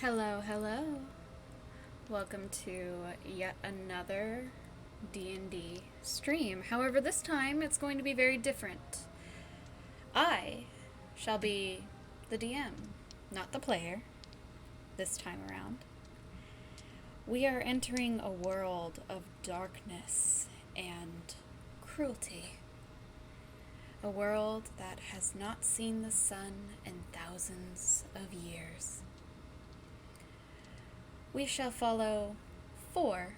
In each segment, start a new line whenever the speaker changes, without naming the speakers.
Hello, hello. Welcome to yet another D&D stream. However, this time it's going to be very different. I shall be the DM, not the player, this time around. We are entering a world of darkness and cruelty. A world that has not seen the sun in thousands of years. We shall follow 4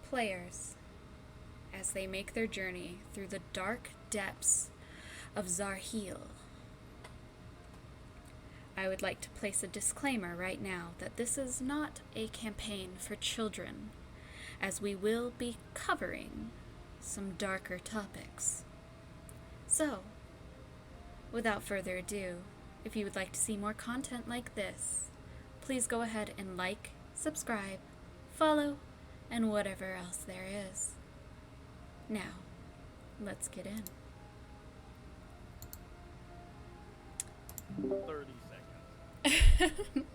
players as they make their journey through the dark depths of Zareheel. I would like to place a disclaimer right now that this is not a campaign for children, as we will be covering some darker topics. So, without further ado, If you would like to see more content like this, please go ahead and like, subscribe, follow, and whatever else there is. Now, let's get in.
30 seconds. I'm just like,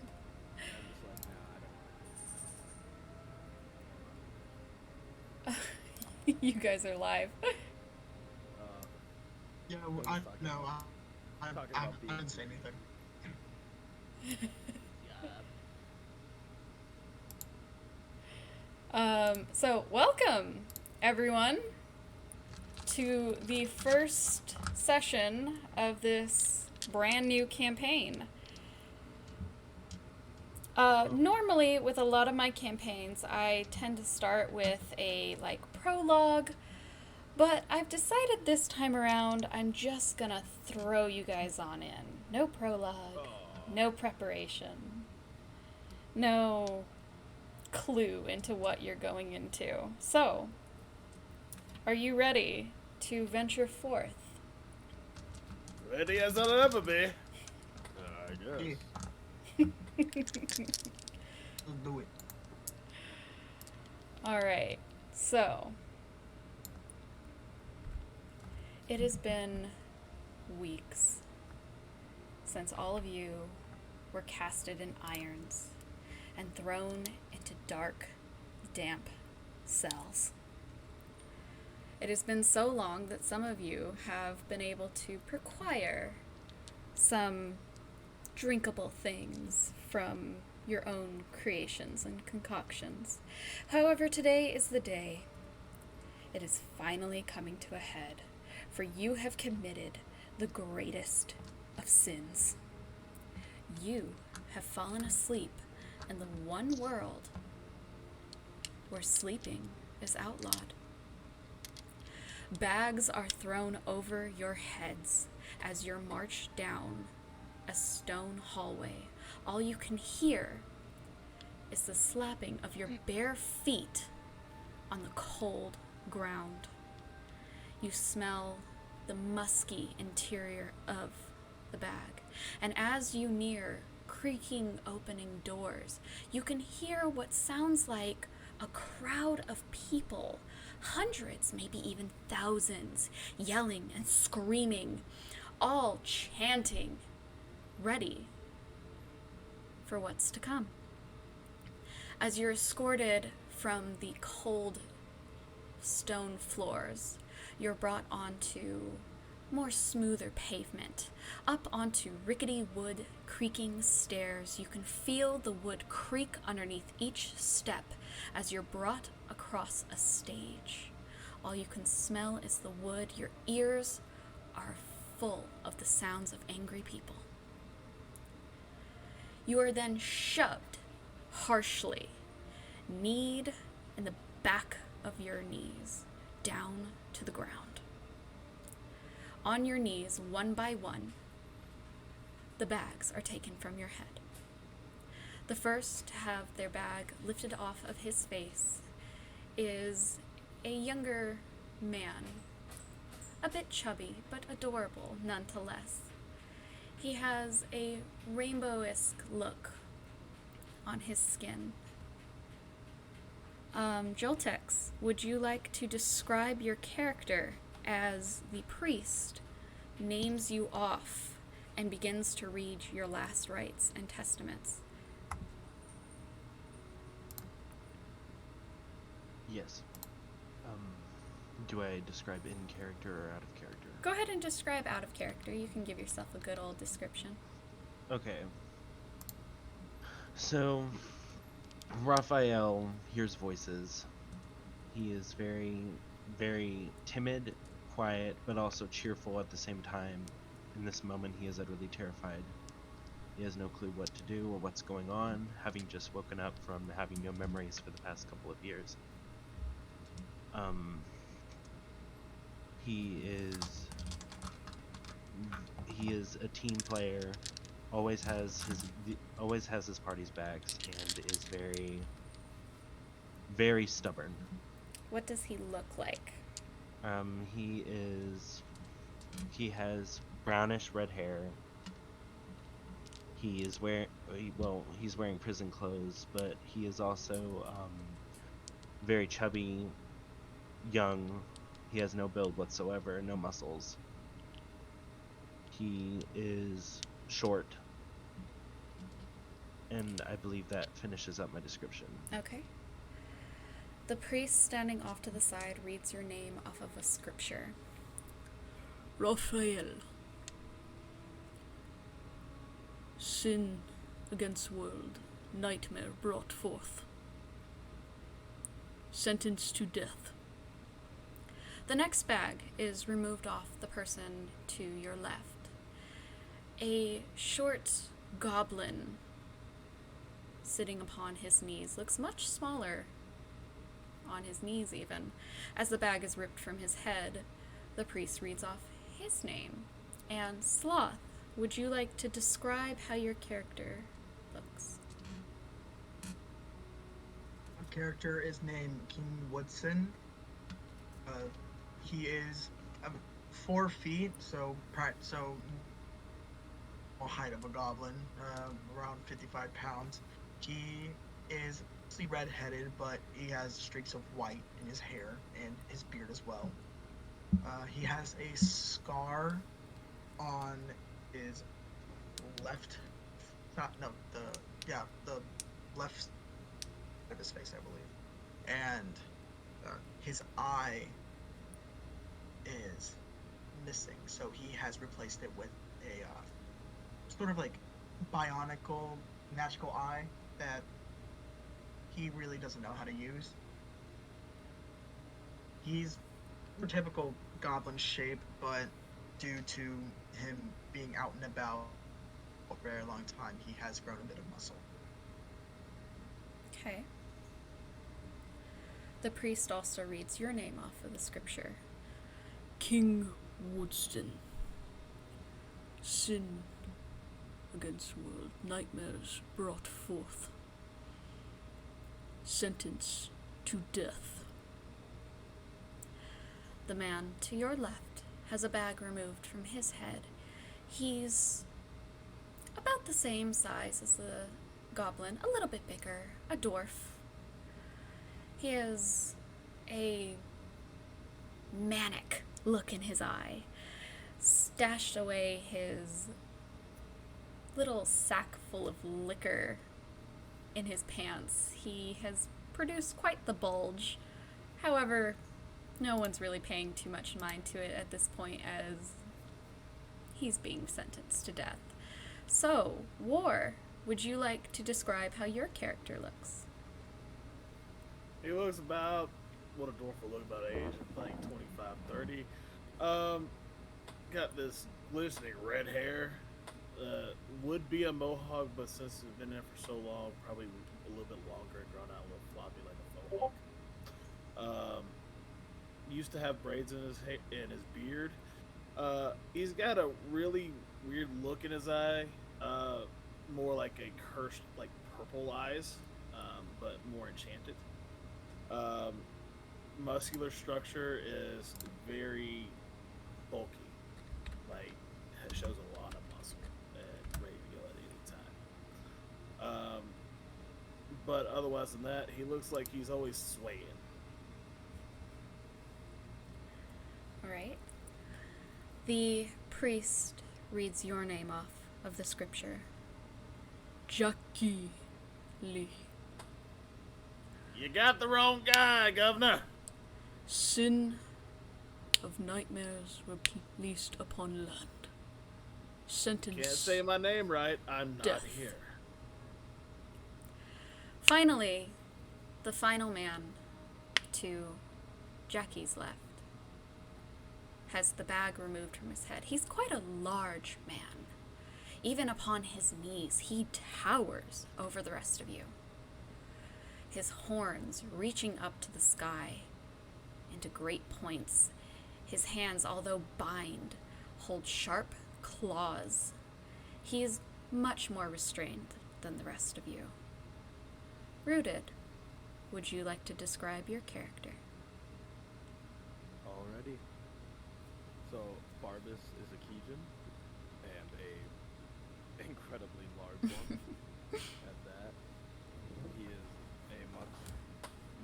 nah, I don't.
You guys are live.
Yeah,
What
I
are you talking
no,
about?
I didn't say anything.
So welcome, everyone, to the first session of this brand new campaign. Normally, with a lot of my campaigns, I tend to start with a, prologue, but I've decided this time around I'm just gonna throw you guys on in. No prologue, no preparation, no clue into what you're going into. So, are you ready to venture forth?
Ready as I'll ever be. I guess.
Let's do it.
Alright, so it has been weeks since all of you were casted in irons and thrown into dark, damp cells. It has been so long that some of you have been able to procure some drinkable things from your own creations and concoctions. However, today is the day. It is finally coming to a head, for you have committed the greatest of sins. You have fallen asleep in the one world where sleeping is outlawed. Bags are thrown over your heads as you march down a stone hallway. All you can hear is the slapping of your bare feet on the cold ground. You smell the musky interior of the bag, and as you near creaking opening doors, you can hear what sounds like a crowd of people, hundreds, maybe even thousands, yelling and screaming, all chanting, ready for what's to come. As you're escorted from the cold stone floors, you're brought onto more smoother pavement, up onto rickety wood creaking stairs. You can feel the wood creak underneath each step as you're brought across a stage. All you can smell is the wood. Your ears are full of the sounds of angry people. You are then shoved harshly, kneed in the back of your knees, down to the ground. On your knees, one by one, the bags are taken from your head. The first to have their bag lifted off of his face is a younger man, a bit chubby, but adorable nonetheless. He has a rainbow-esque look on his skin. Joltex, would you like to describe your character as the priest names you off and begins to read your last rites and testaments?
Yes. Do I describe in character or out of character?
Go ahead and describe out of character. You can give yourself a good old description.
Okay. So, Raphael hears voices. He is very, very timid, quiet, but also cheerful at the same time. In this moment, he is utterly terrified. He has no clue what to do or what's going on, having just woken up from having no memories for the past couple of years. He is a team player, always has his party's backs, and is very, very stubborn.
What does he look like?
He has brownish red hair. He is he's wearing prison clothes, but he is also very chubby, young. He has no build whatsoever, no muscles. He is short, and I believe that finishes up my description.
Okay. The priest standing off to the side reads your name off of a scripture.
Raphael. Sin against world, nightmare brought forth. Sentence to death.
The next bag is removed off the person to your left. A short goblin sitting upon his knees looks much smaller, on his knees even. As the bag is ripped from his head, the priest reads off his name. And Sloth, would you like to describe how your character looks?
Our character is named King Woodson. He is 4 feet, so height of a goblin, around 55 pounds. He is mostly red-headed, but he has streaks of white in his hair and his beard as well. He has a scar on his left, the left side of his face, I believe, and his eye is missing, so he has replaced it with a sort of like bionical magical eye that he really doesn't know how to use. He's a typical goblin shape, but due to him being out and about for a very long time, he has grown a bit of muscle.
Okay. The priest also reads your name off of the scripture.
King Woodson. Sin against world, nightmares brought forth. Sentence to death.
The man to your left has a bag removed from his head. He's about the same size as the goblin, a little bit bigger, a dwarf. He has a manic look in his eye, stashed away his little sack full of liquor in his pants. He has produced quite the bulge. However, no one's really paying too much mind to it at this point, as he's being sentenced to death. So, War, would you like to describe how your character looks?
He looks about what a dwarf would look about age, like 25, 30. Got this glistening red hair. Would be a mohawk, but since it's been there for so long, probably a little bit longer and drawn out, a little floppy like a faux hawk. Used to have braids in his beard. He's got a really weird look in his eye, more like a cursed, like purple eyes, but more enchanted. Muscular structure is very bulky, like it shows a lot of muscle and ready to go at any time. But otherwise than that, he looks like he's always swaying.
Alright. The priest reads your name off of the scripture.
Jackie Lee.
You got the wrong guy, Governor.
Sin of nightmares released upon land. Sentence.
Can't say my name right. I'm not
Death.
here.
Finally, the final man to Jackie's left has the bag removed from his head. He's quite a large man. Even upon his knees, he towers over the rest of you. His horns reaching up to the sky into great points. His hands, although bind, hold sharp claws. He is much more restrained than the rest of you. Rooted, would you like to describe your character?
Alrighty. So Barbas is a Keegan and a incredibly large one at that. He is a much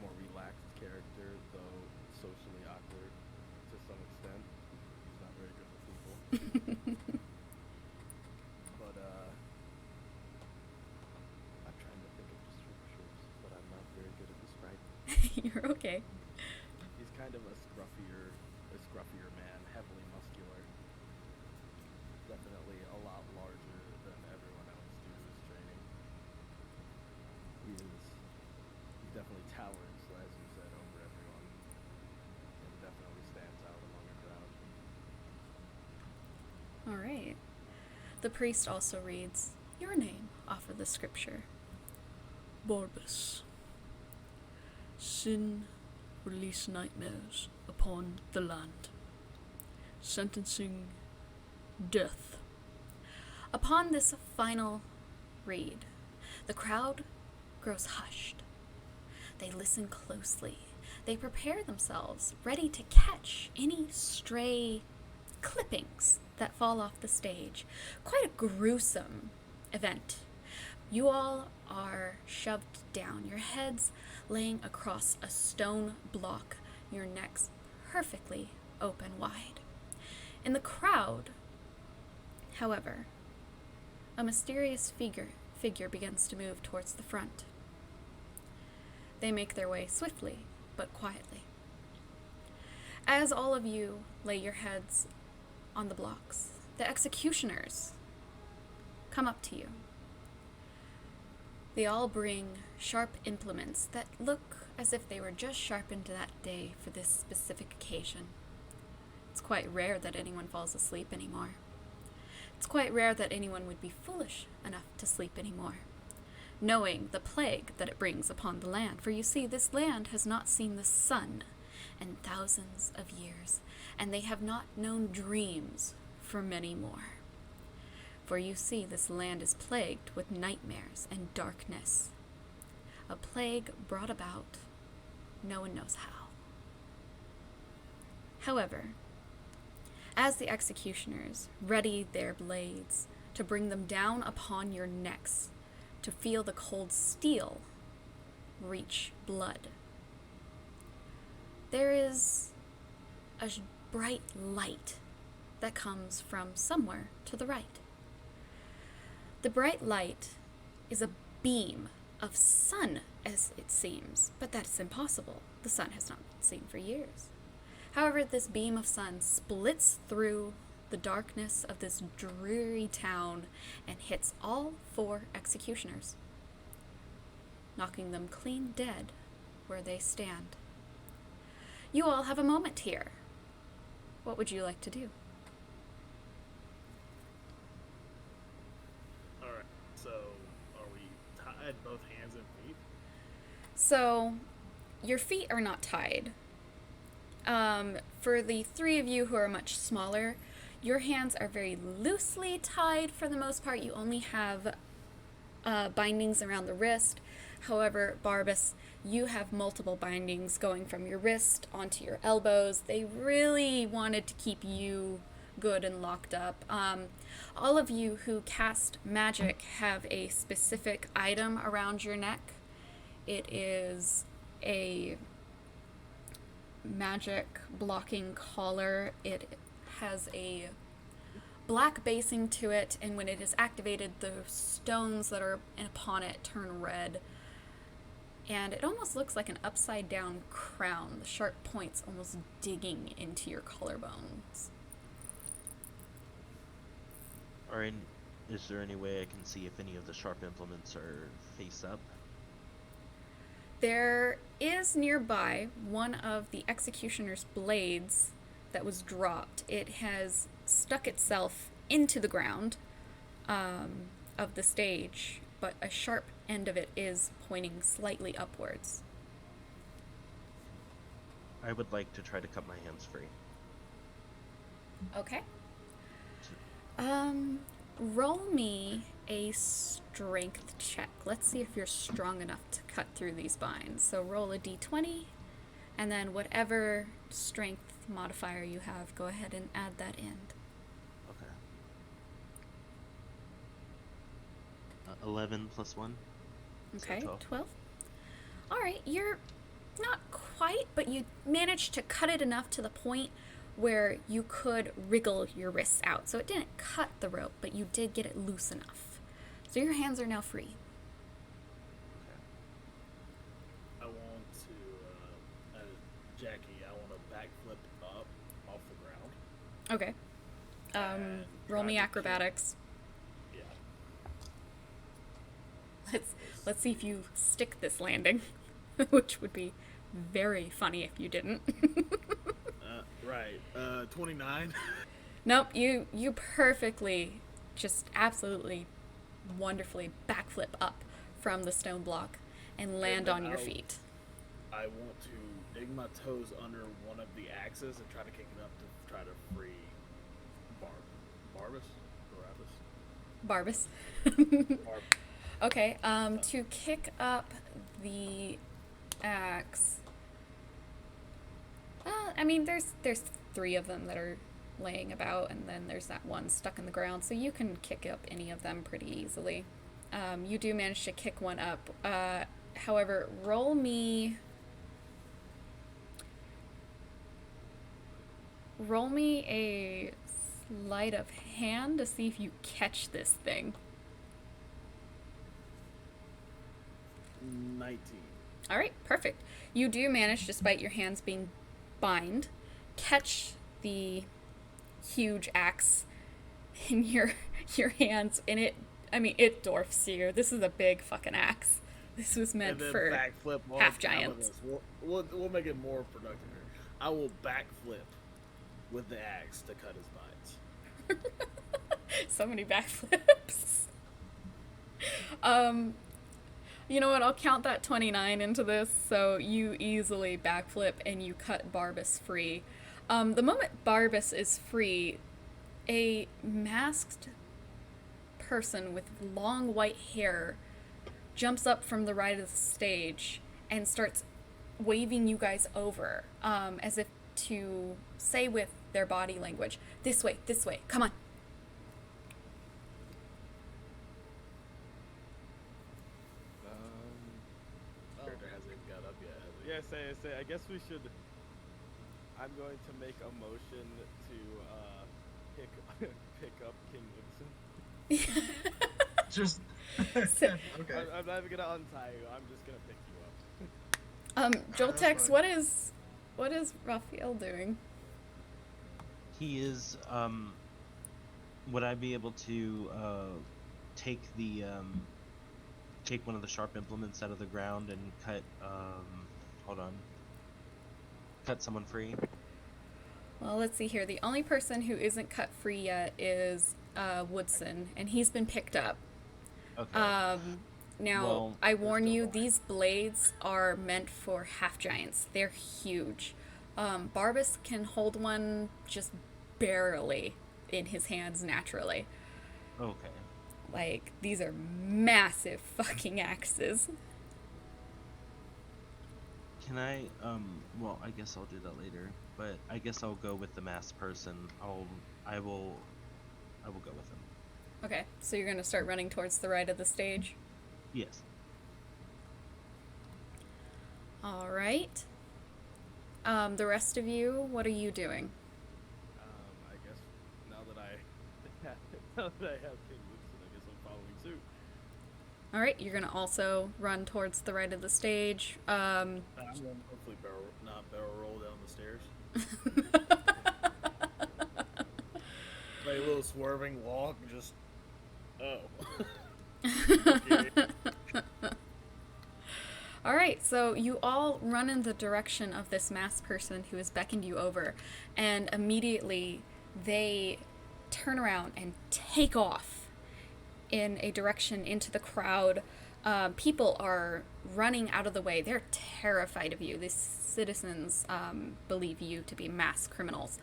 more relaxed character, though socially awkward to some extent. He's not very good with people. But I'm trying to think of descriptors, but I'm not very good at describing.
You're okay.
He's kind of a scruffier man, heavily muscular. Definitely a lot larger than everyone else due to his training. He definitely towers, as you said, over everyone, and definitely stands out among a crowd.
All right. The priest also reads your name off of the scripture.
Barbas. Sin release nightmares upon the land, sentencing death.
Upon this final read, the crowd grows hushed. They listen closely. They prepare themselves, ready to catch any stray clippings that fall off the stage. Quite a gruesome event. You all are shoved down, your heads laying across a stone block, your necks perfectly open wide. In the crowd, however, a mysterious figure begins to move towards the front. They make their way swiftly, but quietly. As all of you lay your heads on the blocks, the executioners come up to you. They all bring sharp implements that look as if they were just sharpened that day for this specific occasion. It's quite rare that anyone falls asleep anymore. It's quite rare that anyone would be foolish enough to sleep anymore, knowing the plague that it brings upon the land. For you see, this land has not seen the sun in thousands of years, and they have not known dreams for many more. For you see, this land is plagued with nightmares and darkness, a plague brought about no one knows how. However, as the executioners ready their blades to bring them down upon your necks, to feel the cold steel reach blood, there is a bright light that comes from somewhere to the right. The bright light is a beam of sun, as it seems, but that is impossible. The sun has not been seen for years. However, this beam of sun splits through the darkness of this dreary town and hits all 4 executioners, knocking them clean dead where they stand. You all have a moment here. What would you like to do?
Alright, so are we tied both hands and feet?
So, your feet are not tied. For the 3 of you who are much smaller, your hands are very loosely tied for the most part. You only have bindings around the wrist. However, Barbas, you have multiple bindings going from your wrist onto your elbows. They really wanted to keep you good and locked up. All of you who cast magic have a specific item around your neck. It is a magic blocking collar. It has a black basing to it, and when it is activated, the stones that are upon it turn red. And it almost looks like an upside down crown, the sharp points almost digging into your collarbones.
Alright, is there any way I can see if any of the sharp implements are face up?
There is nearby one of the executioner's blades that was dropped. It has stuck itself into the ground of the stage, but a sharp end of it is pointing slightly upwards.
I would like to try to cut my hands free.
Okay. Roll me a strength check. Let's see if you're strong enough to cut through these binds. So roll a d20, and then whatever strength modifier you have, go ahead and add that in.
Okay. 11 plus 1. So
Okay,
12.
12. All right, you're not quite, but you managed to cut it enough to the point where you could wriggle your wrists out. So it didn't cut the rope, but you did get it loose enough. So your hands are now free.
I want to, Jackie, I want to backflip up off the ground.
Okay.
And
Roll
try
me
to
acrobatics.
Yeah.
Let's see if you stick this landing, which would be very funny if you didn't.
Right. 29.
Nope, you perfectly, just absolutely wonderfully backflip up from the stone block and land
then
on your
I'll-
feet.
I want to dig my toes under one of the axes and try to kick it up to try to free Barbas?
Barbas.
Barb.
Okay, to kick up the axe. I mean, there's 3 of them that are laying about, and then there's that one stuck in the ground, so you can kick up any of them pretty easily. You do manage to kick one up. However, roll me a sleight of hand to see if you catch this thing.
19.
All right, perfect. You do manage, despite your hands being bind, catch the huge axe in your hands, and it dwarfs you. This is a big fucking axe. This was meant
And then
for
backflip on
half
top of
giants.
this. We'll make it more productive here. I will backflip with the axe to cut his bites.
So many backflips. You know what? I'll count that 29 into this. So you easily backflip and you cut Barbas free. The moment Barbas is free, a masked person with long white hair jumps up from the right of the stage and starts waving you guys over, as if to say with their body language, this way, come on.
Character hasn't even got up yet, has he?
Yeah, say. I guess we should. I'm going to make a motion to pick up King Woodson.
Just
So-
okay.
I'm not even gonna untie you. I'm just gonna pick you up.
Joltex,
fine.
what is Raphael doing?
He is, would I be able to, take take one of the sharp implements out of the ground and cut, cut someone free?
Well, let's see here. The only person who isn't cut free yet is Woodson, and he's been picked up.
Okay.
Now,
Well,
I warn you, these blades are meant for half giants. They're huge. Barbas can hold one just barely in his hands naturally.
Okay.
Like, these are massive fucking axes.
Can I, well, I guess I'll do that later, but I guess I'll go with the masked person. I will go with him.
Okay, so you're gonna start running towards the right of the stage?
Yes.
All right. The rest of you, what are you doing?
I guess now that I have King Woodson, I guess I'm following suit.
All right, you're gonna also run towards the right of the stage.
I'm gonna hopefully barrel roll down the stairs. Like a little swerving walk, just Okay.
All right, so you all run in the direction of this masked person who has beckoned you over, and immediately they turn around and take off in a direction into the crowd. People are running out of the way. They're terrified of you. These citizens believe you to be mass criminals.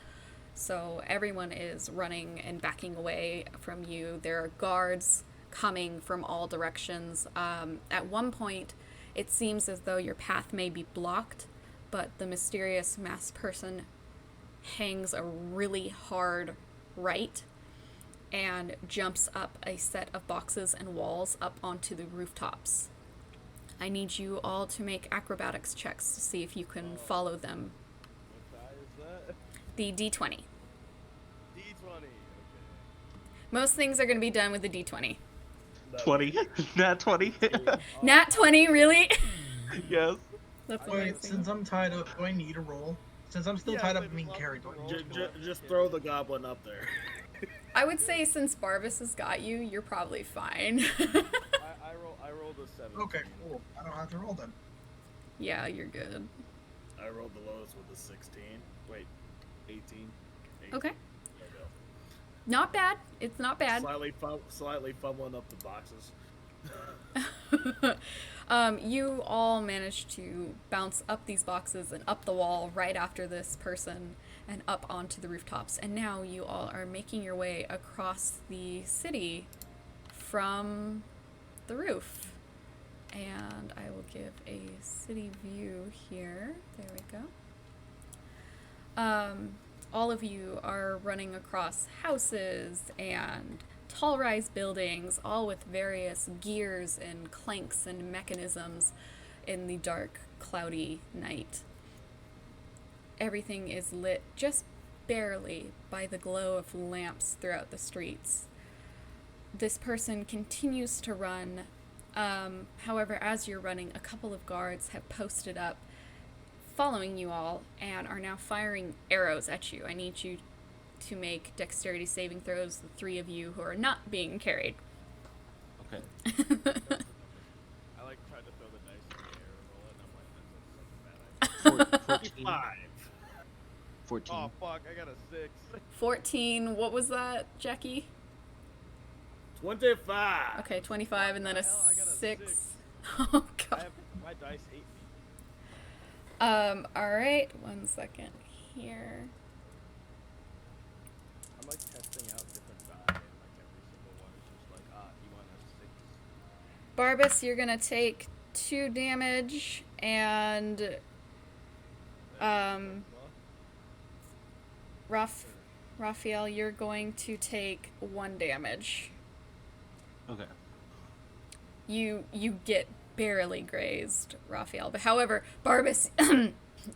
So everyone is running and backing away from you. There are guards coming from all directions. At one point, it seems as though your path may be blocked, but the mysterious masked person hangs a really hard right and jumps up a set of boxes and walls up onto the rooftops. I need you all to make acrobatics checks to see if you can follow them.
What die is that?
The D20.
D20. Okay.
Most things are going to be done with the D20.
20. Nat 20.
Nat 20, really?
Yes.
That's
Wait,
amazing.
since I'm tied up, do I need a roll? Since I'm still
Yeah,
tied up
wait,
being
as long
carried,
as
do
you
I
roll
need to
it.
Just throw the goblin up there.
I would say since Barbas has got you, you're probably fine.
I rolled a 7.
Okay, cool. I don't have to roll then.
Yeah, you're good.
I rolled the lowest with the 16. Wait, 18. 18.
Okay.
There we go.
Not bad. It's not bad.
Slightly fumbling up the boxes.
You all managed to bounce up these boxes and up the wall right after this person and up onto the rooftops. And now you all are making your way across the city from the roof. And I will give a city view here. There we go. All of you are running across houses and tall rise buildings, all with various gears and clanks and mechanisms in the dark, cloudy night. Everything is lit just barely by the glow of lamps throughout the streets. This person continues to run. However, as you're running, a couple of guards have posted up following you all and are now firing arrows at you. I need you to make dexterity saving throws, the three of you who are not being carried.
Okay.
I like tried to throw the dice in the air and roll it, and I'm like, that's such a bad idea.
14.
5.
14.
Oh fuck, I got a 6.
14, what was that, Jackie?
25.
Okay, 25 and then a
Hell, I got a
6.
six.
Oh god.
My dice hate me.
Alright, 1 second here.
I'm like testing out different die, and like every single one is just like, you want a 6.
Barbas, you're gonna take 2 damage, and Rapheal, you're going to take 1 damage.
Okay.
You get barely grazed, Raphael. But however, Barbas,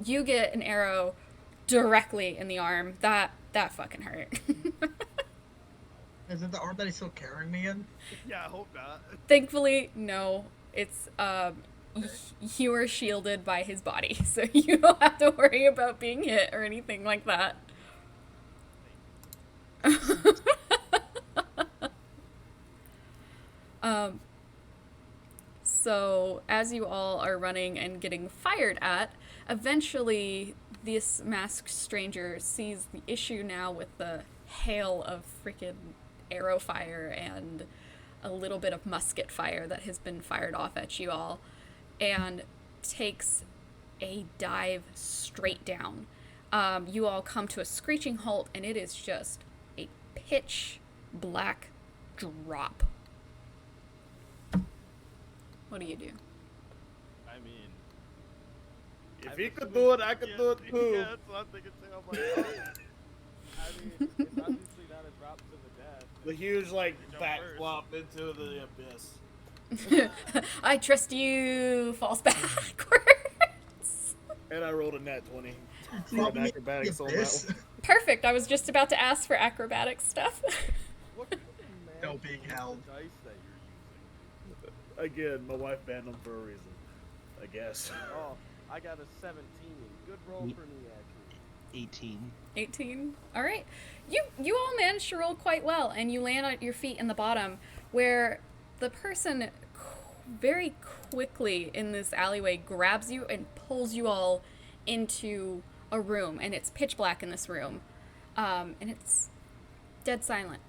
you get an arrow directly in the arm. That fucking hurt.
Is it the arm that he's still carrying me in?
Yeah, I hope not.
Thankfully, no. It's you are shielded by his body, so you don't have to worry about being hit or anything like that. So as you all are running and getting fired at, eventually this masked stranger sees the issue now with the hail of freaking arrow fire and a little bit of musket fire that has been fired off at you all, and takes a dive straight down. You all come to a screeching halt, and it is just a pitch black drop. What do you do?
I mean,
If
I'm
he could
assuming-
do it, I could do it too.
Yeah, that's what I'm thinking too. I'm like, I mean, it's obviously not a drop to the death.
The huge, like,
Jump
back
first.
flop into the abyss.
I trust you. Falls backwards.
And I rolled a nat 20.
Flop me
Acrobatics
in
on
the abyss.
that one.
Perfect. I was just about to ask for acrobatic stuff.
What kind of
No
magic
big
is the
hell.
dice that you're
Again, my wife banned them for a reason. I guess.
using? Oh, I got a 17. Good roll
Ye-
for me, actually.
18.
18. All right. You all managed to roll quite well, and you land at your feet in the bottom, where the person very quickly in this alleyway grabs you and pulls you all into a room, and it's pitch black in this room, and it's dead silent.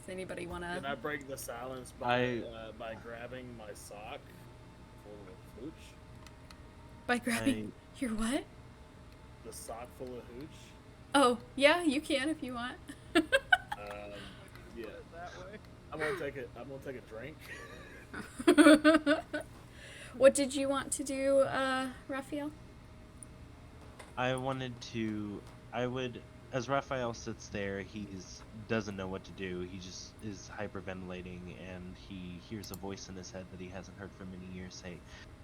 Does anybody want
Can I
to?
break the silence by grabbing my sock full of hooch?
By grabbing your what?
The sock full of hooch?
Oh, yeah, you can if you want.
Yeah.
Put it that way.
I'm gonna take a drink.
What did you want to do, Raphael?
I wanted to I would, as Raphael sits there, doesn't know what to do. He just is hyperventilating, and he hears a voice in his head that he hasn't heard for many years say,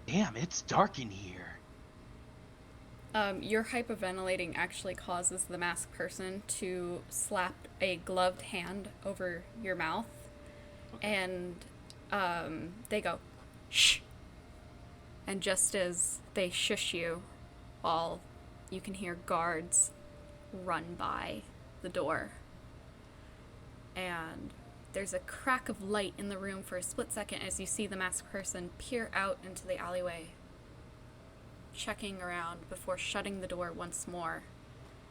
"Damn, it's dark in here."
Your hyperventilating actually causes the masked person to slap a gloved hand over your mouth, and they go, "Shh!" And just as they shush you, all you can hear guards run by the door. And there's a crack of light in the room for a split second as you see the masked person peer out into the alleyway, checking around before shutting the door once more.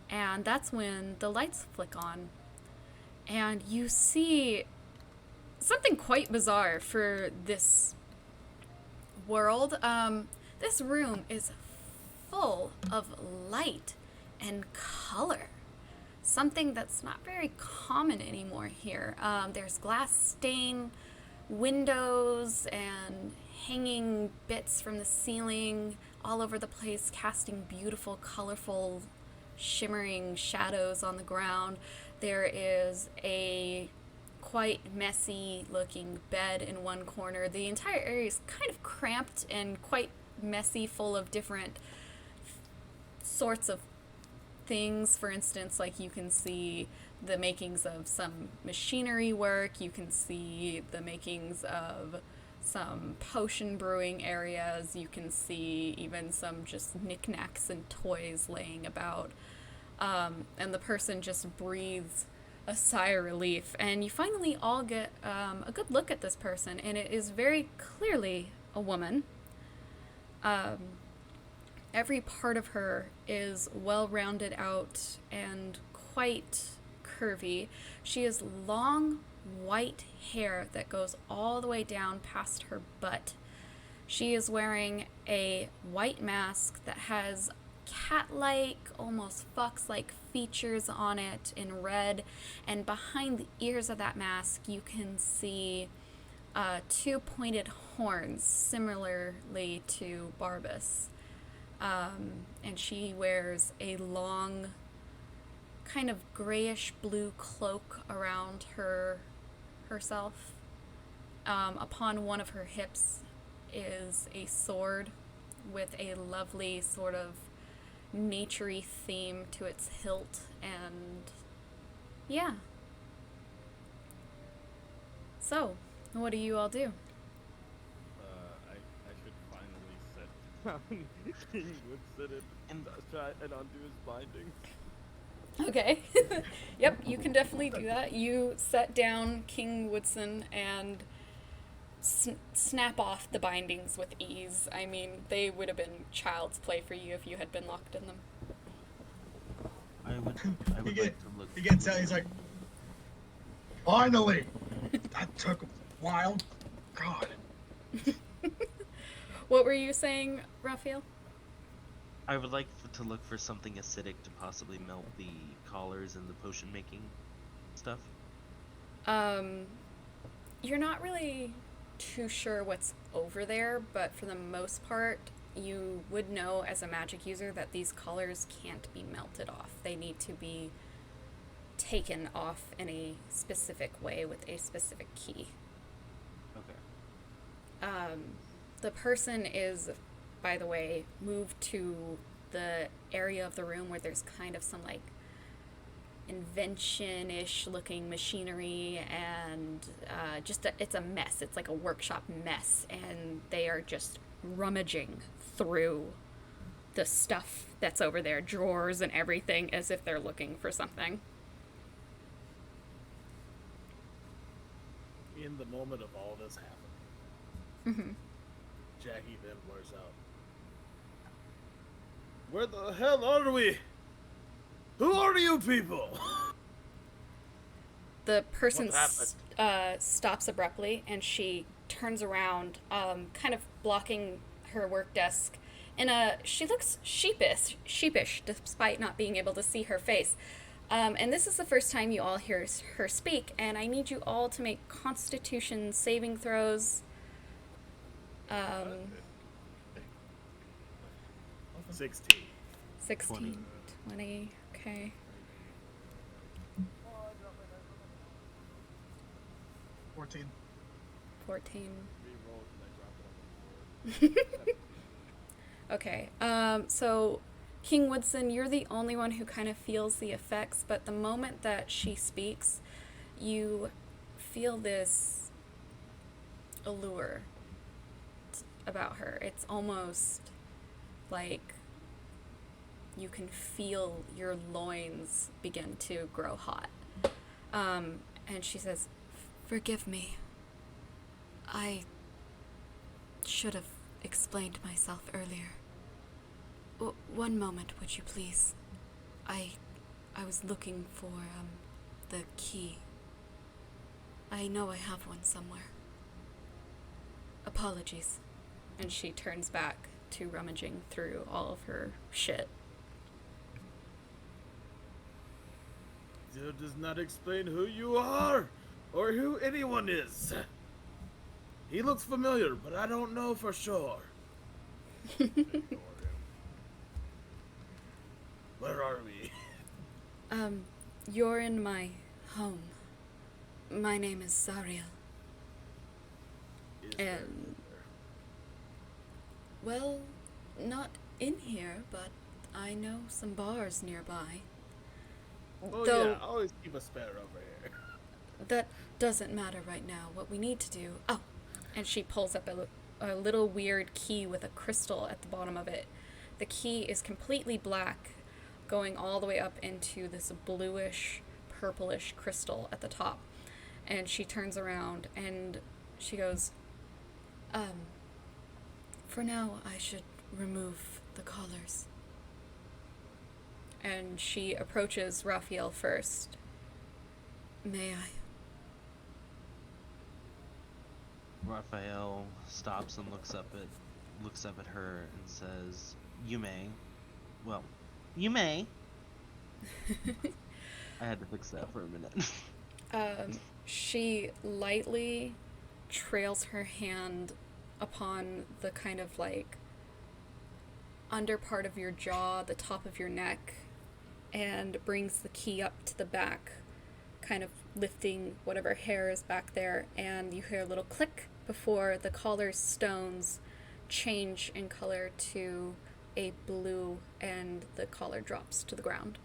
And that's when the lights flick on, and you see something quite bizarre for this world. This room is full of light and color. Something that's not very common anymore here. There's glass stained windows and hanging bits from the ceiling all over the place, casting beautiful, colorful, shimmering shadows on the ground. There is a quite messy looking bed in one corner. The entire area is kind of cramped and quite messy, full of different sorts of things. For instance, like you can see the makings of some machinery work, you can see the makings of some potion brewing areas, you can see even some just knickknacks and toys laying about. And the person just breathes a sigh of relief, and you finally all get a good look at this person, and it is very clearly a woman. Every part of her is well rounded out and quite curvy. She has long white hair that goes all the way down past her butt. She is wearing a white mask that has cat-like, almost fox-like features on it in red, and behind the ears of that mask you can see two pointed horns, similarly to Barbas. And she wears a long, kind of grayish blue cloak around herself. Upon one of her hips is a sword with a lovely sort of naturey theme to its hilt, and yeah. So, what do you all do?
I should finally sit down King Woodson and try and undo his bindings.
Okay. Yep, you can definitely do that. You set down King Woodson and snap off the bindings with ease. I mean, they would have been child's play for you if you had been locked in them.
I would like to look.
He gets out, he's like, finally! That took a while. God.
What were you saying, Raphael?
I would like to look for something acidic to possibly melt the collars and the potion making stuff.
You're not really too sure what's over there, but for the most part, you would know as a magic user that these collars can't be melted off. They need to be taken off in a specific way with a specific key.
Okay.
The person is, by the way, moved to the area of the room where there's kind of some like invention-ish looking machinery, and it's a mess. It's like a workshop mess, and they are just rummaging through the stuff that's over there, drawers and everything, as if they're looking for something.
In the moment of all this happening, Jackie then blurs out, "Where the hell are we? Who are you people?"
The person
What happened?
stops abruptly, and she turns around, kind of blocking her work desk. She looks sheepish, despite not being able to see her face. And this is the first time you all hear her speak, and I need you all to make Constitution saving throws.
16.
16, 20, Okay.
14.
14.
Reroll and I dropped it on the floor.
Okay. So King Woodson, you're the only one who kind of feels the effects, but the moment that she speaks, you feel this allure about her. It's almost like you can feel your loins begin to grow hot. And she says, "Forgive me. I should have explained myself earlier. One moment, would you please? I was looking for, the key. I know I have one somewhere. Apologies." And she turns back to rummaging through all of her shit.
That does not explain who you are or who anyone is. He looks familiar, but I don't know for sure.
Ignore him.
Where are we?
You're in my home. My name is Zareheel.
Is there-
And, well, not in here, but I know some bars nearby.
Oh
Though
yeah, always keep a spare over here.
that doesn't matter right now. What we need to do... Oh, and she pulls up a little weird key with a crystal at the bottom of it. The key is completely black, going all the way up into this bluish, purplish crystal at the top. And she turns around and she goes, for now, I should remove the collars. And she approaches Rapheal first. May I?
Raphael stops and looks up at her and says, "You may." Well, you may. I had to fix that for a minute.
She lightly trails her hand upon the kind of like under part of your jaw, the top of your neck, and brings the key up to the back, kind of lifting whatever hair is back there, and you hear a little click before the collar's stones change in color to a blue, and the collar drops to the ground.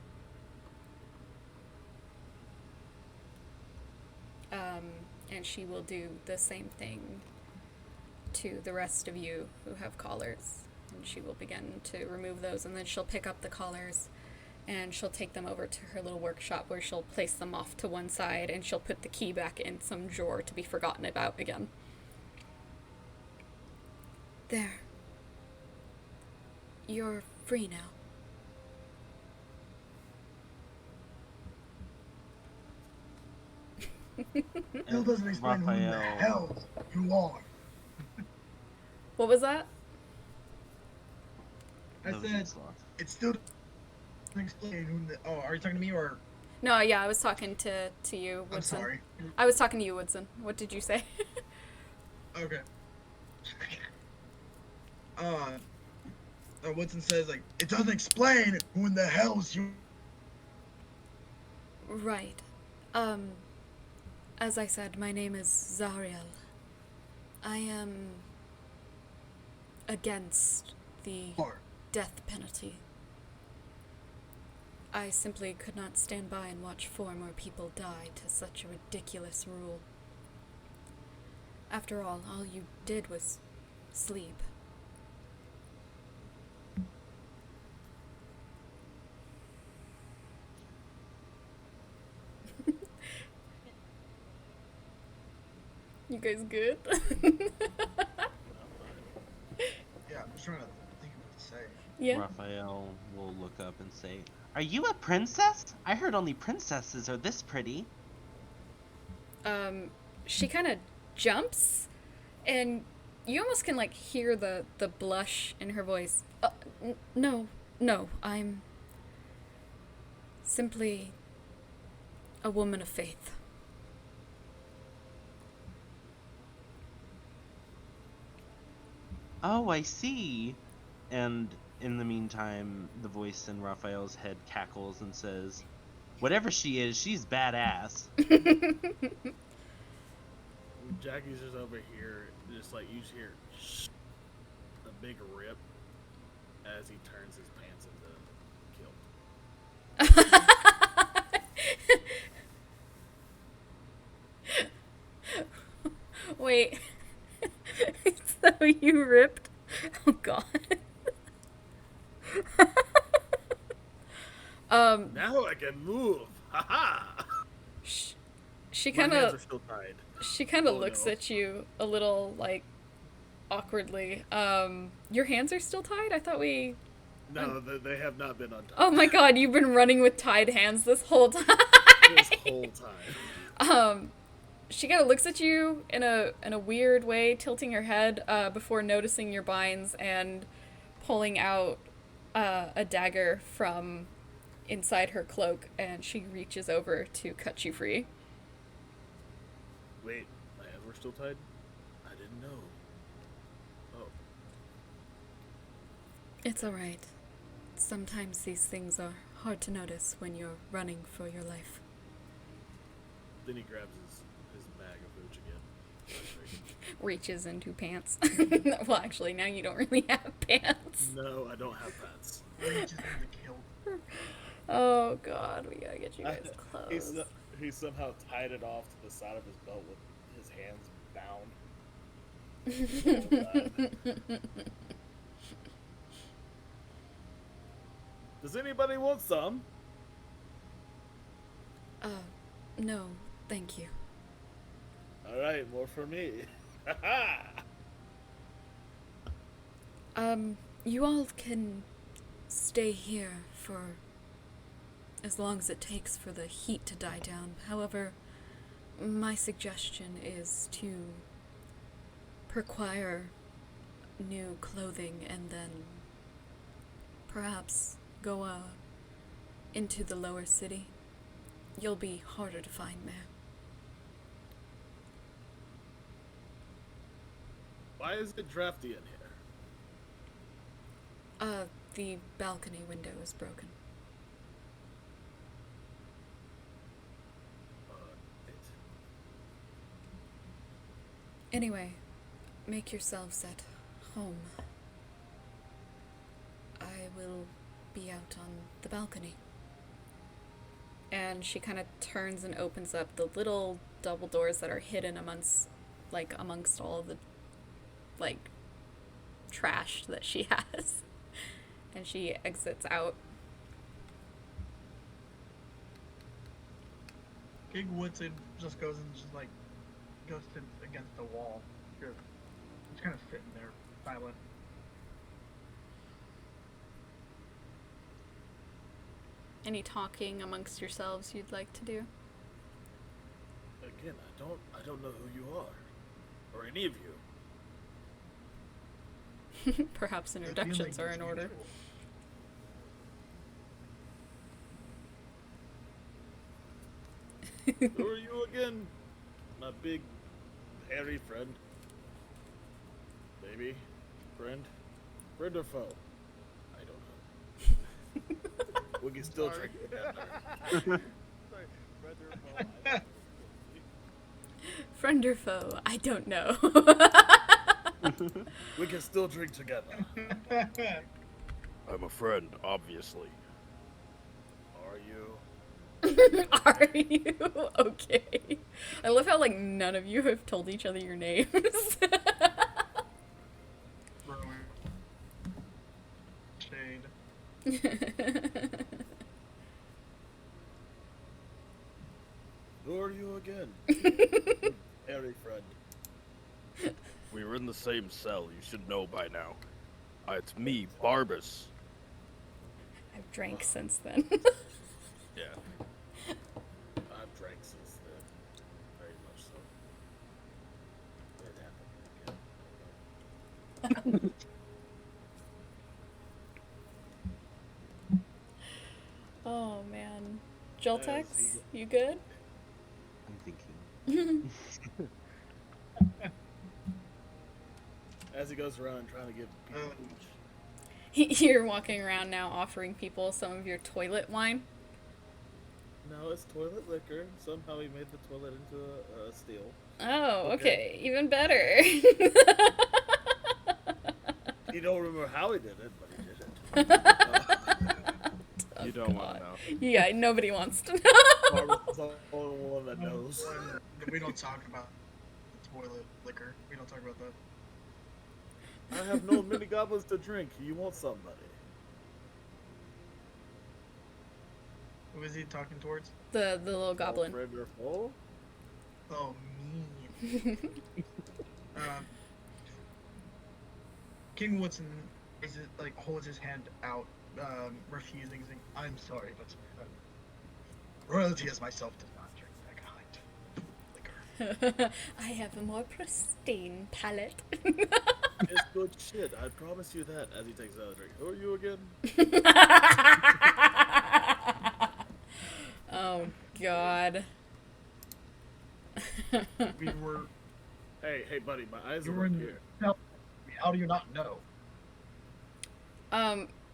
And she will do the same thing to the rest of you who have collars. And she will begin to remove those, and then she'll pick up the collars and she'll take them over to her little workshop where she'll place them off to one side, and she'll put the key back in some drawer to be forgotten about again. There. You're free now.
Still doesn't explain who the
Raphael.
hell you are.
What was that?
I
That was
said
Onslaught.
it still doesn't explain who the. Oh, are you talking to me or?
No, yeah, I was talking to you, Woodson.
I'm sorry.
I was talking to you, Woodson. What did you say?
Okay. Woodson says like it doesn't explain who in the hell's you.
Right. As I said, my name is Zareheel. I am against the
are.
death penalty. I simply could not stand by and watch 4 more people die to such a ridiculous rule. After all you did was sleep. You guys good?
Yeah, I'm just trying to think of what to say.
Yeah.
Raphael will look up and say, "Are you a princess? I heard only princesses are this pretty."
She kind of jumps, and you almost can like hear the blush in her voice. No, I'm simply a woman of faith.
"Oh, I see." And In the meantime, the voice in Raphael's head cackles and says, "Whatever she is, she's badass."
Jackie's just over here, just like you just hear shh, a big rip as he turns his pants into kilt.
Wait. So you ripped? Oh god.
Now I can move. Ha ha!
She
My
kind
hands are
of
still tied. Oh,
looks
no.
at you a little like awkwardly. Your hands are still tied? I thought we.
No, they have not been untied.
Oh my god, you've been running with tied hands this whole time.
This whole time.
She kind of looks at you in a weird way, tilting her head before noticing your binds and pulling out a dagger from inside her cloak, and she reaches over to cut you free.
Wait, my hands were still tied? I didn't know. Oh,
It's alright. Sometimes these things are hard to notice when you're running for your life.
then he grabs his bag of hooch again.
Reaches into pants. Well, actually, now you don't really have pants.
No, I don't have pants.
Reaches in the kilt.
Oh god, we gotta get you guys
He's,
clothes.
he somehow tied it off to the side of his belt with his hands bound. Does anybody want some?
No, thank you.
Alright, more for me.
You all can stay here for as long as it takes for the heat to die down. However, my suggestion is to procure new clothing and then perhaps go into the lower city. You'll be harder to find there.
Why is it drafty in here?
The balcony window is broken. Anyway, make yourselves at home. I will be out on the balcony. And she kind of turns and opens up the little double doors that are hidden amongst all of the, trash that she has. And she exits out.
King Woodson just goes and just goes against the wall. Just kind of sitting there, silent.
Any talking amongst yourselves you'd like to do?
Again, I don't know who you are. Or any of you.
Perhaps introductions are in order.
Who are you again? My big, hairy friend. Maybe? Friend? Friend or foe? I don't know. We can still drink together.
Sorry, brother, Mo,
Friend or foe? I don't know.
We can still drink together.
I'm a friend, obviously.
Are you?
Are you? Okay. I love how, none of you have told each other your names.
Shade.
Who are you again? Hairy friend.
We were in the same cell. You should know by now. It's me, Barbas.
I've drank since then.
Yeah.
I've drank since then. Very much so. It happened again.
Oh, man. Joltex,
Yes,
you good?
I'm thinking.
As he goes around trying to give people each.
You're walking around now offering people some of your toilet wine.
No, it's toilet liquor. Somehow he made the toilet into a steel.
Oh,
Okay.
okay. Even better.
You don't remember how he did it, but he did it.
You don't want to know.
Yeah, nobody wants to know.
Barbara's the only one that knows.
We don't talk about the toilet liquor. We don't talk about that.
I have no mini goblins to drink. You want somebody?
Who is he talking towards?
The little goblin.
Alfred or Foe?
Oh, mean. King Woodson is like holds his hand out, refusing. Saying, "I'm sorry, but royalty as myself does not drink that kind of liquor."
I have a more pristine palate.
It's good shit. I promise you that. As he takes another drink. Who are you again?
Oh, God.
We were.
Hey, buddy. My eyes
You
are
were
up
in.
here.
How do you not know?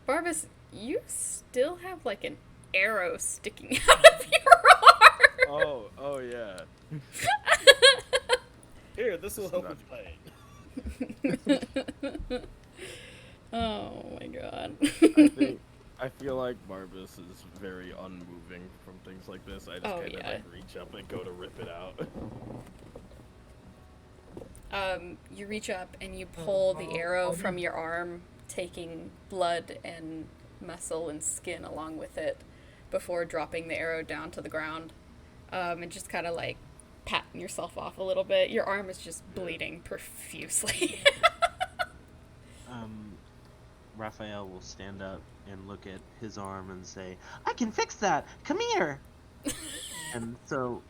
Barbas, you still have like an arrow sticking out of your arm.
Oh yeah.
Here, this will help
not-
with pain.
Oh my God.
I feel like Barbas is very unmoving from things like this. I just
Oh,
kind of
yeah.
like reach up and go to rip it out.
You reach up and you pull the arrow from your arm, taking blood and muscle and skin along with it before dropping the arrow down to the ground. And just kind of like patting yourself off a little bit. Your arm is just bleeding profusely.
Raphael will stand up and look at his arm and say, "I can fix that! Come here!" And so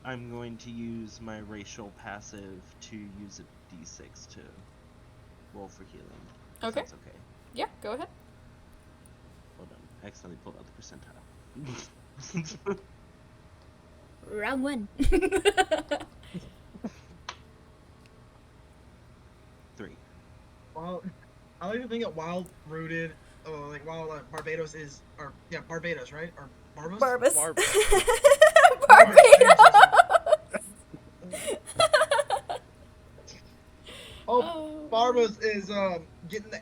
I'm going to use my racial passive to use a d6 to roll for healing. If
Okay.
That's okay.
Yeah, go ahead.
Hold on. I accidentally pulled out the percentile.
Round one.
3.
Well, I like to think that Wild Rooted, Barbados is, or yeah, Barbados, right? Or Barbas?
Barbas.
Barbados.
Oh.
Barbas is getting the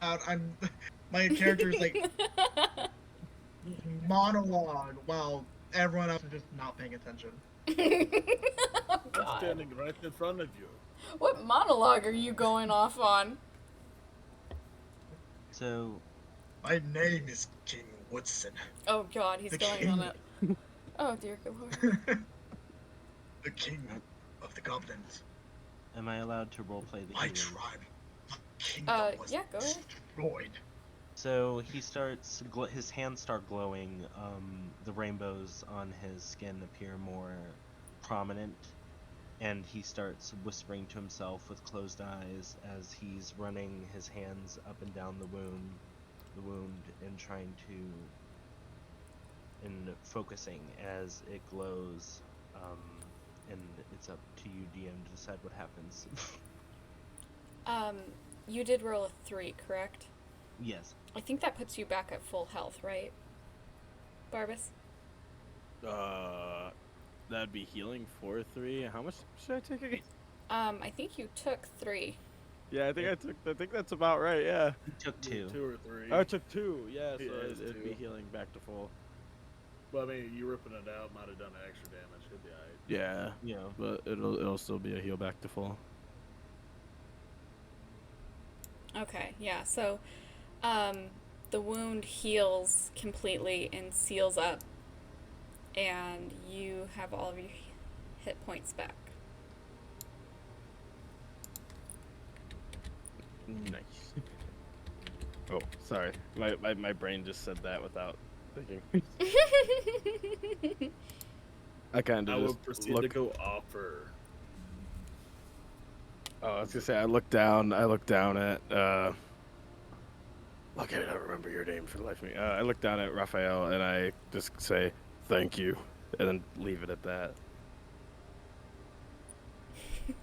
out. My character is like monologue while everyone else is just not paying attention.
Oh,
I'm
God.
standing right in front of you.
What monologue are you going off on?
So,
My name is King Woodson,
Oh, God, he's
The
going
king.
on it. Oh, dear good Lord.
the king of the goblins.
am I allowed to roleplay the
My
healing?
tribe, my kingdom was
yeah, go ahead.
destroyed.
So he starts, his hands start glowing. The rainbows on his skin appear more prominent, and he starts whispering to himself with closed eyes as he's running his hands up and down the wound, and trying to, and focusing as it glows. And it's up to you, DM, to decide what happens.
You did roll a 3, correct?
Yes.
I think that puts you back at full health, right? Barbas?
That'd be healing for 3. How much should I take again?
I think you took 3.
Yeah, I think that's about right. Yeah.
He took 2.
2 or 3.
Oh, I took 2. Yeah, so
Yeah, it's
it'd be
2.
healing back to full.
Well, I mean, you ripping it out might have done extra damage. Should be alright.
Yeah,
Yeah.
but it'll still be a heal back to full.
Okay, yeah, so, the wound heals completely and seals up, and you have all of your hit points back.
Nice. Oh, sorry. My brain just said that without thinking. I kind
I
of
will
just
proceed
look.
to go offer.
Oh, I was gonna say I look down at. Look, I don't remember your name for the life of me. I look down at Raphael and I just say thank you, and then leave it at that.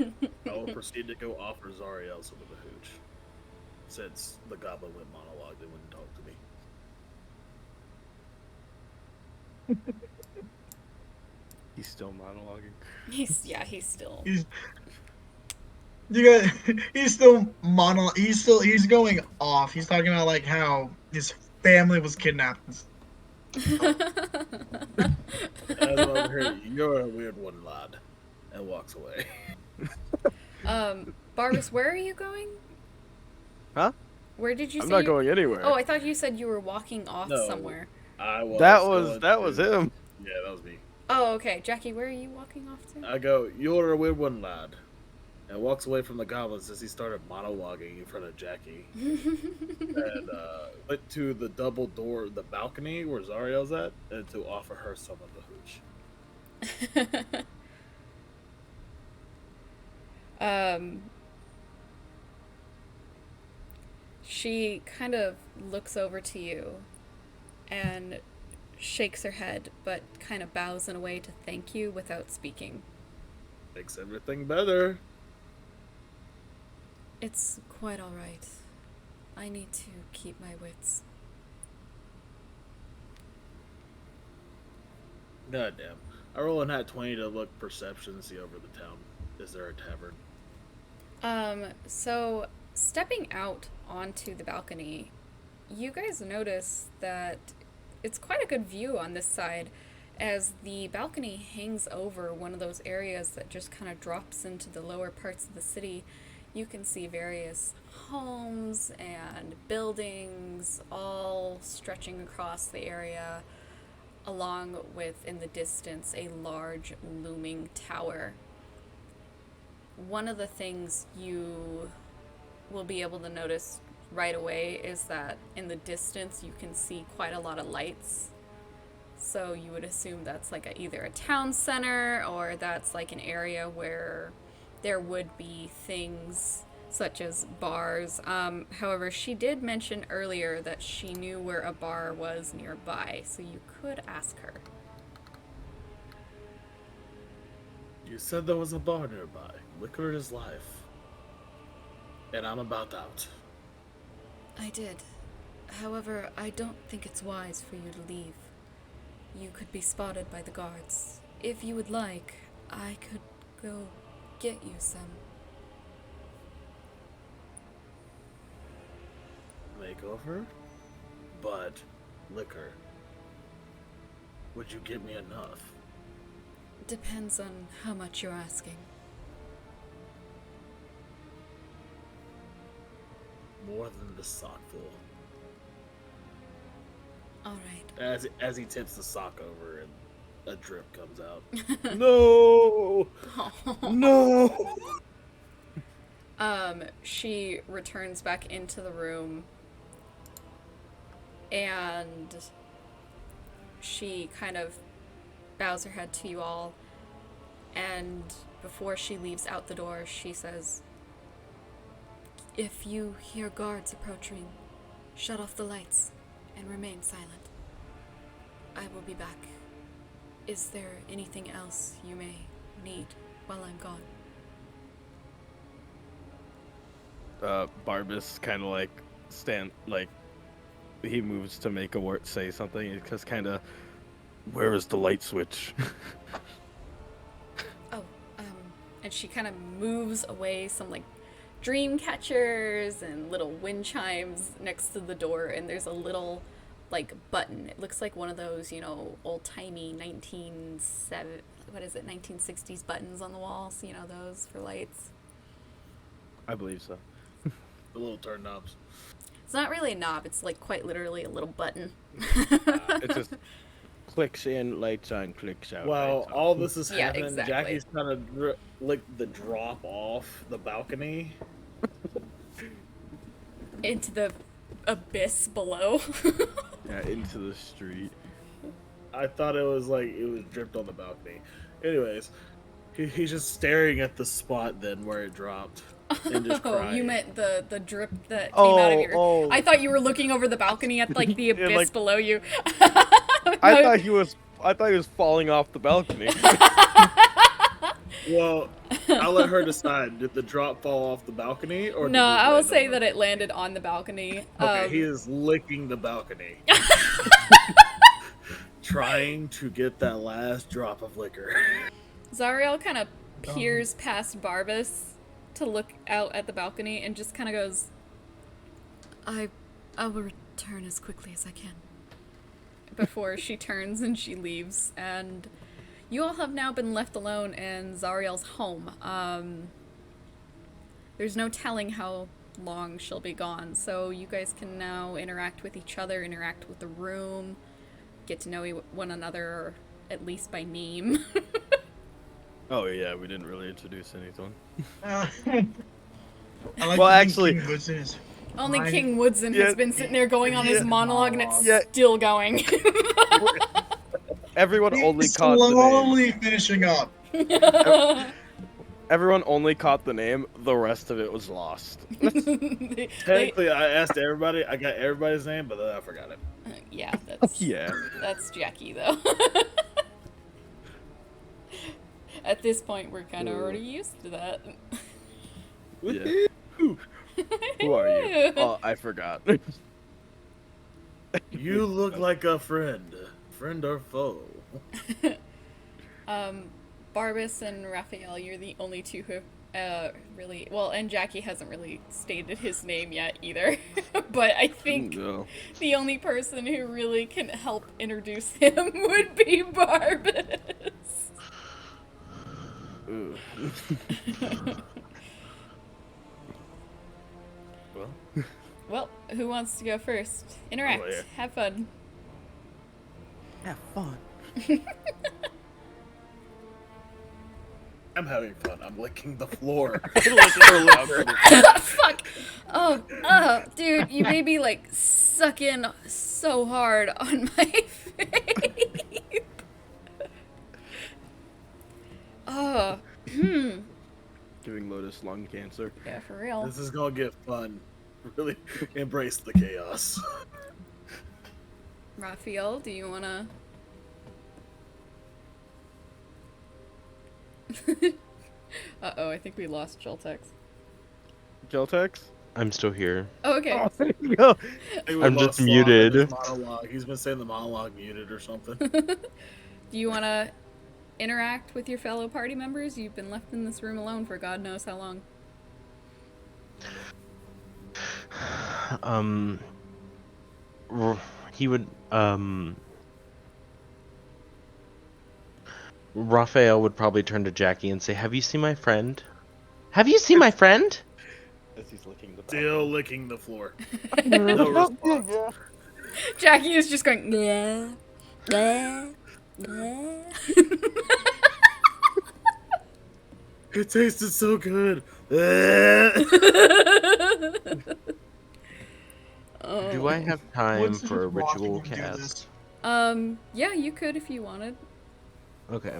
I will proceed to go offer Zareheel some of the hooch. since the goblin went monologue. They wouldn't talk to me.
He's still monologuing.
He's still.
He's you got, he's going off. He's talking about like how his family was kidnapped.
As I'm over here, you're a weird one, lad, and walks away.
Barbas, where are you going?
Huh?
Where did you
I'm
say
not
you...
going anywhere.
Oh, I thought you said you were walking off
No.
somewhere.
I was.
That was him.
Yeah, that was me.
Oh, okay. Jackie, where are you walking off to?
I go, you're a weird one, lad, and walks away from the goblins as he started monologuing in front of Jackie, and went to the double door, the balcony where Zareel's at, and to offer her some of the hooch.
She kind of looks over to you and shakes her head, but kind of bows in a way to thank you without speaking.
Makes everything better.
It's quite alright. I need to keep my wits.
Goddamn. I roll a nat 20 to look perception and see over the town. Is there a tavern?
So stepping out onto the balcony, you guys notice that it's quite a good view on this side as the balcony hangs over one of those areas that just kind of drops into the lower parts of the city. You can see various homes and buildings all stretching across the area, along with, in the distance, a large looming tower. One of the things you will be able to notice right away is that in the distance you can see quite a lot of lights. So you would assume that's like either a town center or that's like an area where there would be things such as bars. However, she did mention earlier that she knew where a bar was nearby, so you could ask her.
You said there was a bar nearby. Liquor is life. And I'm about out.
I did. However, I don't think it's wise for you to leave. You could be spotted by the guards. If you would like, I could go get you some.
Makeover? But liquor. Would you give me enough?
Depends on how much you're asking.
More than the sock full.
Alright.
As he tips the sock over and a drip comes out.
No. No.
She returns back into the room and she kind of bows her head to you all, and before she leaves out the door, she says,
If you hear guards approaching, shut off the lights and remain silent. I will be back. Is there anything else you may need while I'm gone?
Barbas kind of he moves to make a word, say something, because kind of, where is the light switch?
and she kind of moves away some like dream catchers and little wind chimes next to the door, and there's a little like button. It looks like one of those, old-timey 1960s buttons on the walls, those for lights.
I believe so.
The little turn knobs.
It's not really a knob, it's like quite literally a little button.
It just clicks in, lights on, clicks out.
While
lights
all
off.
this is
Yeah,
happening,
exactly.
Jackie's trying to the drop off the balcony.
Into the abyss below.
Yeah, into the street.
I thought it was dripped on the balcony. Anyways, he's just staring at the spot then where it dropped. And just
Oh,
crying.
you meant the drip that came out of your...
Oh.
I thought you were looking over the balcony at like the abyss below you.
I thought he was falling off the balcony.
Well, I'll let her decide. Did the drop fall off the balcony, or
No,
did it
I will
land
say
on
that it landed on the balcony.
Okay, he is licking the balcony, trying to get that last drop of liquor.
Zareheel kind of peers past Barbas to look out at the balcony and just kind of goes,
I will return as quickly as I can.
before she turns and she leaves. And you all have now been left alone in Zareel's home. There's no telling how long she'll be gone, so you guys can now interact with each other, interact with the room, get to know one another, or at least by name.
Oh yeah, we didn't really introduce anyone.
I like
Well,
to think
actually-
King Woodson is
Only
fine.
King Woodson
Yeah.
has been sitting there going on his
Yeah.
monologue, and it's
Yeah.
still going.
Everyone only
He's
caught the name.
slowly finishing up.
Everyone only caught the name. The rest of it was lost.
Technically, I asked everybody. I got everybody's name, but then I forgot it.
Yeah, that's
Yeah.
that's Jackie though. At this point, we're kind of already used to that.
Yeah. Who are you? Oh, I forgot.
You look like a friend or foe.
Barbas and Raphael, you're the only two who really well, and Jackie hasn't really stated his name yet either. But I think
No.
the only person who really can help introduce him would be Barbas.
Ooh. Well,
Well, who wants to go first? Interact.
yeah.
Have fun.
have fun.
I'm having fun. I'm licking the floor.
Fuck! Oh, dude, you made me like suck in so hard on my face. Oh,
Giving Lotus lung cancer.
yeah, for real.
This is gonna get fun. Really embrace the chaos.
Raphael, do you wanna? Uh-oh, I think we lost Joltex.
Geltex?
I'm still here.
Oh, okay.
There you go.
Hey, we
I'm
lost
just
Sloth in
muted.
his monologue. He's been saying the monologue muted or something.
Do you wanna interact with your fellow party members? You've been left in this room alone for God knows how long.
He would, Raphael would probably turn to Jackie and say, "Have you seen my friend? Have you seen my friend?"
As he's licking the
Still licking the floor. No response.
Jackie is just going, yeah, yeah, yeah.
It tasted so good.
Do I have time
Woodson
for a
is walking
ritual
to do
cast?
this.
Yeah, you could if you wanted.
Okay.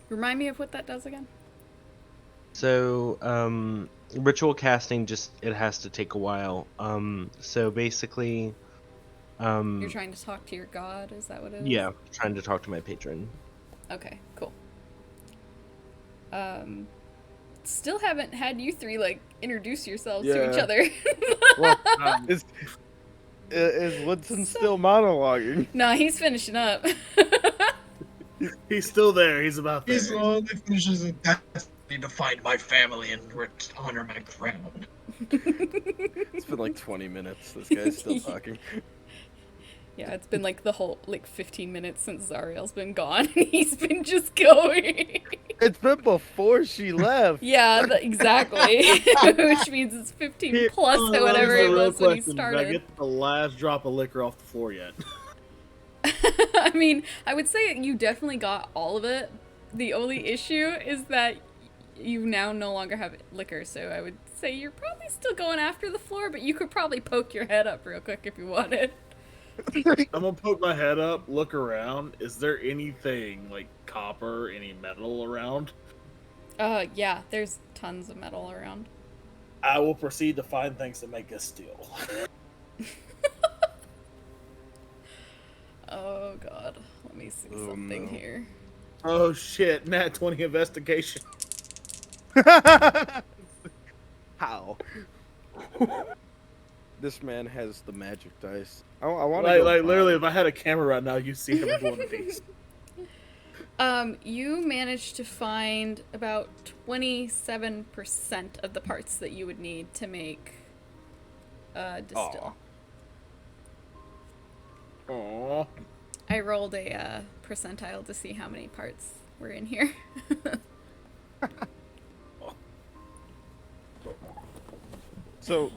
Remind me of what that does again.
So, ritual casting it has to take a while. So basically,
You're trying to talk to your god, is that what it is?
yeah, trying to talk to my patron.
Okay, cool. Still haven't had you three, like, introduce yourselves to each
Yeah.
other.
Well, is Woodson still monologuing?
No, he's finishing up.
He's still there. He's about
He
there.
slowly finishes it. I need to find my family and honor my crown.
It's been like 20 minutes. This guy's still talking.
Yeah, it's been like the whole, like, 15 minutes since Zareel's been gone, and he's been just going.
It's been before she left.
Yeah, exactly. Which means it's 15 plus or whatever
Here's
it
the real
was when he
question. Did I
started.
get the last drop of liquor off the floor yet?
I mean, I would say you definitely got all of it. The only issue is that you now no longer have liquor, so I would say you're probably still going after the floor, but you could probably poke your head up real quick if you wanted.
I'm gonna poke my head up, look around. Is there anything like copper, any metal around?
Yeah, there's tons of metal around.
I will proceed to find things that make us steal.
Oh god, let me see
Oh,
something
no.
here.
Oh shit, Nat 20 investigation.
How? This man has the magic dice. I want to
Like,
go.
literally,
buy-
if I had a camera right now, you see every one of these.
You managed to find about 27% of the parts that you would need to make distill.
Aww.
I rolled a percentile to see how many parts were in here.
So,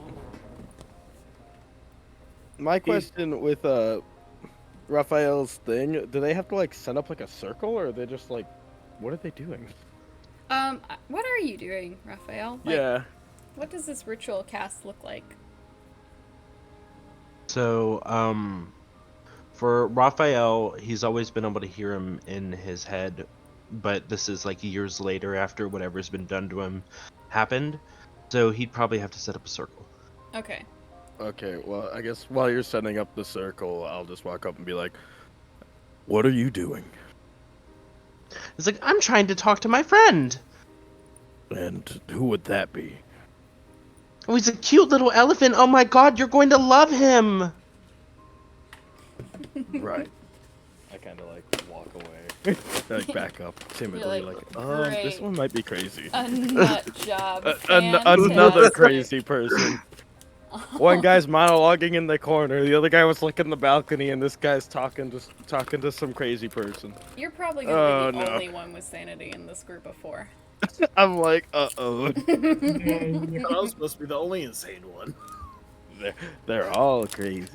my question with Raphael's thing: do they have to like set up like a circle, or are they just like, what are they doing?
What are you doing, Raphael? Like,
Yeah.
what does this ritual cast look like?
So, for Raphael, he's always been able to hear him in his head, but this is like years later after whatever's been done to him happened. So he'd probably have to set up a circle.
Okay.
Okay. Well, I guess while you're setting up the circle, I'll just walk up and be like, "What are you doing?"
It's like, I'm trying to talk to my friend.
And who would that be?
Oh, he's a cute little elephant. Oh my god, you're going to love him.
Right. I kind of like walk away, like back up timidly,
like,
this
"Great.
one might be crazy.
A nut job.
Another
Fantastic.
crazy person. One guy's monologuing in the corner, the other guy was looking the balcony, and this guy's talking to some crazy person.
You're probably gonna be the
Oh, no.
only one with sanity in this group of 4.
I'm like, uh-oh.
I was supposed to be the only insane one.
They're all crazy.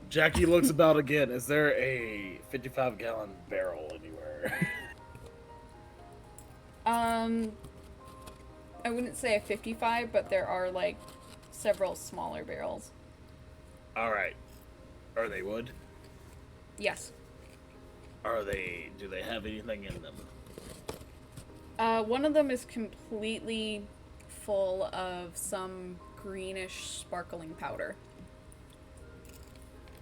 Jackie looks about again. Is there a 55-gallon barrel anywhere?
I wouldn't say a 55, but there are like several smaller barrels.
All right. Are they wood?
Yes.
Do they have anything in them?
One of them is completely full of some greenish sparkling powder.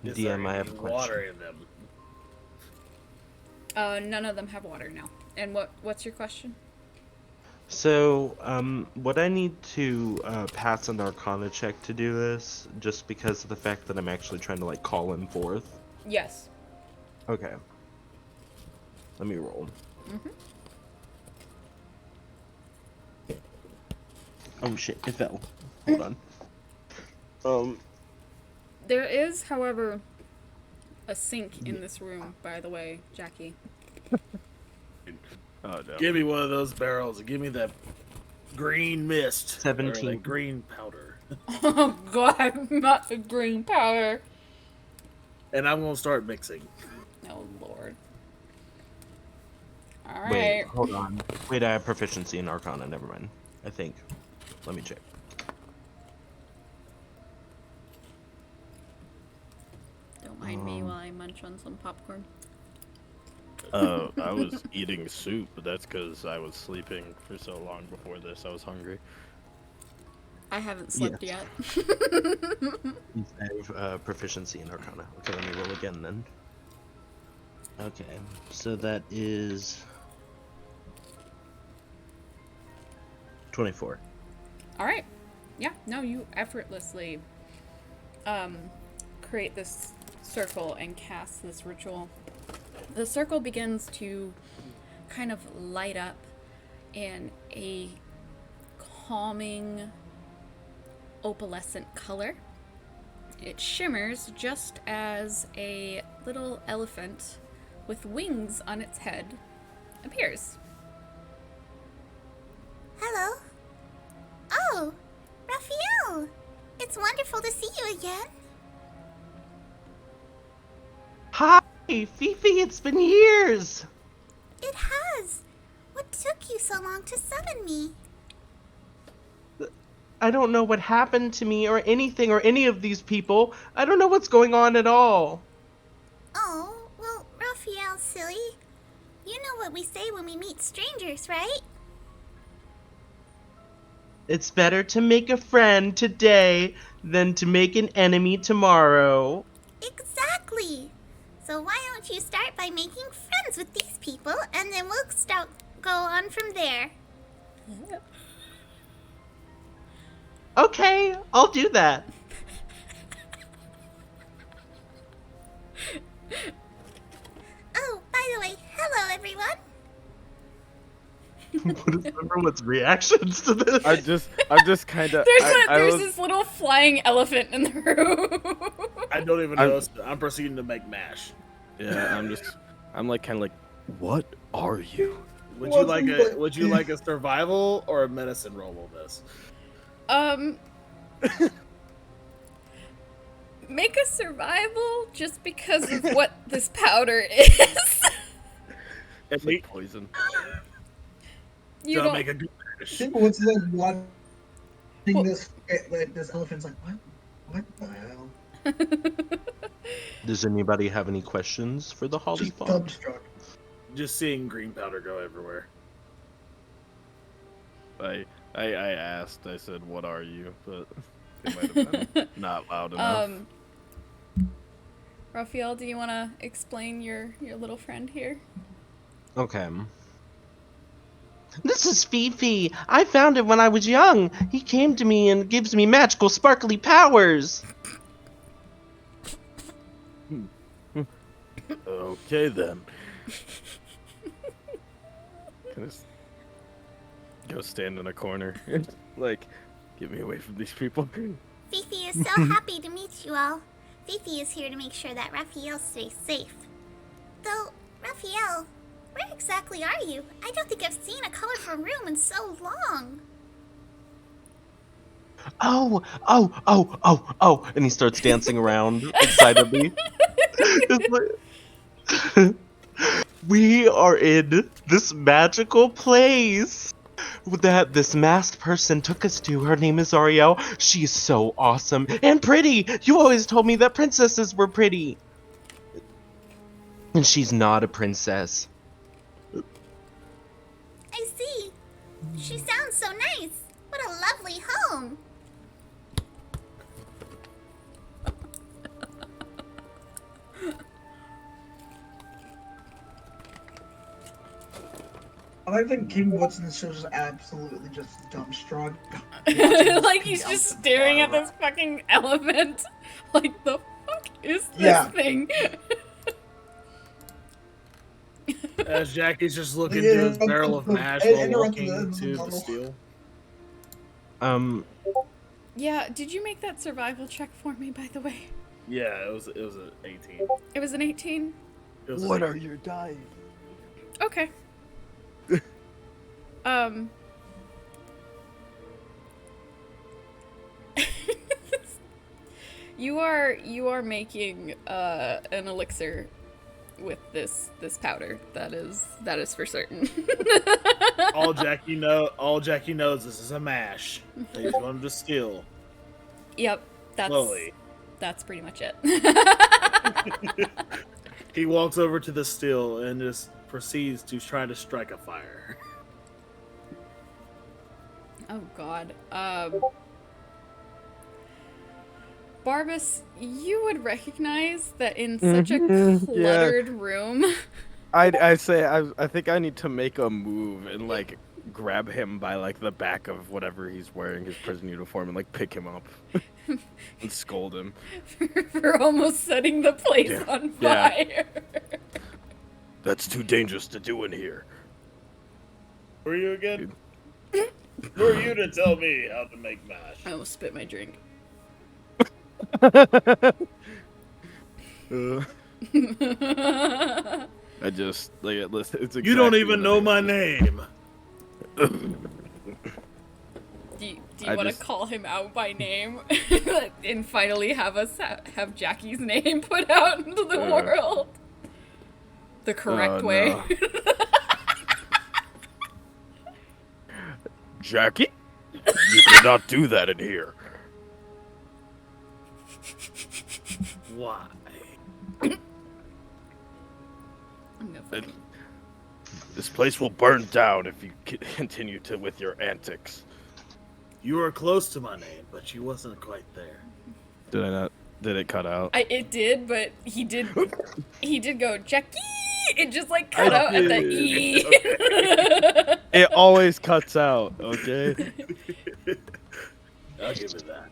Is
DM,
there
I have a
any
question.
water in them?
None of them have water now. And what's your question?
So, would I need to pass an Arcana check to do this, just because of the fact that I'm actually trying to like call him forth?
Yes.
Okay. Let me roll.
Mm-hmm.
Oh shit! It fell. Hold on.
There is, however, a sink in this room, by the way, Jackie.
Oh no.
Give me one of those barrels and give me that green mist. Or
17.
that green powder.
Oh god, not the green powder.
And I'm going to start mixing.
Oh lord.
Wait,
Alright.
hold on. Wait, I have proficiency in Arcana. Never mind. I think. Let me check.
Don't mind me while I munch on some popcorn.
I was eating soup, but that's because I was sleeping for so long before this. I was hungry.
I haven't slept yet.
I have proficiency in Arcana. Okay, let me roll again then. Okay, so that is 24.
Alright. Yeah, no, you effortlessly create this circle and cast this ritual. The circle begins to kind of light up in a calming opalescent color. It shimmers just as a little elephant with wings on its head appears.
Hello. Oh, Raphael. It's wonderful to see you again.
Hi, Fifi, it's been years!
It has. What took you so long to summon me?
I don't know what happened to me or anything or any of these people. I don't know what's going on at all.
Oh, well, Raphael, silly. You know what we say when we meet strangers, right?
It's better to make a friend today than to make an enemy tomorrow.
Exactly. So why don't you start by making friends with these people, and then we'll go on from there.
Okay, I'll do that.
Oh, by the way, hello everyone.
What is everyone's reactions to this?
I'm just kind of.
There's this little flying elephant in the room.
I don't even notice it. I'm proceeding to make mash.
Yeah, I'm like kind of like, what are you?
Would you like a survival or a medicine roll on this?
Make a survival just because of what this powder is.
It's like poison.
You
Don't
don't
make a good
I think what's like watching this elephant's like, what the hell?
Does anybody have any questions for the Holly
Just
Font?
dumbstruck.
Just seeing green powder go everywhere.
I asked. I said, "What are you?" But it might have been not loud enough.
Rapheal, do you want to explain your little friend here?
Okay. This is Fifi. I found him when I was young. He came to me and gives me magical sparkly powers.
Okay then. Can I just go stand in a corner? Like, get me away from these people.
Fifi is so happy to meet you all. Fifi is here to make sure that Raphael stays safe. Though, Raphael, where exactly are you? I don't think I've seen a colorful room in so long.
Oh, and he starts dancing around excitedly. It's like- we are in this magical place that this masked person took us to. Her name is Zareheel. She's so awesome and pretty. You always told me that princesses were pretty. And she's not a princess.
I see. She sounds so nice. What a lovely home.
I think King Woodson is just absolutely just dumbstruck.
Like he's just staring at this fucking elephant. Like, the fuck is this
Yeah.
thing?
As Jackie's just looking
Yeah,
through his barrel of mash
and
while
interrupting
walking
the
to the
tunnel.
steel.
Yeah, did you make that survival check for me, by the way?
Yeah, it was an 18.
It was an 18?
It was an
What
18.
are your dice?
Okay. You are making an elixir with this powder. That is for certain.
All Jackie knows this is a mash. He's going to steal.
Yep,
Slowly.
that's pretty much it.
He walks over to the still and just proceeds to try to strike a fire.
Oh god. Barbas, you would recognize that in such a cluttered room.
I think I need to make a move and like grab him by like the back of whatever he's wearing, his prison uniform, and like pick him up and scold him.
for almost setting the place
Yeah,
on
yeah.
fire.
That's too dangerous to do in here.
Who are you again? Who are you to tell me how to make mash?
I almost spit my drink.
I just like it's
You don't
exactly
even
what
know
it
my
is.
name.
Do you
I
want to
just-
call him out by name and finally have us have Jackie's name put out into the world the correct
Oh,
way?
no. Jackie, you cannot do that in here.
Why?
I'm gonna fucking-
This place will burn down if you continue with your antics.
You were close to my name, but you wasn't quite there.
Did I not? Did it cut out?
It did, but he did go Jackie. It just like cut out at the E.
It always cuts out, okay?
I'll give it that.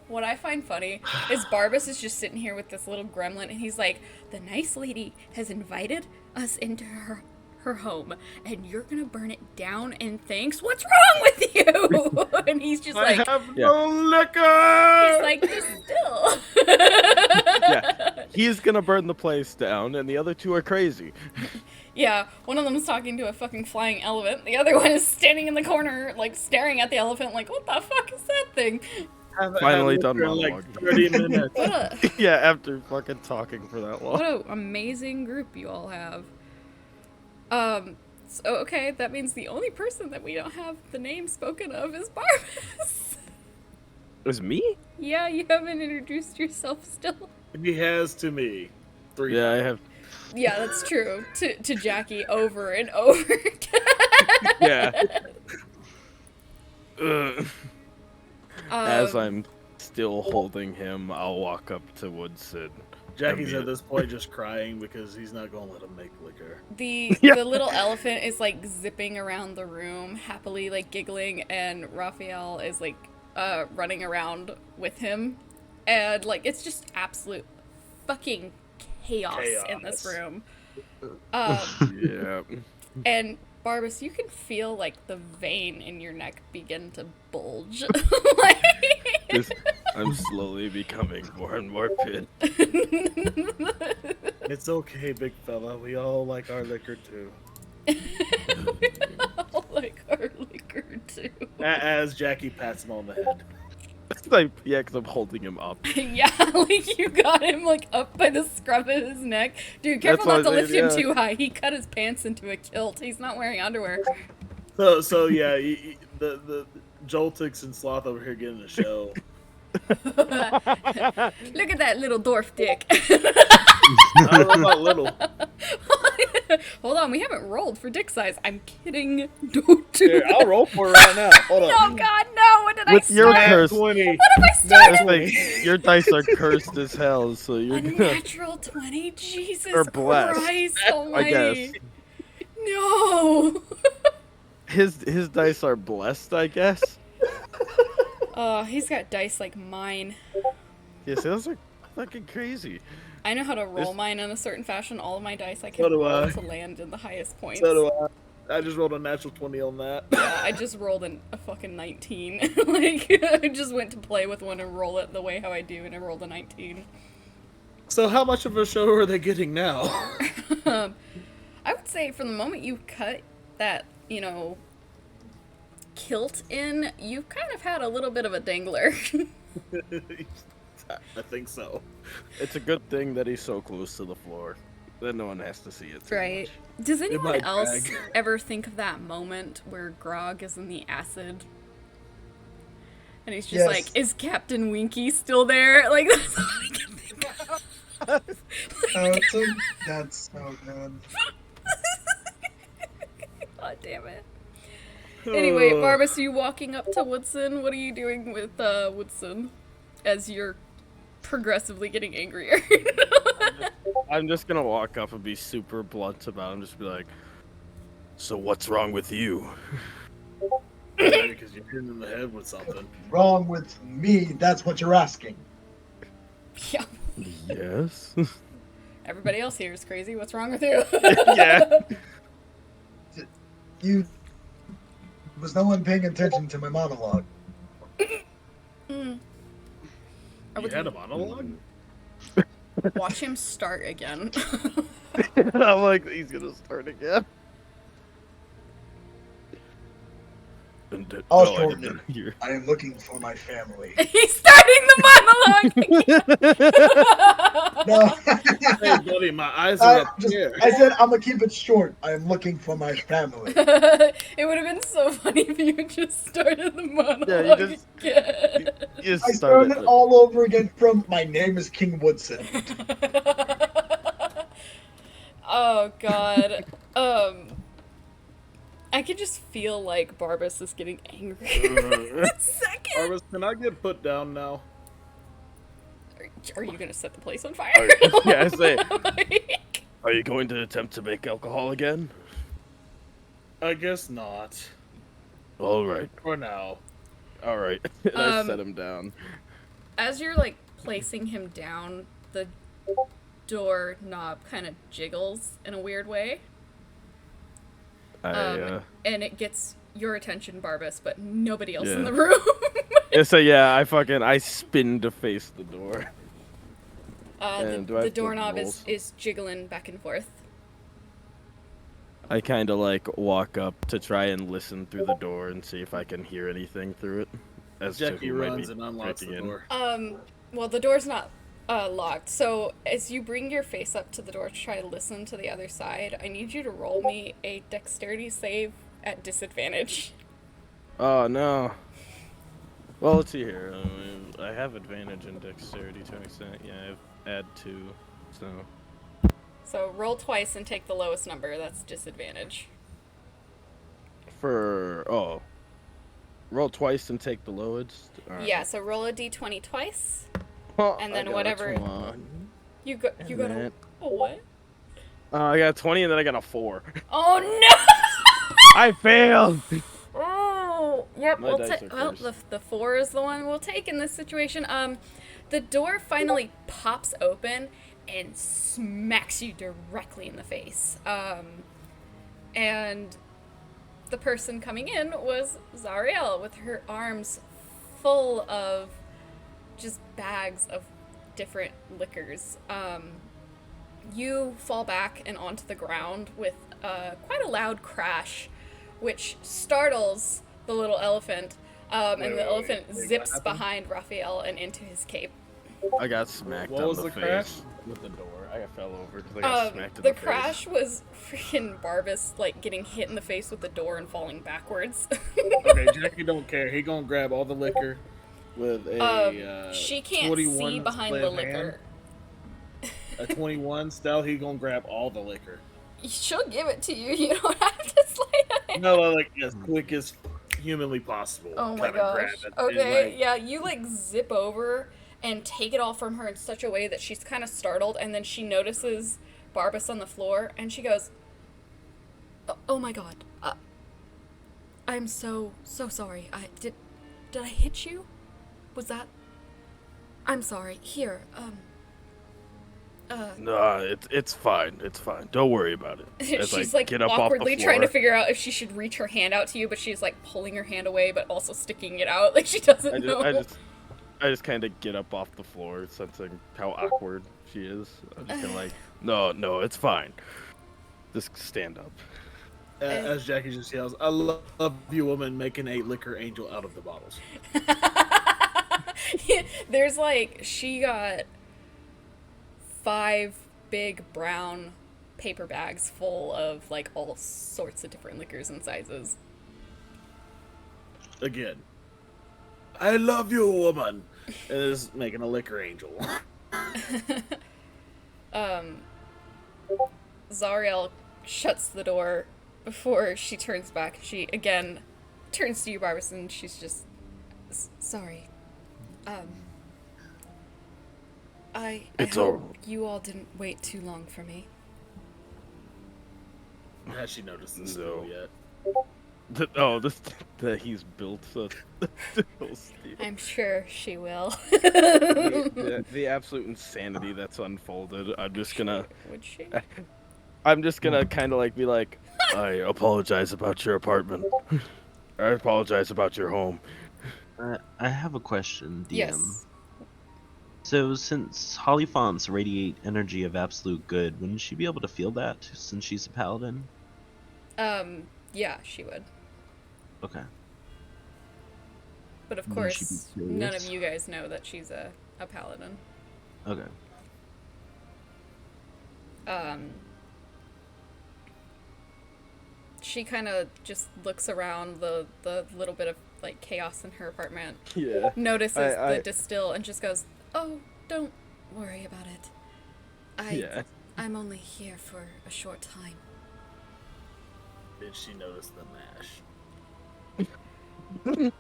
What I find funny is Barbas is just sitting here with this little gremlin, and he's like, "The nice lady has invited us into her home, and you're gonna burn it down and thanks? What's wrong with you?" And he's just
I
like,
have no liquor.
he's like, "Just still."
Yeah, he's gonna burn the place down, and the other two are crazy.
Yeah, one of them is talking to a fucking flying elephant. The other one is standing in the corner, like, staring at the elephant, like, what the fuck is that thing?
Finally
Had
done
liquor in,
monologue.
like 30 minutes.
What a,
Yeah, after fucking talking for that long.
what a amazing group you all have. So, okay, that means the only person that we don't have the name spoken of is Barbas.
It was me?
Yeah, you haven't introduced yourself still.
He has to me. 3
Yeah, I
times.
have.
Yeah, that's true. To Jackie over and over again.
Yeah. Ugh. As
Um,
I'm still holding him, I'll walk up to Woodson.
Jackie's
I
at
mean-
this point just crying because he's not gonna let him make liquor.
The little elephant is like zipping around the room, happily like giggling, and Raphael is like running around with him, and like it's just absolute fucking chaos in this room.
Yeah.
And Barbas, you can feel like the vein in your neck begin to bulge. Like...
I'm slowly becoming more and more fit.
It's okay, big fella. We all like our liquor too.
We all like our liquor too.
As Jackie pats him on the head.
It's like, yeah, because I'm holding him up.
Yeah, like you got him like up by the scruff of his neck. Dude, careful
That's
not
what
to
I
lift
did,
him
yeah.
too high. He cut his pants into a kilt. He's not wearing underwear.
So yeah, the Joltix and Sloth over here getting the show.
Look at that little dwarf dick.
I don't know about little.
Hold on, we haven't rolled for dick size. I'm kidding. Don't do
Here,
that.
I'll roll for it right now. Hold
Oh
on.
god, no! What did
With
I
your
start?
curse.
20.
What have I started?
It's like, your dice are cursed as hell, so
A
you're gonna.
natural 20? Jesus
Or blessed,
Christ
I
almighty.
guess.
No!
His dice are blessed, I guess.
Oh, he's got dice like mine.
Yes, those are fucking crazy.
I know how to roll
There's-
mine in a certain fashion. All of my dice I
So
can
do
roll
I.
to land in the highest points.
So do I. I just rolled a natural 20 on that.
Yeah, I just rolled a fucking 19. Like, I just went to play with one and roll it the way how I do, and I rolled a 19.
So how much of a show are they getting now?
I would say from the moment you cut that, you know, kilt in, you've kind of had a little bit of a dangler.
I think so.
It's a good thing that he's so close to the floor. Then no one has to see it too
Right.
much.
Does anyone
might
else
drag.
ever think of that moment where Grog is in the acid? And he's just
Yes.
like, is Captain Winky still there? Like, that's all I can think of.
That's so good.
God damn it. Anyway, Barbas, are you walking up to Woodson? What are you doing with Woodson as you're progressively getting angrier?
I'm just gonna walk up and be super blunt about him. Just be like, "So what's wrong with you?"
Because you're hitting in the head with something.
Wrong with me, that's what you're asking.
Yeah.
Yes.
Everybody else here is crazy. What's wrong with you?
Yeah.
You... Was no one paying attention to my monologue?
Mm. I
You
would
had a monologue?
watch him start again.
I'm like, he's gonna start again.
I'll
I
shorten
didn't hear.
I am looking for my family.
He's starting the monologue.
No,
Hey, buddy, my eyes are up here.
I said I'm gonna keep it short. I am looking for my family.
It would have been so funny if you had just started the monologue
just-
again.
You
I
started
started
it.
all over again from my name is King Woodson.
Oh god. I can just feel like Barbas is getting angry. Second.
Barbas, can I get put down now?
Are you gonna set the place on fire?
Yeah, I say.
Like-
Are you going to attempt to make alcohol again?
I guess not.
All right.
For now.
All right. And I
Um,
set him down.
As you're like placing him down, the door knob kind of jiggles in a weird way. And it gets your attention, Barbas, but nobody else in
Yeah.
the room.
So yeah, I spin to face the door. And do I
The
have to
doorknob
roll
is jiggling back and forth.
I kind of like walk up to try and listen through the door and see if I can hear anything through it. As to
Jackie
who might
runs
be
and unlocks the
breaking in.
door.
Well, the door's not locked, so as you bring your face up to the door to try to listen to the other side, I need you to roll me a dexterity save at disadvantage.
Oh no. Well, let's see here. I have advantage in dexterity to an extent. Yeah, I have add 2, so.
So roll twice and take the lowest number. That's disadvantage.
Roll twice and take the lowest. All right.
Yeah, so roll a d20 twice,
Oh,
and
I
then
got a
whatever
20.
you got a
then-
what?
I got a 20 and then I got a 4.
Oh no!
I failed.
Oh, yep.
My
We'll
dice
take.
are
Well,
cursed.
the 4 is the one we'll take in this situation. The door finally pops open and smacks you directly in the face. And the person coming in was Zareheel with her arms full of just bags of different liquors. You fall back and onto the ground with quite a loud crash, which startles the little elephant. And the elephant zips
happened?
behind Raphael and into his cape.
I got smacked
What
on
was
the
the
face
crash?
with the door. I fell over because I got smacked in
The
the face.
crash was freaking Barbas, like, getting hit in the face with the door and falling backwards.
Okay, Jackie don't care. He gonna grab all the liquor with a
she can't
21
see behind
sleight
the
of hand.
liquor.
A 21 still, he gonna grab all the liquor.
She'll give it to you. You don't have to slay it.
No, like as quick as humanly possible.
Oh my
kinda
gosh.
grab it.
Okay,
And,
yeah, you like zip over and take it all from her in such a way that she's kind of startled, and then she notices Barbas on the floor, and she goes, "Oh my god, I'm so sorry. Did I hit you? Was that? I'm sorry. Here,
Nah, it's fine. It's fine. Don't worry about it. As
she's
I
like
get up off the
awkwardly trying to
floor.
figure out if she should reach her hand out to you, but she's like pulling her hand away, but also sticking it out, like she doesn't know.
I just kind of get up off the floor, sensing how awkward she is. I'm just kind of like, no, it's fine. Just stand up.
as Jackie just yells, "I love you, woman, making a liquor angel out of the bottles."
There's like, she got 5 big brown paper bags full of like all sorts of different liquors and sizes.
Again, I love you, woman. And is making a liquor angel.
Zareheel shuts the door before she turns back. She again turns to you, Barbas, and she's just sorry. I
It's
hope
all-
you all didn't wait too long for me.
Has she noticed this
No.
still yet?
That he's built so he'll steal.
I'm sure she will.
The absolute insanity that's unfolded. I'm just gonna
Would she?
kind of like be like, I apologize about your apartment. I apologize about your home.
I have a question, DM.
Yes.
So, since Hollyphonts radiate energy of absolute good, wouldn't she be able to feel that since she's a paladin?
Yeah, she would.
Okay.
But of
Wouldn't she be
course, none of
curious?
you guys know that she's a paladin.
Okay.
She kind of just looks around the little bit of like chaos in her apartment,
Yeah.
notices
I-
the distill, and just goes, "Oh, don't worry about it.
Yeah.
I'm only here for a short time.
Did she notice the mash?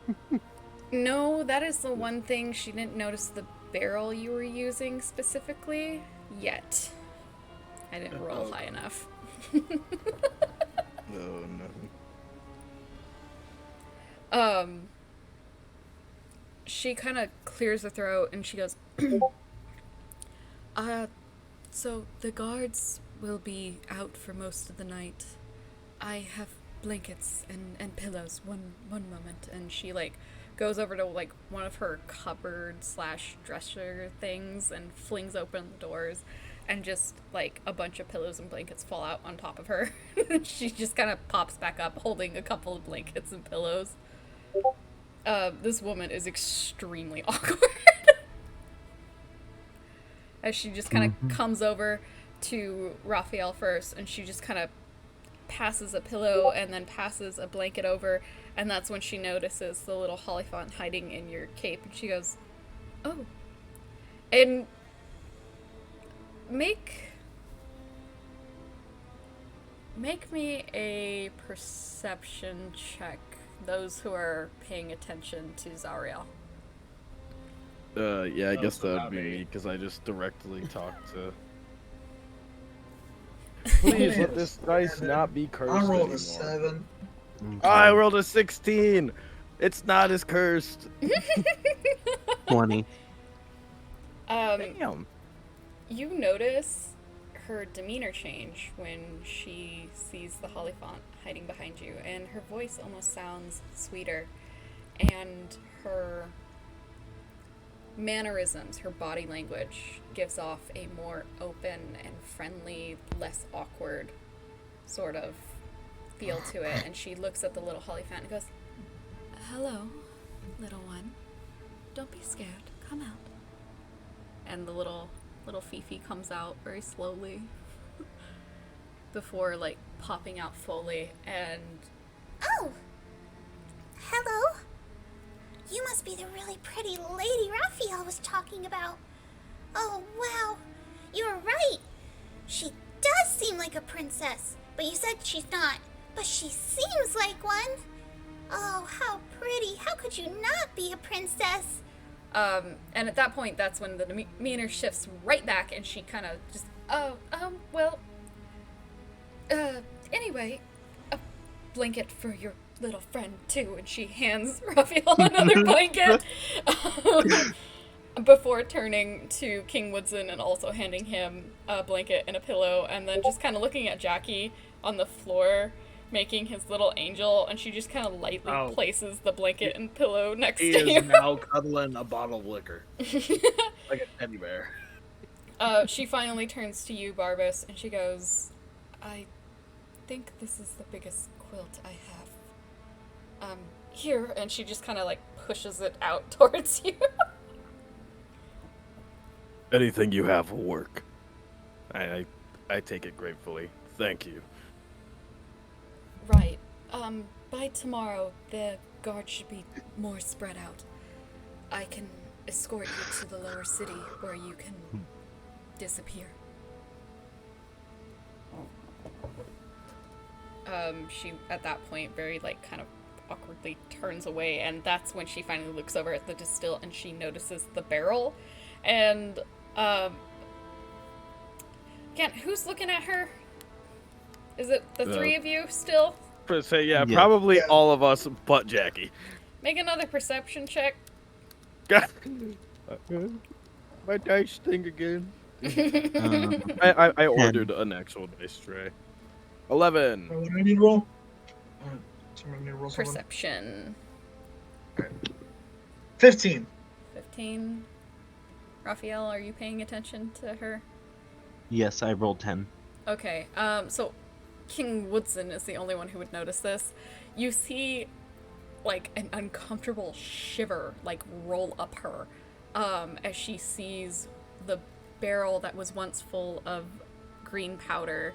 No, that is the one thing. She didn't notice the barrel you were using specifically yet. I didn't roll high enough.
No, no.
She kind of clears her throat and she goes,
So the guards will be out for most of the night. I have blankets and pillows. One moment.
and she, like, goes over to, like, one of her cupboard/dresser things and flings open the doors, and just, like, a bunch of pillows and blankets fall out on top of her. She just kind of pops back up holding a couple of blankets and pillows. This woman is extremely awkward. As she just kind of comes over to Raphael first, and she just kind of passes a pillow and then passes a blanket over, and that's when she notices the little holly font hiding in your cape, and she goes, "Oh." And make me a perception check, those who are paying attention to Zareheel.
Yeah, I guess
so
that
not
would be
me.
me, because I just directly talked to... Please let this dice not be cursed
I rolled
anymore.
a 7.
I rolled a 16! It's not as cursed!
20.
Damn!
You notice her demeanor change when she sees the holly font hiding behind you, and her voice almost sounds sweeter, and her mannerisms, her body language gives off a more open and friendly, less awkward sort of feel to it, and she looks at the little holly font and goes,
Hello, little one. Don't be scared. Come out.
and the little Fifi comes out very slowly before, like, popping out fully, and
Oh! Hello? You must be the really pretty lady Raphael was talking about. Oh, wow. You're right. She does seem like a princess, but you said she's not. But she seems like one. Oh, how pretty. How could you not be a princess?
and at that point, that's when the demeanor shifts right back, and she kind of just, anyway, a blanket for your little friend, too, and she hands Raphael another blanket, before turning to King Woodson and also handing him a blanket and a pillow, and then just kind of looking at Jackie on the floor, making his little angel, and she just kind of lightly places the blanket and pillow next
He
to
is
you.
now cuddling a bottle of liquor. Like a teddy bear.
She finally turns to you, Barbas, and she goes,
I think this is the biggest quilt I have.
Here, and she just kind of, like, pushes it out towards you.
Anything you have will work. I take it gratefully. Thank you.
Right. By tomorrow, the guard should be more spread out. I can escort you to the lower city where you can disappear.
She, at that point, very, like, kind of awkwardly turns away, and that's when she finally looks over at the distill, and she notices the barrel, and, again, who's looking at her? Is it the three of you still?
Say, yeah,
Yeah.
probably all of us but Jackie.
Make another perception check.
My dice thing again.
Um,
I ordered an actual dice tray. 11.
What do I need to roll? Somebody need to roll something?
Perception.
15.
15. Raphael, are you paying attention to her?
yes, I rolled 10.
Okay, so King Woodson is the only one who would notice this. You see, like, an uncomfortable shiver, like, roll up her, as she sees the barrel that was once full of green powder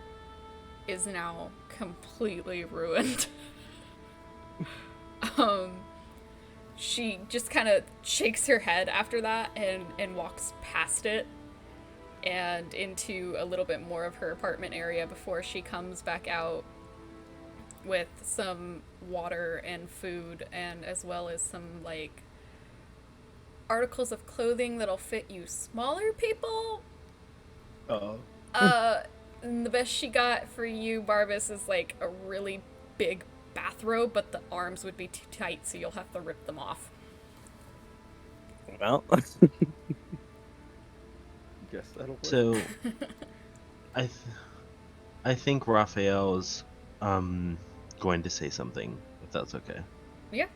is now completely ruined. She just kind of shakes her head after that and walks past it and into a little bit more of her apartment area before she comes back out with some water and food, and as well as some like articles of clothing that'll fit you smaller people.
Oh.
And the best she got for you, Barbas, is like a really big bathrobe, but the arms would be too tight, so you'll have to rip them off.
Well, guess that'll work.
So, I think Raphael's going to say something, if that's okay.
Yeah.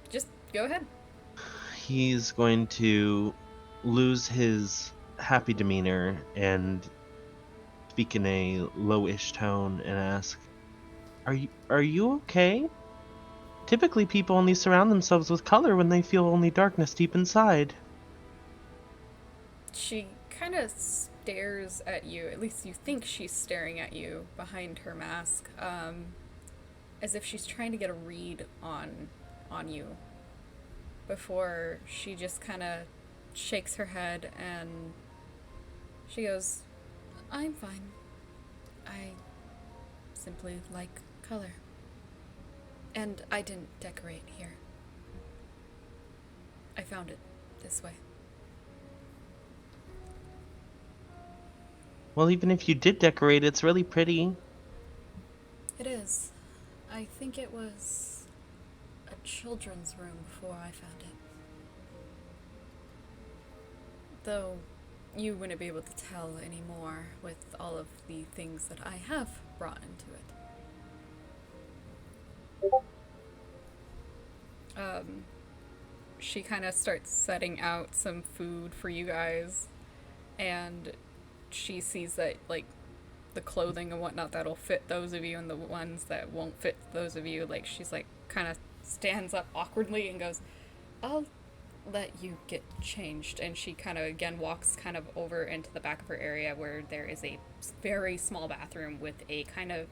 Just go ahead.
He's going to lose his happy demeanor and speak in a lowish tone and ask, Are you okay? Typically people only surround themselves with color when they feel only darkness deep inside.
She kind of stares at you, at least you think she's staring at you behind her mask, as if she's trying to get a read on you, before she just kind of shakes her head and she goes, I'm fine. I simply like color. And I didn't decorate here. I found it this way.
Well, even if you did decorate, it's really pretty.
It is. I think it was a children's room before I found it. Though you wouldn't be able to tell anymore with all of the things that I have brought into it. She kind of starts setting out some food for you guys, and she sees that, like, the clothing and whatnot that'll fit those of you and the ones that won't fit those of you, like, she's like, kind of stands up awkwardly and goes, I'll let you get changed. And she kind of again walks kind of over into the back of her area where there is a very small bathroom with a kind of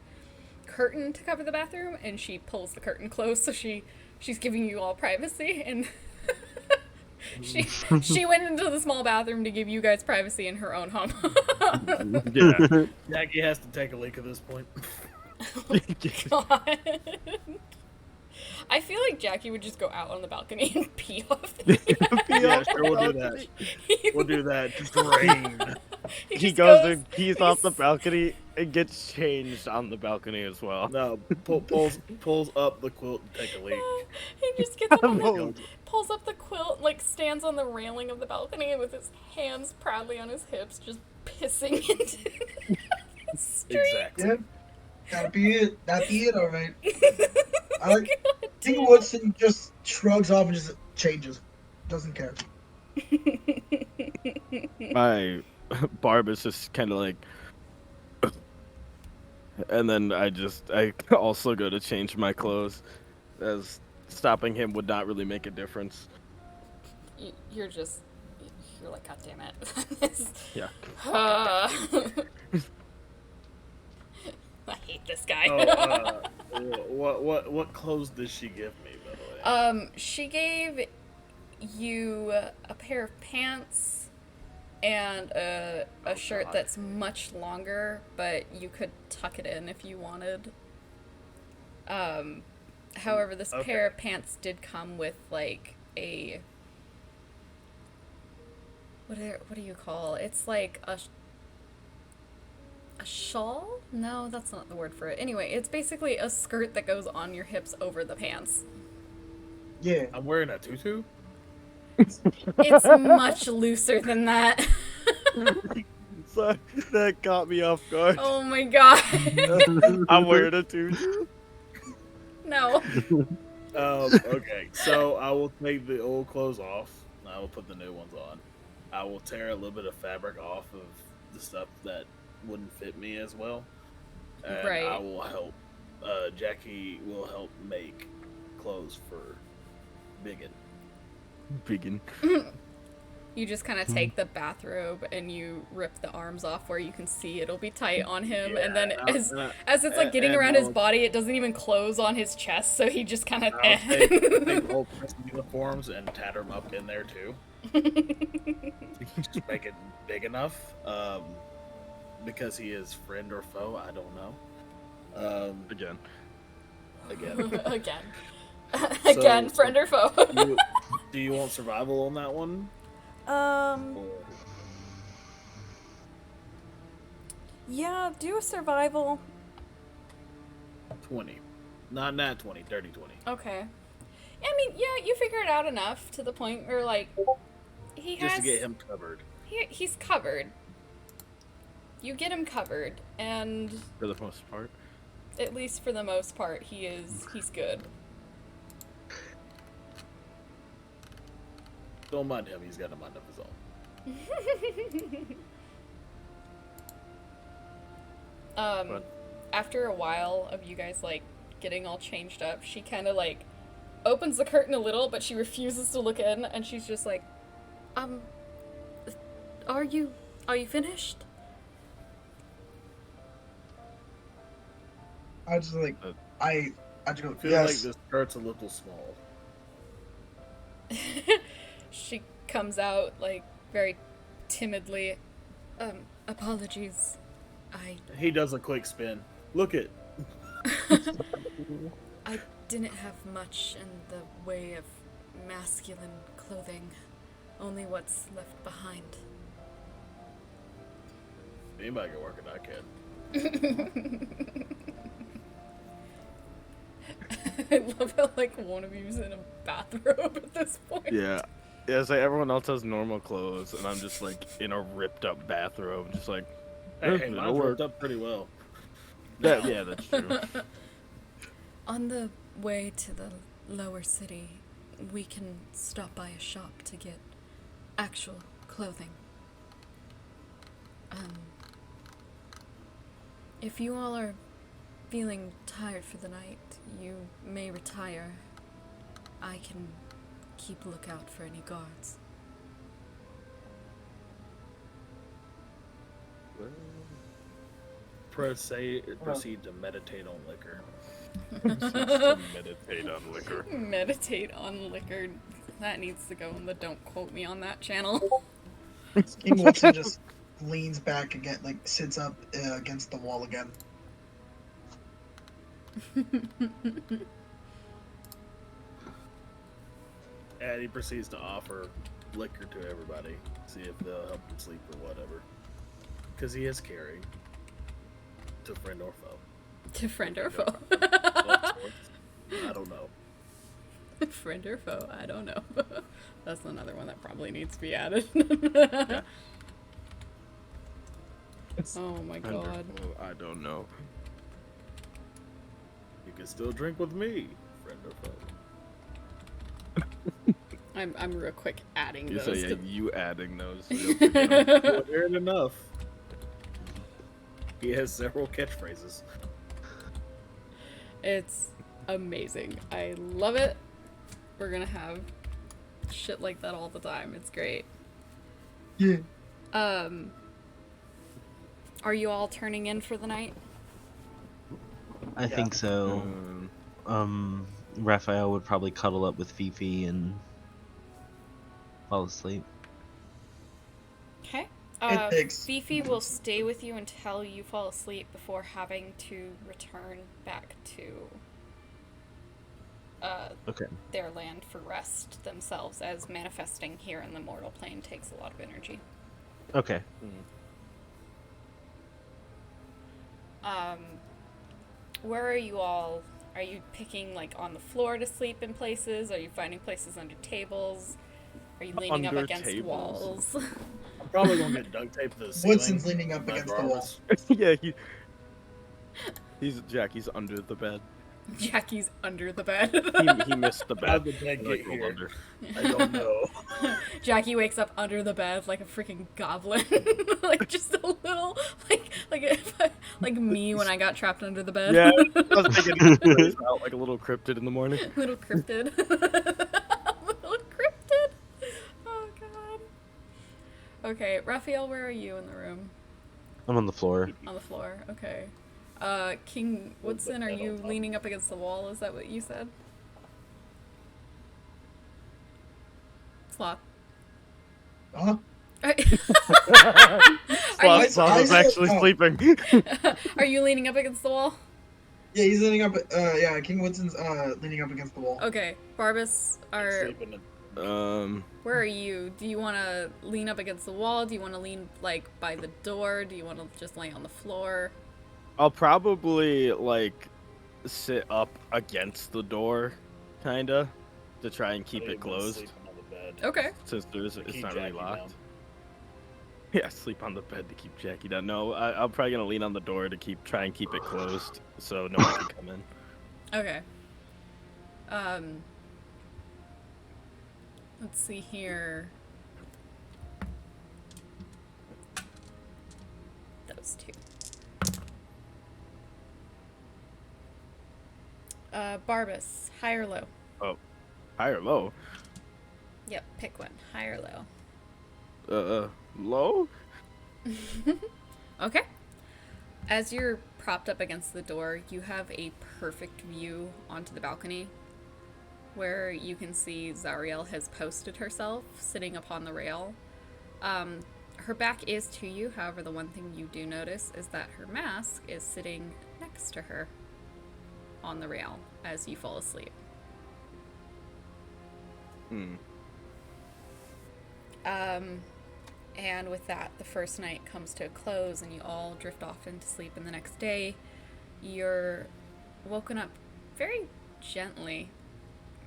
curtain to cover the bathroom, and she pulls the curtain closed, so she's giving you all privacy. And she went into the small bathroom to give you guys privacy in her own home.
Yeah. Jackie has to take a leak at this point.
God. I feel like Jackie would just go out on the balcony and pee off
Yeah, sure, we'll do that. We'll do that. Just rain.
He goes and pees off the balcony and gets changed on the balcony as well.
No, pulls up the quilt and take a leak.
He just gets up on the, pulls up the quilt, like stands on the railing of the balcony with his hands proudly on his hips, just pissing into the street.
Exactly.
Yeah, that'd be it. That'd be it, alright. I think Woodson just shrugs off and just changes. Doesn't care.
My Barbas just kind of like, and then I also go to change my clothes, as stopping him would not really make a difference.
You're like, God damn it.
Yeah.
I hate this guy.
What clothes did she give me, by the way?
She gave you a pair of pants and a shirt that's much longer, but you could tuck it in if you wanted. However, this pair of pants did come with like a what do you call? It's like a shawl? No, that's not the word for it. Anyway, it's basically a skirt that goes on your hips over the pants.
Yeah.
I'm wearing a tutu?
It's much looser than that.
So that caught me off guard.
Oh my god.
I'm wearing a tutu.
No.
Okay, so I will take the old clothes off. And I will put the new ones on. I will tear a little bit of fabric off of the stuff that wouldn't fit me as well. And
Right.
I will help. Jackie will help make clothes for Biggin.
Biggin.
You just kind of take the bathrobe and you rip the arms off where you can see it'll be tight on him, and then as it's like getting around his body, it doesn't even close on his chest, so he just kind of
take old prison uniforms and tatter them up in there too. Just make it big enough. Because he is friend or foe, I don't know.
Again.
again.
Again. Again,
So-
friend or foe?
Do you want survival on that one? Or
Yeah, do a survival.
20. Not nat 20, dirty 20.
Okay. I mean, yeah, you figure it out enough to the point where, like, he has...
Just to get him covered.
He's covered. You get him covered, and
For the most part.
at least for the most part, he's good.
Don't mind him, he's got a mind of his own.
But-
After a while of you guys, like, getting all changed up, she kind of, like, opens the curtain a little, but she refuses to look in, and she's just like, are you finished?
I just like, I just go,
I feel
yes.
like this skirt's a little small.
She comes out, like, very timidly, apologies.
He does a quick spin. Look it.
I didn't have much in the way of masculine clothing, only what's left behind.
Anybody can work it, I can.
I love how, like, one of you's in a bathrobe at this point.
Yeah. Yeah, it's like everyone else has normal clothes, and I'm just like in a ripped up bathrobe, just like,
Hey,
it'll
mine's
work.
worked up pretty well.
Yeah, that's true.
On the way to the lower city, we can stop by a shop to get actual clothing. If you all are feeling tired for the night, you may retire. I can keep lookout for any guards.
Proceed to meditate on liquor.
Meditate on liquor.
Meditate on liquor. That needs to go in the don't quote me on that channel.
King Woodson just leans back again, like sits up against the wall again.
And he proceeds to offer liquor to everybody. See if they'll help him sleep or whatever. Because he is carry. To friend or foe.
To friend or foe.
I don't know.
Friend or foe, I don't know. That's another one that probably needs to be added. Oh my god.
Wonderful, I don't know.
You can still drink with me, friend or foe.
I'm real quick adding
You
those.
say,
to-
yeah, you adding those. So you'll forget 'em.
Well, fair enough. He has several catchphrases.
It's amazing. I love it. We're gonna have shit like that all the time. It's great.
Yeah.
Are you all turning in for the night?
I think so. Raphael would probably cuddle up with Fifi and fall asleep.
Okay.
It takes-
Fifi will stay with you until you fall asleep before having to return back to
Okay.
their land for rest themselves, as manifesting here in the mortal plane takes a lot of energy.
Okay.
Where are you all? Are you picking, like, on the floor to sleep in places? Are you finding places under tables? Are you leaning up
Under
against
tables?
walls?
I'm probably gonna get duct taped to the ceiling.
Woodson's leaning up
by
against the wall.
Barbas.
Yeah, Jackie's under the bed.
Jackie's under the bed.
He missed the
How'd
bed.
the bed
Like,
get
rolled
here?
under.
I don't know.
Jackie wakes up under the bed like a freaking goblin, like just a little, like me when I got trapped under the bed.
Yeah, I was thinking he plays out like a little cryptid in the morning.
Little cryptid. Little cryptid. Oh god. Okay, Raphael, where are you in the room?
I'm on the floor.
On the floor. Okay. King Woodson, are you leaning up against the wall? Is that what you said? Sloth.
Huh?
Are
I-
Sloth
I
was
said-
actually
oh.
sleeping.
Are you leaning up against the wall?
Yeah, he's leaning up. Yeah, King Woodson's leaning up against the wall.
Okay, Barbas,
Sleeping in
where are you? Do you want to lean up against the wall? Do you want to lean, like, by the door? Do you want to just lay on the floor?
I'll probably like sit up against the door, kinda, to try and keep it closed.
Sleeping on the bed.
Okay.
Since it's
Keep
not really
Jackie
locked.
down.
Yeah, sleep on the bed to keep Jackie down. No, I'm probably gonna lean on the door to try and keep it closed so no one can come in.
Okay. Let's see here. Those two. Barbas, high or low?
Oh, high or low?
Yep, pick one. High or low?
Low?
Okay. As you're propped up against the door, you have a perfect view onto the balcony where you can see Zareheel has posted herself sitting upon the rail. Her back is to you, however, the one thing you do notice is that her mask is sitting next to her on the rail as you fall asleep. And with that, the first night comes to a close and you all drift off into sleep. And the next day, you're woken up very gently,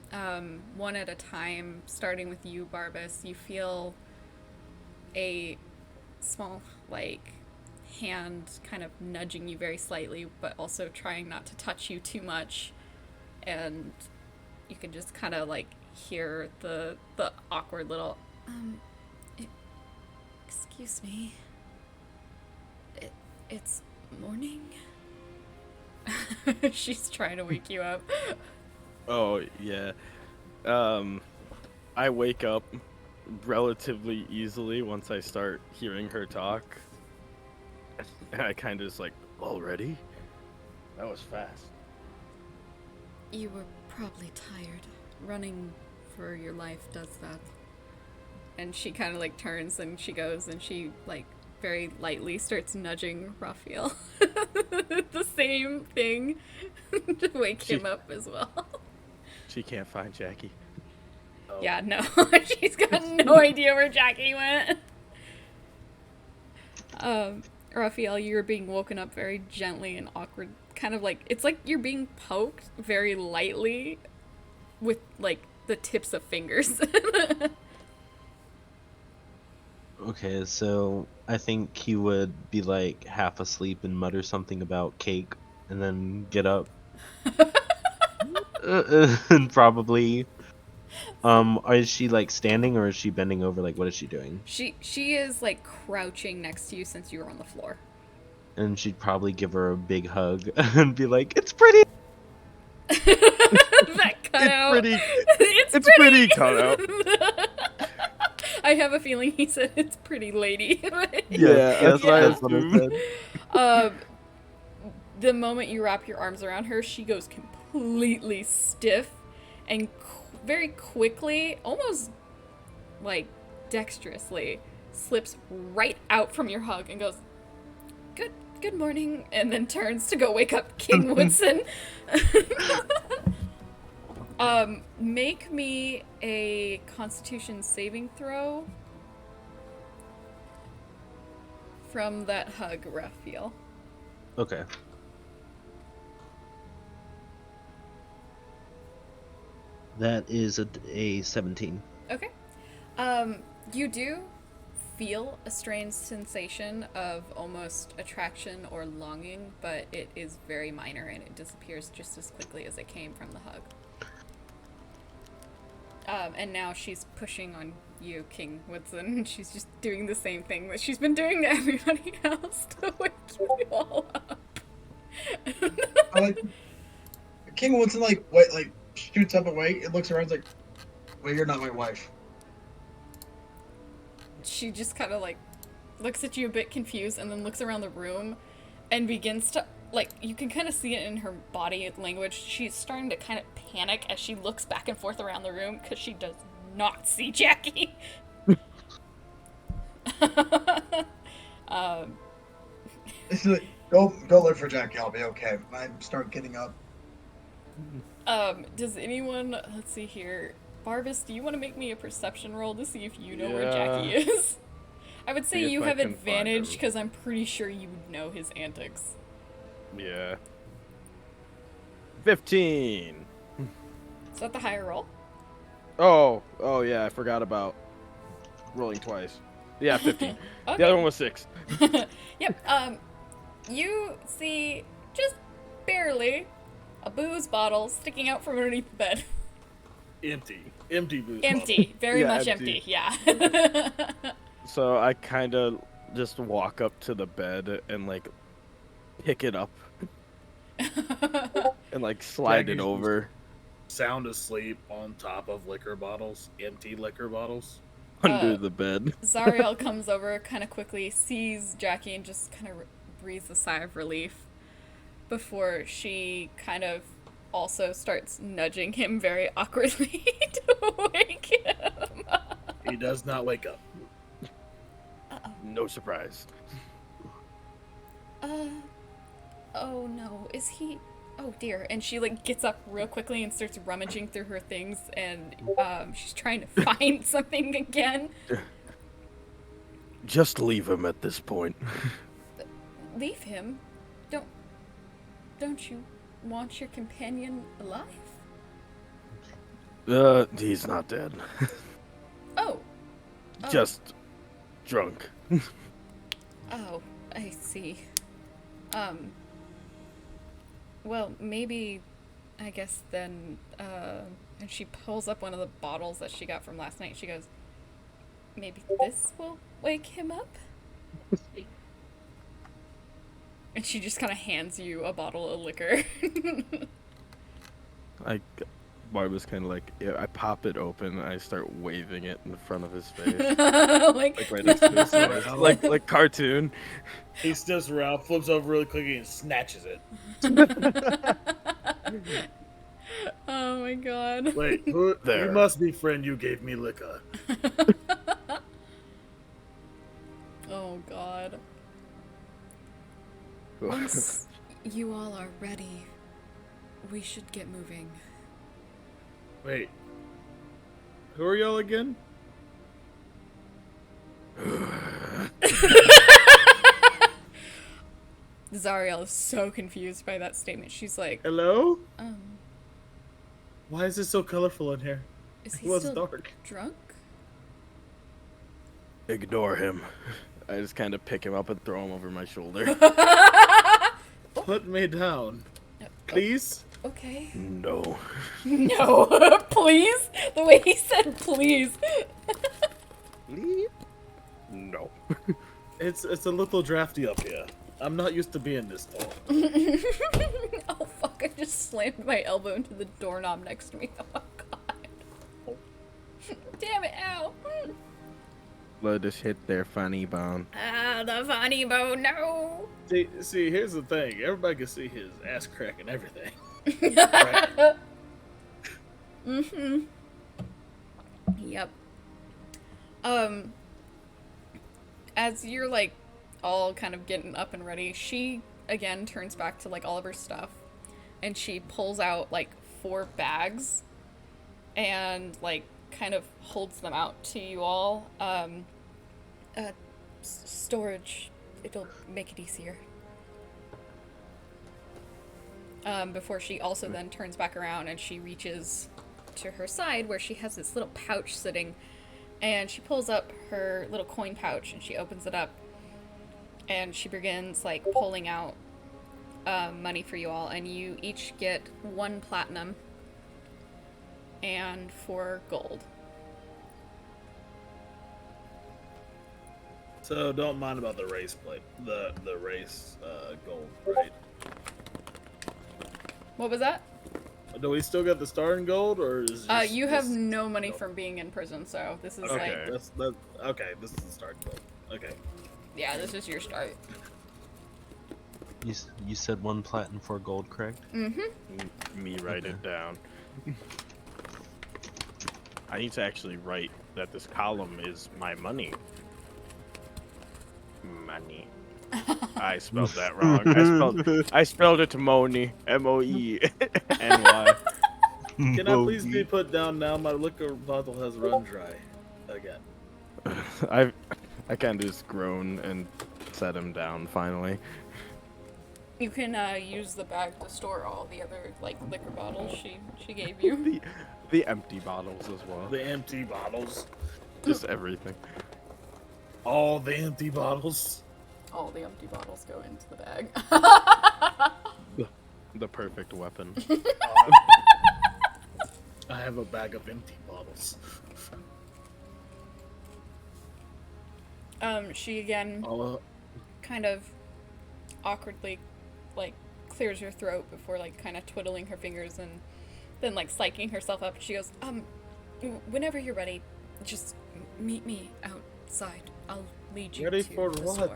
one at a time, starting with you, Barbas. You feel a small, like, hand kind of nudging you very slightly, but also trying not to touch you too much. And you can just kind of, like, hear the awkward little, excuse me. It's morning? She's trying to wake you up.
Oh, yeah. I wake up relatively easily once I start hearing her talk. And I kind of just like, already? That was fast.
You were probably tired. Running for your life does that.
And she kind of like turns and she goes and she like very lightly starts nudging Rapheal. The same thing to wake him up as well.
She can't find Jackie.
Oh,
Yeah, no. She's got no idea where Jackie went. Raphael, you're being woken up very gently and awkward. Kind of like, it's like you're being poked very lightly with, like, the tips of fingers.
Okay, so I think he would be like half asleep and mutter something about cake and then get up. And probably is she like standing or is she bending over? Like, what is she doing?
She is, like, crouching next to you since you were on the floor.
And she'd probably give her a big hug and be like, "It's pretty."
That cutout.
It's pretty cut out.
I have a feeling he said it's pretty lady.
Yeah, that's what I
that's what I
assumed.
said.
The moment you wrap your arms around her, she goes completely stiff and very quickly, almost like dexterously, slips right out from your hug and goes, Good morning, and then turns to go wake up King Woodson. Make me a Constitution saving throw from that hug, Raphael.
Okay. That is a 17.
Okay. You do feel a strange sensation of almost attraction or longing, but it is very minor and it disappears just as quickly as it came from the hug. And now she's pushing on you, King Woodson, and she's just doing the same thing that she's been doing to everybody else to wake you all up.
I like King Woodson like shoots up away. It looks around, like, well, you're not my wife.
She just kind of like looks at you a bit confused and then looks around the room and begins to, like, you can kind of see it in her body language. She's starting to kind of panic as she looks back and forth around the room because she does not see Jackie.
It's like, Go look for Jackie. I'll be okay. I start getting up.
Does anyone, let's see here. Barbas, do you want to make me a perception roll to see if you know where
Yeah.
Jackie is? I would say
See if
you
I
have
can find
advantage
him.
because I'm pretty sure you would know his antics.
Yeah. 15.
Is that the higher roll?
Oh yeah, I forgot about rolling twice. Yeah, 15. The other one was 6.
Yep, you see just barely a booze bottle sticking out from underneath the bed.
Empty booze
Empty, very
Yeah,
much
empty.
empty, yeah.
So I kind of just walk up to the bed and like pick it up and like slide it
Jackie's
over
sound asleep on top of liquor bottles, empty liquor bottles.
under the bed.
Zareheel comes over kind of quickly, sees Jackie, and just kind of breathes a sigh of relief before she kind of also starts nudging him very awkwardly to wake him up.
He does not wake up.
No surprise.
Oh no, is he? Oh dear. And she like gets up real quickly and starts rummaging through her things, and she's trying to find something again.
Just leave him at this point.
Leave him? Don't you want your companion alive?
He's not dead.
Oh.
Just drunk.
Oh, I see. Well, maybe, I guess then, and she pulls up one of the bottles that she got from last night. She goes, maybe this will wake him up? And she just kind of hands you a bottle of liquor.
Barbara's kind of like, yeah, I pop it open and I start waving it in front of his face.
like
Like right next to his face. like cartoon.
He steps around, flips over really quickly, and snatches it.
Oh my god.
Wait, who?
There.
You must be friend. You gave me liquor.
Oh god. Once you all are ready, we should get moving.
Wait, who are y'all again?
Zareheel is so confused by that statement. She's like,
Hello? Why is it so colorful in here?
is
It
he
was
still
dark.
drunk?
Ignore him. I just kind of pick him up and throw him over my shoulder.
Put me down, please.
Okay.
No.
No, please? The way he said please.
No.
It's a little drafty up here. I'm not used to being this tall.
Oh fuck, I just slammed my elbow into the doorknob next to me. Oh god. Damn it, ow.
Let us hit their funny bone.
Ah, the funny bone, no.
See, here's the thing. Everybody can see his ass crack and everything.
Mm-hmm. Yep. As you're like all kind of getting up and ready, she again turns back to like all of her stuff, and she pulls out like 4 bags and like kind of holds them out to you all. Storage, it'll make it easier. Before she also then turns back around and she reaches to her side where she has this little pouch sitting, and she pulls up her little coin pouch and she opens it up and she begins like pulling out money for you all, and you each get 1 platinum and 4 gold.
So don't mind about the race plate, the race gold, right?
What was that?
Do we still get the starting gold, or is just,
You have
this-
no money from being in prison, so this is
Okay,
like,
that's okay. This is the starting gold. Okay.
yeah, this is your start.
You said 1 platinum, 4 gold, correct?
Me write it down. I need to actually write that this column is my money. Money. I spelled that wrong. I spelled it Moeny, Moeny.
Can I please be put down now? My liquor bottle has run dry again.
I can just groan and set him down finally.
You can use the bag to store all the other like liquor bottles she gave you.
The empty bottles as well.
The empty bottles.
Just everything.
All the empty bottles.
All the empty bottles go into the bag.
The perfect weapon.
I have a bag of empty bottles.
She again kind of awkwardly like clears her throat before like kind of twiddling her fingers and then like psyching herself up. She goes, whenever you're ready, just meet me outside. I'll lead you
Ready
to
for
the
what?
store.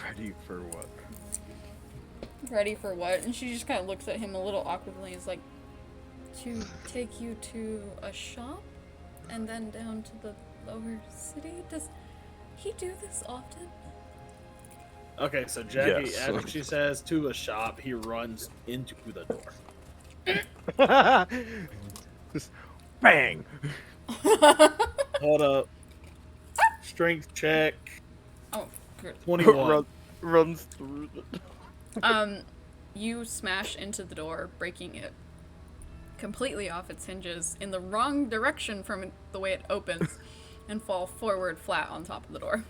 Ready for what?
Ready for what? And she just kind of looks at him a little awkwardly. Is like, to take you to a shop and then down to the lower city? Does he do this often?
Okay, so Jackie,
Yes.
after she says to a shop, he runs into the door.
Just bang.
Hold up. Strength check.
Oh, good.
21.
Runs through the
You smash into the door, breaking it completely off its hinges in the wrong direction from the way it opens, and fall forward flat on top of the door.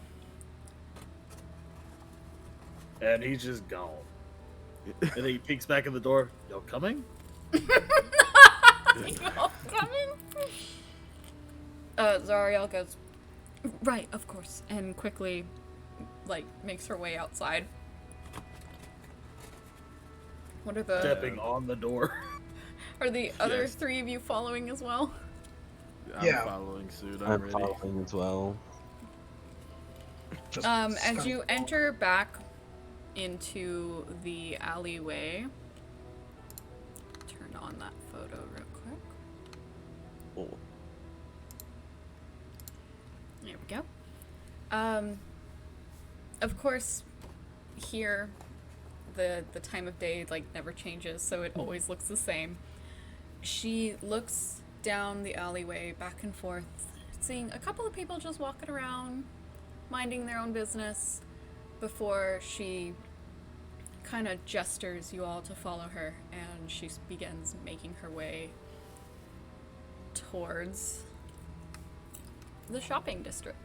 And he's just gone. And then he peeks back in the door. Y'all coming?
Zareheel goes, right, of course, and quickly, like, makes her way outside. What are the...
Stepping on the door.
Are the other
Yes.
three of you following as well?
I'm
Yeah.
following suit.
I'm
ready.
following as well.
Just
As
skunk
you
along.
enter back into the alleyway, turn on that photo real quick.
Oh.
There we go. Of course, here, the time of day like never changes, so it always looks the same. She looks down the alleyway, back and forth, seeing a couple of people just walking around, minding their own business, before she kind of gestures you all to follow her, and she begins making her way towards the shopping district.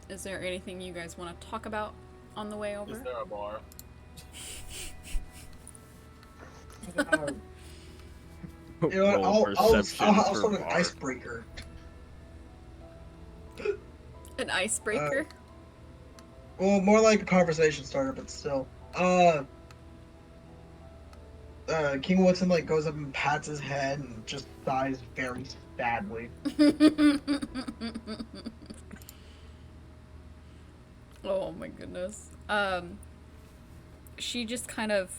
Is there anything you guys want to talk about on the way over?
Is there a bar?
You know what?
Roll
I'll
perception for
start an
bar.
icebreaker.
An icebreaker?
Well, more like a conversation starter, but still. King Woodson like goes up and pats his head and just sighs very sadly.
Oh my goodness. She just kind of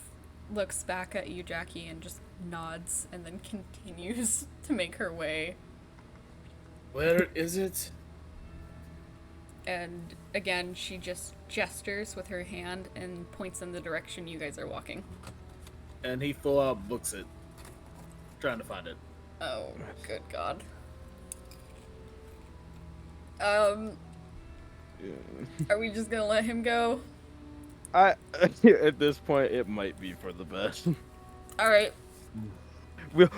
looks back at you, Jackie, and just nods and then continues to make her way.
Where is it?
And again, she just gestures with her hand and points in the direction you guys are walking.
And he full out books it. Trying to find it.
Oh, good God. Are we just gonna let him go?
At this point, it might be for the best.
Alright,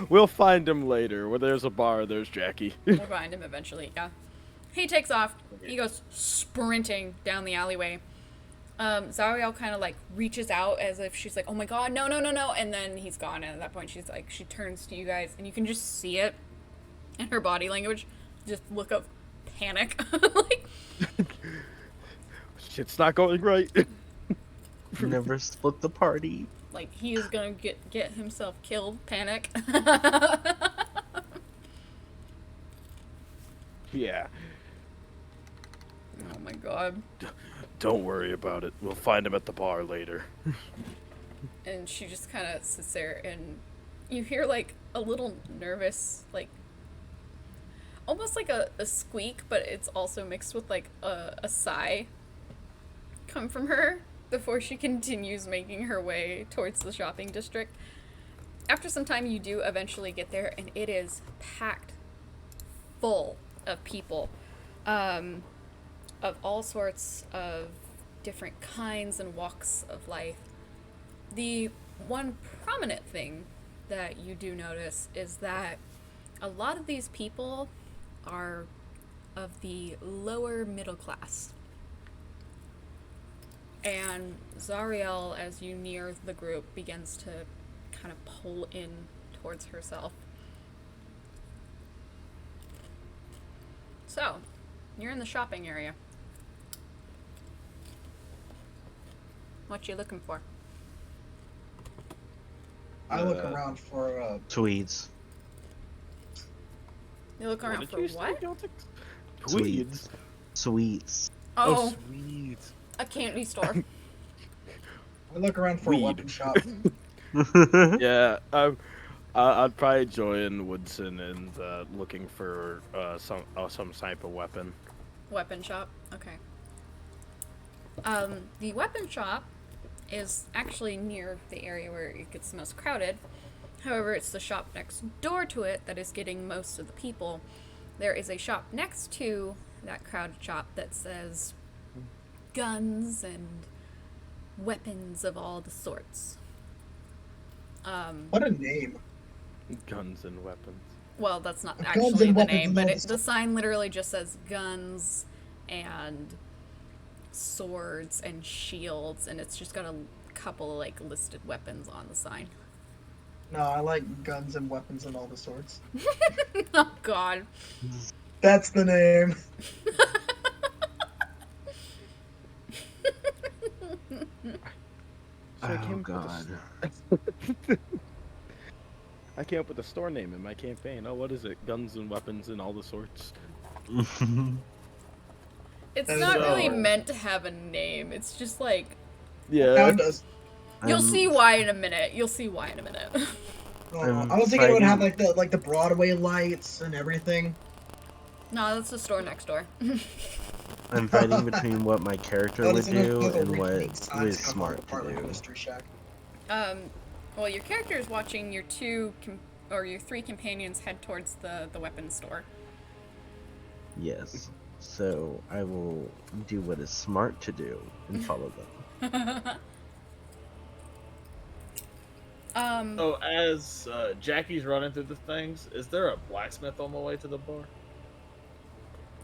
We'll find him later. Where there's a bar, there's Jackie.
we'll find him eventually, yeah. He takes off. He goes sprinting down the alleyway. Zareheel kind of like reaches out as if she's like, oh my god, no, no, no, no. And then he's gone. And at that point, she's like, she turns to you guys and you can just see it in her body language. Just look of panic. Like,
Shit's not going right.
Never split the party.
like he is gonna get himself killed. Panic.
Yeah.
Oh my god.
Don't worry about it. We'll find him at the bar later.
And she just kind of sits there and you hear like a little nervous, like almost like a squeak, but it's also mixed with like a sigh come from her before she continues making her way towards the shopping district. After some time, you do eventually get there, and it is packed full of people, of all sorts of different kinds and walks of life. The one prominent thing that you do notice is that a lot of these people are of the lower middle class. And Zareheel, as you near the group, begins to kind of pull in towards herself. So, you're in the shopping area. What you looking for?
I look around for
Tweeds.
You look around for what?
Tweeds.
Sweets.
Oh,
Sweet.
a candy store.
I look around for
Weed.
a weapon shop.
Yeah, I'd probably join Woodson and looking for some type of weapon.
Weapon shop. Okay. The weapon shop is actually near the area where it gets the most crowded. However, it's the shop next door to it that is getting most of the people. There is a shop next to that crowded shop that says guns and weapons of all the sorts.
What a name.
Guns and weapons.
Well, that's not
Guns
actually
and
the
weapons
name,
and
but
all
the
this-
sign literally just says guns and swords and shields, and it's just got a couple of like listed weapons on the sign.
No, I like guns and weapons and all the sorts.
Oh God.
That's the name.
Oh God.
I came up with a store name in my campaign. Oh, what is it? Guns and weapons and all the sorts.
It's
And
not
so-
really meant to have a name. It's just like
Yeah.
Found us.
you'll
I'm
see why in a minute. You'll see why in a minute.
Oh,
I'm
I was thinking it would have
fighting-
like the Broadway lights and everything.
No, that's the store next door.
I'm fighting between what my character
Oh,
would
there's
do
another
and what
ring signs
was
come
smart
off the part
to
of the
do.
Mystery Shack.
Well, your character is watching your your three companions head towards the weapons store.
Yes. So I will do what is smart to do and follow them.
So as Jackie's running through the things, is there a blacksmith on the way to the bar?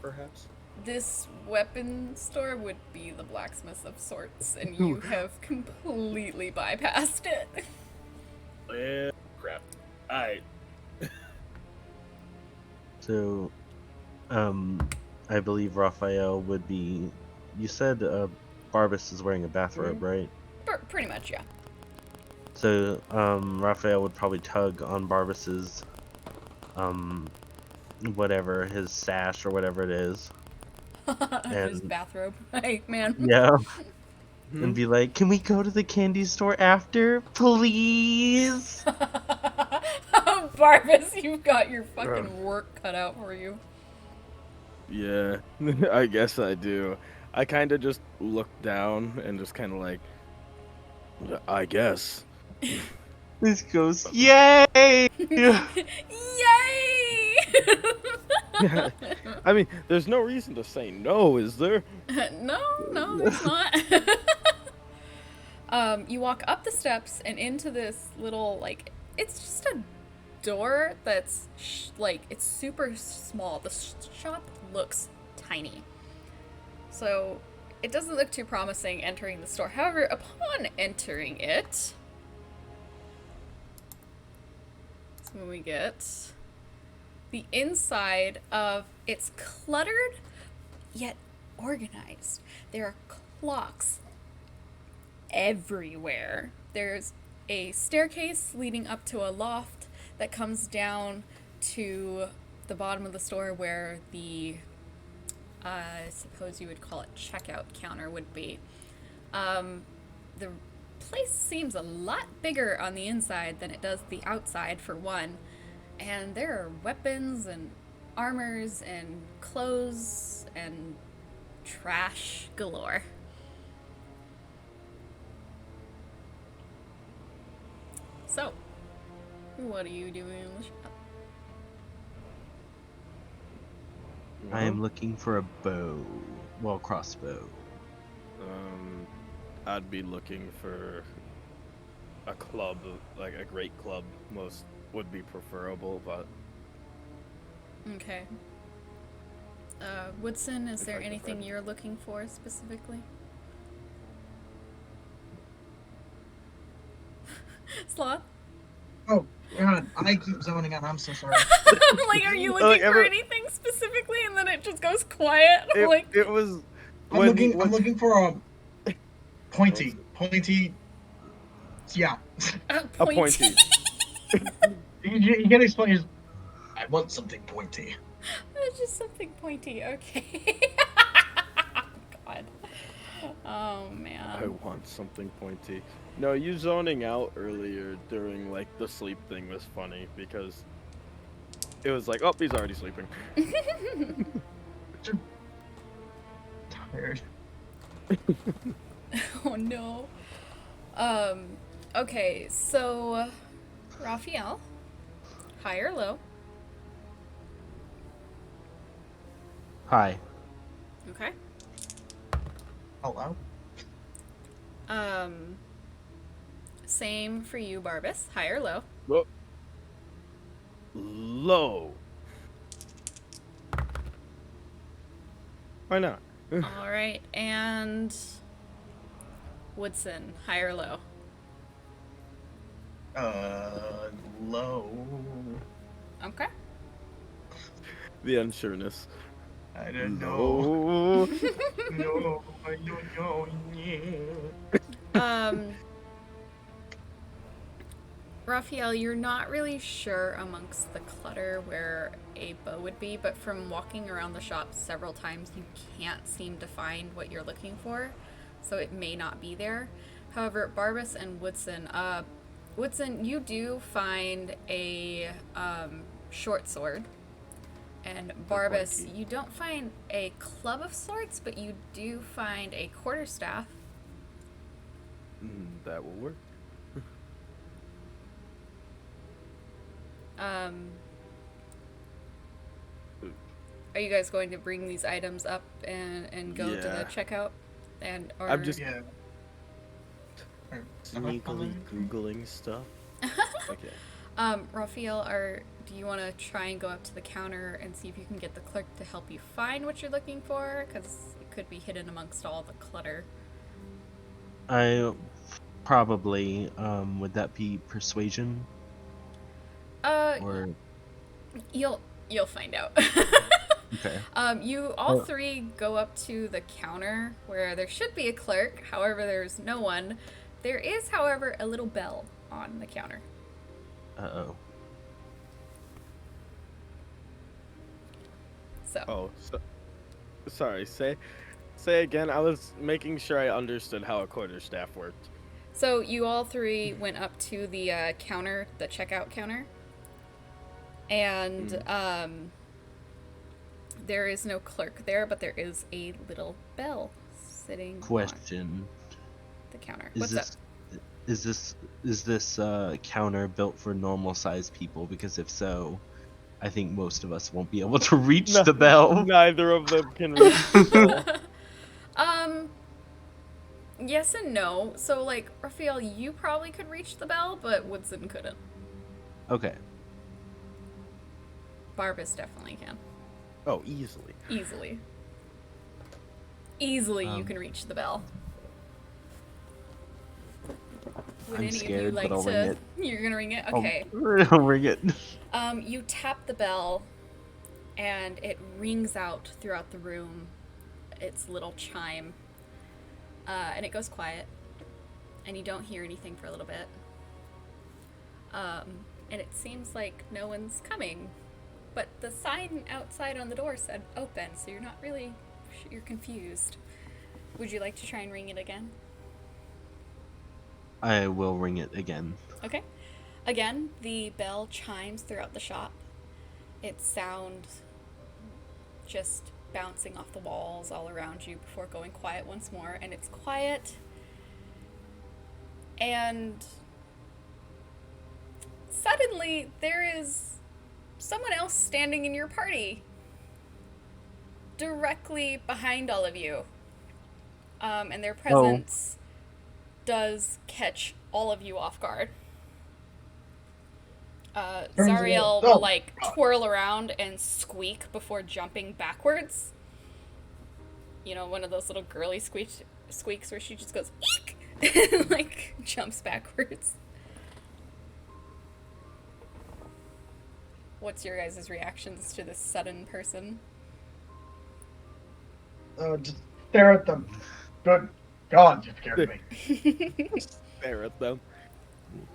Perhaps.
This weapon store would be the blacksmith of sorts, and you have completely bypassed it.
Yeah. Crap. Alright.
So, I believe Raphael would be. You said Barbas is wearing a bathrobe, right?
Pretty much, yeah.
So, Raphael would probably tug on Barbas's, whatever, his sash or whatever it is.
His
And-
bathrobe. Hey, man.
Yeah. And be like, can we go to the candy store after, please?
Barbas, you've got your fucking work cut out for you.
Yeah, I guess I do. I kind of just look down and just kind of like, I guess.
This goes, yay!
Yay!
I mean, there's no reason to say no, is there?
No, there's not. You walk up the steps and into this little, like, it's just a door that's, it's super small. The shop looks tiny. So, it doesn't look too promising entering the store. However, upon entering it, that's when we get the inside of it's cluttered yet organized. There are clocks everywhere. There's a staircase leading up to a loft that comes down to the bottom of the store where the I suppose you would call it checkout counter would be. The place seems a lot bigger on the inside than it does the outside, for one. And there are weapons and armors and clothes and trash galore. So, what are you doing in the shop?
I am looking for a bow. Well, crossbow.
I'd be looking for a club, like a great club. Most would be preferable, but
Okay. Woodson, is
If
there
I could
anything
find-
you're looking for specifically? Sloth?
Oh God, I keep zoning out. I'm so sorry.
I'm like, are you looking
Like,
for
every-
anything specifically? And then it just goes quiet. I'm
it,
like,
it was.
I'm looking for a pointy. Yeah.
A pointy.
You can explain. I want something pointy.
It's just something pointy. Okay. God. Oh man.
I want something pointy. No, you zoning out earlier during like the sleep thing was funny because it was like, oh, he's already sleeping.
Tired.
Oh no. Okay, so Raphael, high or low?
Hi.
Okay.
Hello.
Same for you, Barbas, high or low?
Whoa. Low. Why not?
All right, and Woodson, high or low?
Low.
Okay.
The unsureness.
I don't know.
No.
No, I don't know. Yeah.
Raphael, you're not really sure amongst the clutter where a bow would be, but from walking around the shop several times, you can't seem to find what you're looking for, so it may not be there. However, Barbas and Woodson, Woodson, you do find a short sword, and Barbas,
pointy.
you don't find a club of sorts, but you do find a quarterstaff.
That will work.
Are you guys going to bring these items up and go to the
Yeah.
checkout? And or
I'm just
Yeah.
sneakily googling stuff. Okay.
Raphael, do you want to try and go up to the counter and see if you can get the clerk to help you find what you're looking for? Because it could be hidden amongst all the clutter.
I probably would that be persuasion or
You'll find out.
okay?
You all
Oh.
three go up to the counter where there should be a clerk. However, there's no one. There is, however, a little bell on the counter.
Uh-oh.
So.
Oh, sorry. Say again. I was making sure I understood how a quarterstaff worked.
So you all three went up to the counter, the checkout counter, and there is no clerk there, but there is a little bell sitting
Question:
on the counter.
Is
What's
this
up?
is this counter built for normal sized people? Because if so, I think most of us won't be able to reach the bell.
Neither of them can reach the bell.
Yes and no. So, like, Raphael, you probably could reach the bell, but Woodson couldn't.
Okay.
Barbas definitely can.
Oh, easily.
Easily. Easily you
Um,
can reach the bell. Would
I'm
any of you
scared,
like
but I'll
to...
ring it.
You're gonna ring it?
I'll-
Okay.
I'll ring it.
You tap the bell, and it rings out throughout the room. Its little chime. And it goes quiet. And you don't hear anything for a little bit. And it seems like no one's coming. But the sign outside on the door said open, so you're not really... You're confused. Would you like to try and ring it again?
I will ring it again.
Okay. Again, the bell chimes throughout the shop. Its sound just bouncing off the walls all around you before going quiet once more. And it's quiet. And suddenly there is someone else standing in your party. Directly behind all of you. And their presence does catch all of you off guard. Zareheel will, like, twirl around and squeak before jumping backwards. You know, one of those little girly squeaks where she just goes, eek! And, like, jumps backwards. What's your guys' reactions to this sudden person?
Just stare at them. Good God, you scared me.
Stare at them.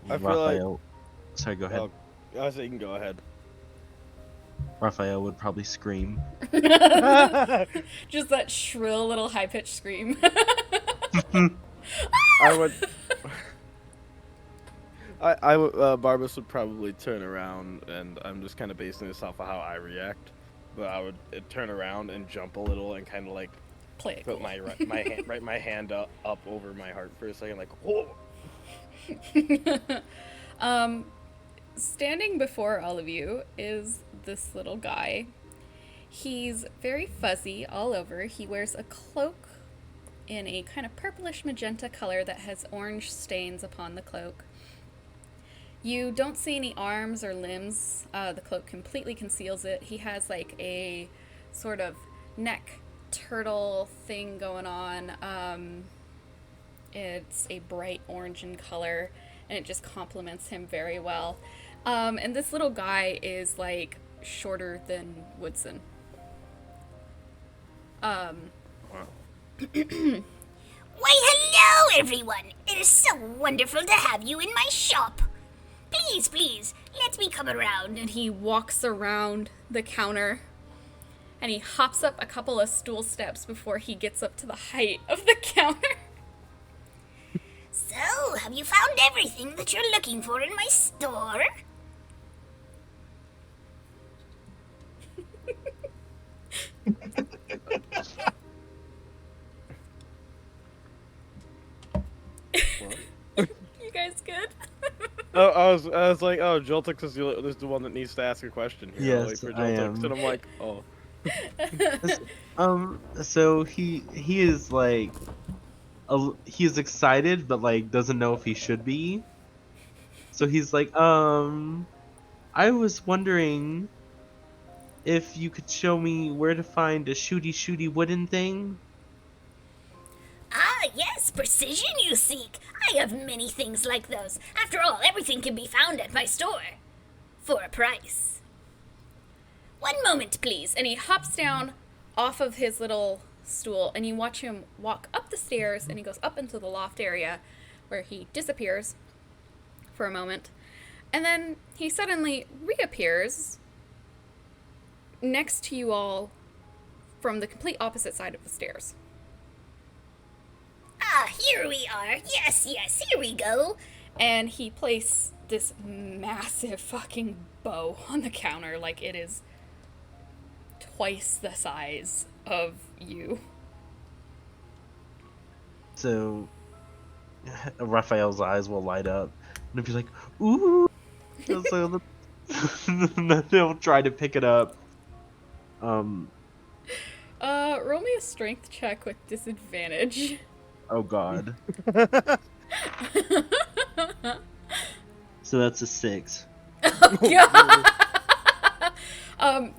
I feel
Raphael. Sorry, go ahead.
I say you can go ahead.
Raphael would probably scream.
Just that shrill little high-pitched scream.
I would. Barbas would probably turn around, and I'm just kind of basing this off of how I react. But I would turn around and jump a little and kind of like
Play it
put
cool.
my hand up over my heart for a second, like whoa.
Standing before all of you is this little guy. He's very fuzzy all over. He wears a cloak in a kind of purplish magenta color that has orange stains upon the cloak. You don't see any arms or limbs. The cloak completely conceals it. He has like a sort of neck turtle thing going on. It's a bright orange in color, and it just complements him very well. And this little guy is like shorter than Woodson.
Why, hello, everyone! It is so wonderful to have you in my shop. Please, please, let me come around.
And he walks around the counter, and he hops up a couple of stool steps before he gets up to the height of the counter.
So, have you found everything that you're looking for in my store?
You guys good?
Oh, I was like, oh, Joltix is the one that needs to ask a question here. I'll wait
Yes,
for
I
Joltix,
am.
and I'm like, oh.
So he is like, he's excited, but like doesn't know if he should be. So he's like, I was wondering if you could show me where to find a shooty wooden thing.
Ah, yes, precision you seek. I have many things like those. After all, everything can be found at my store. For a price.
One moment, please. And he hops down off of his little stool, and you watch him walk up the stairs, and he goes up into the loft area where he disappears for a moment. And then he suddenly reappears next to you all from the complete opposite side of the stairs.
Ah, here we are. Yes, here we go.
And he placed this massive fucking bow on the counter, like it is twice the size of you.
So Raphael's eyes will light up, and he'll be like, "Ooh!" So then he'll try to pick it up.
Roll me a strength check with disadvantage.
Oh God. So that's a 6.
Oh, God!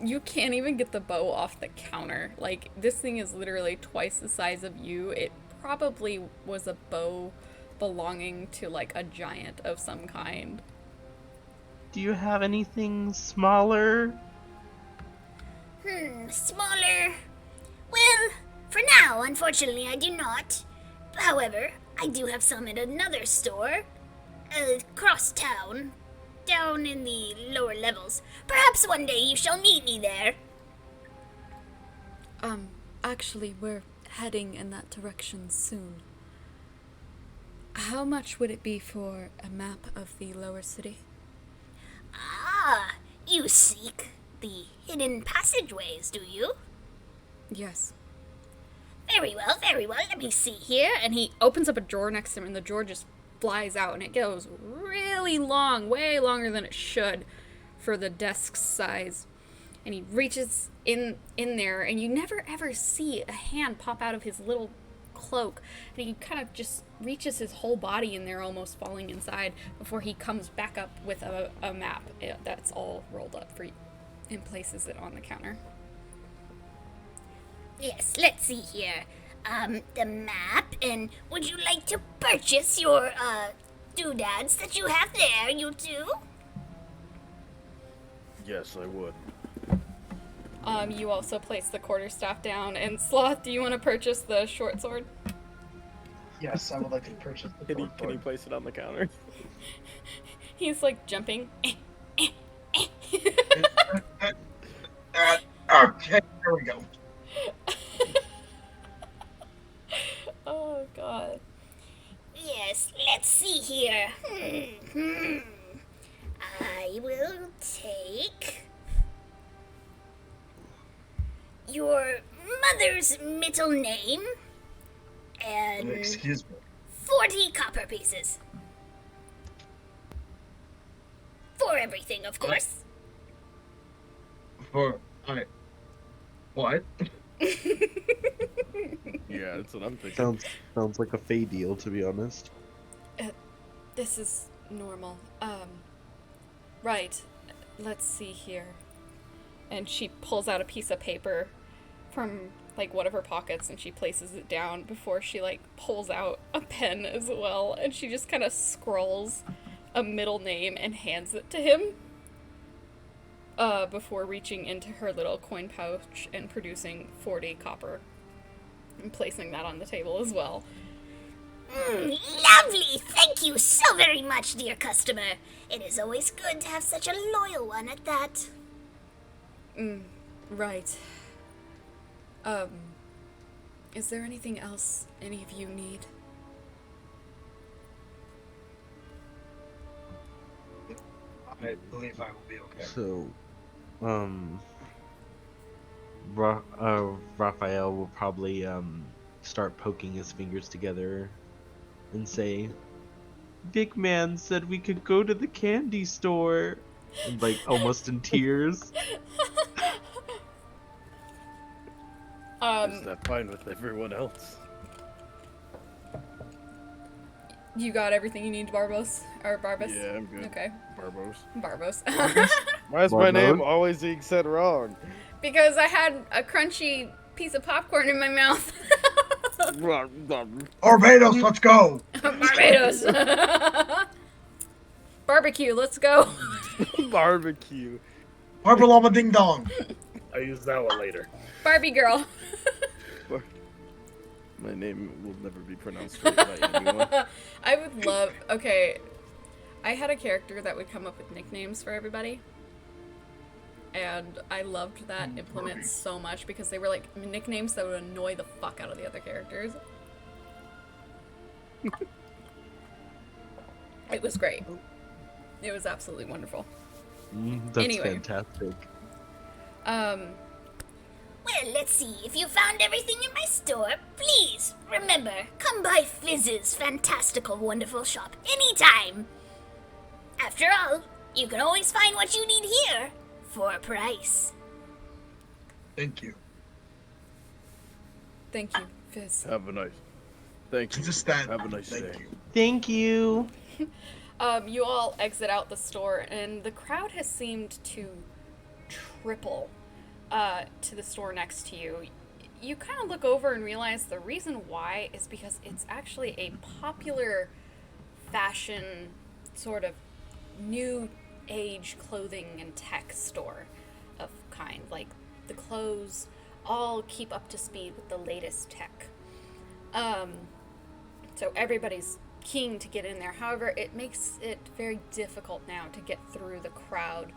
You can't even get the bow off the counter. Like, this thing is literally twice the size of you. It probably was a bow belonging to, like, a giant of some kind.
Do you have anything smaller?
Smaller. Well, for now, unfortunately, I do not. However, I do have some at another store. Across town. Down in the lower levels. Perhaps one day you shall meet me there.
Actually, we're heading in that direction soon. How much would it be for a map of the lower city?
Ah, you seek the hidden passageways, do you?
Yes.
Very well, very well. Let me see here.
And he opens up a drawer next to him, and the drawer just flies out, and it goes really long, way longer than it should for the desk's size. And he reaches in there, and you never ever see a hand pop out of his little cloak, and he kind of just reaches his whole body in there, almost falling inside, before he comes back up with a map that's all rolled up for you and places it on the counter.
Yes, let's see here. The map, and would you like to purchase your, doodads that you have there, you two?
Yes, I would.
You also place the quarterstaff down, and Sloth, do you want to purchase the short sword?
Yes, I would like to purchase the
Can he place it on the counter?
He's like jumping.
Okay, there we go.
Oh god.
Yes, let's see here. I will take your mother's middle name and
Excuse me.
40 copper pieces. For everything, of course.
What?
Yeah, that's what I'm thinking.
Sounds like a Fey deal, to be honest.
This is normal. Right. Let's see here. And she pulls out a piece of paper from like one of her pockets, and she places it down before she like pulls out a pen as well, and she just kind of scrawls a middle name and hands it to him. Before reaching into her little coin pouch and producing 40 copper and placing that on the table as well.
Lovely! Thank you so very much, dear customer. It is always good to have such a loyal one at that.
Right. Is there anything else any of you need?
I believe I will be okay.
So, Raphael will probably start poking his fingers together and say, "Big man said we could go to the candy store," and like almost in tears.
Is that fine with everyone else?
You got everything you need, Barbos? Or Barbas?
Yeah, I'm good.
Okay.
Barbos.
Barbos.
Why is my
Barbos?
name always being said wrong?
Because I had a crunchy piece of popcorn in my mouth.
Barbados, let's go!
Barbados. Barbecue, let's go.
Barbecue.
Barbalama ding dong.
I'll use that one later.
Barbie girl.
My name will never be pronounced straight by anyone.
I would love. Okay, I had a character that would come up with nicknames for everybody, and I loved that implement so much because they were like nicknames that would annoy the fuck out of the other characters. It was great. It was absolutely wonderful.
That's
Anyway.
fantastic.
Well, let's see. If you found everything in my store, please remember, come by Fizz's fantastical, wonderful shop anytime. After all, you can always find what you need here for a price.
Thank you.
Thank you, Fizz.
Have a nice. Thank you.
Just that.
Have a nice
Thank
day.
you.
Thank you.
You all exit out the store, and the crowd has seemed to triple to the store next to you. You kind of look over and realize the reason why is because it's actually a popular fashion, sort of new age clothing and tech store of kind. Like, the clothes all keep up to speed with the latest tech. So everybody's keen to get in there. However, it makes it very difficult now to get through the crowd.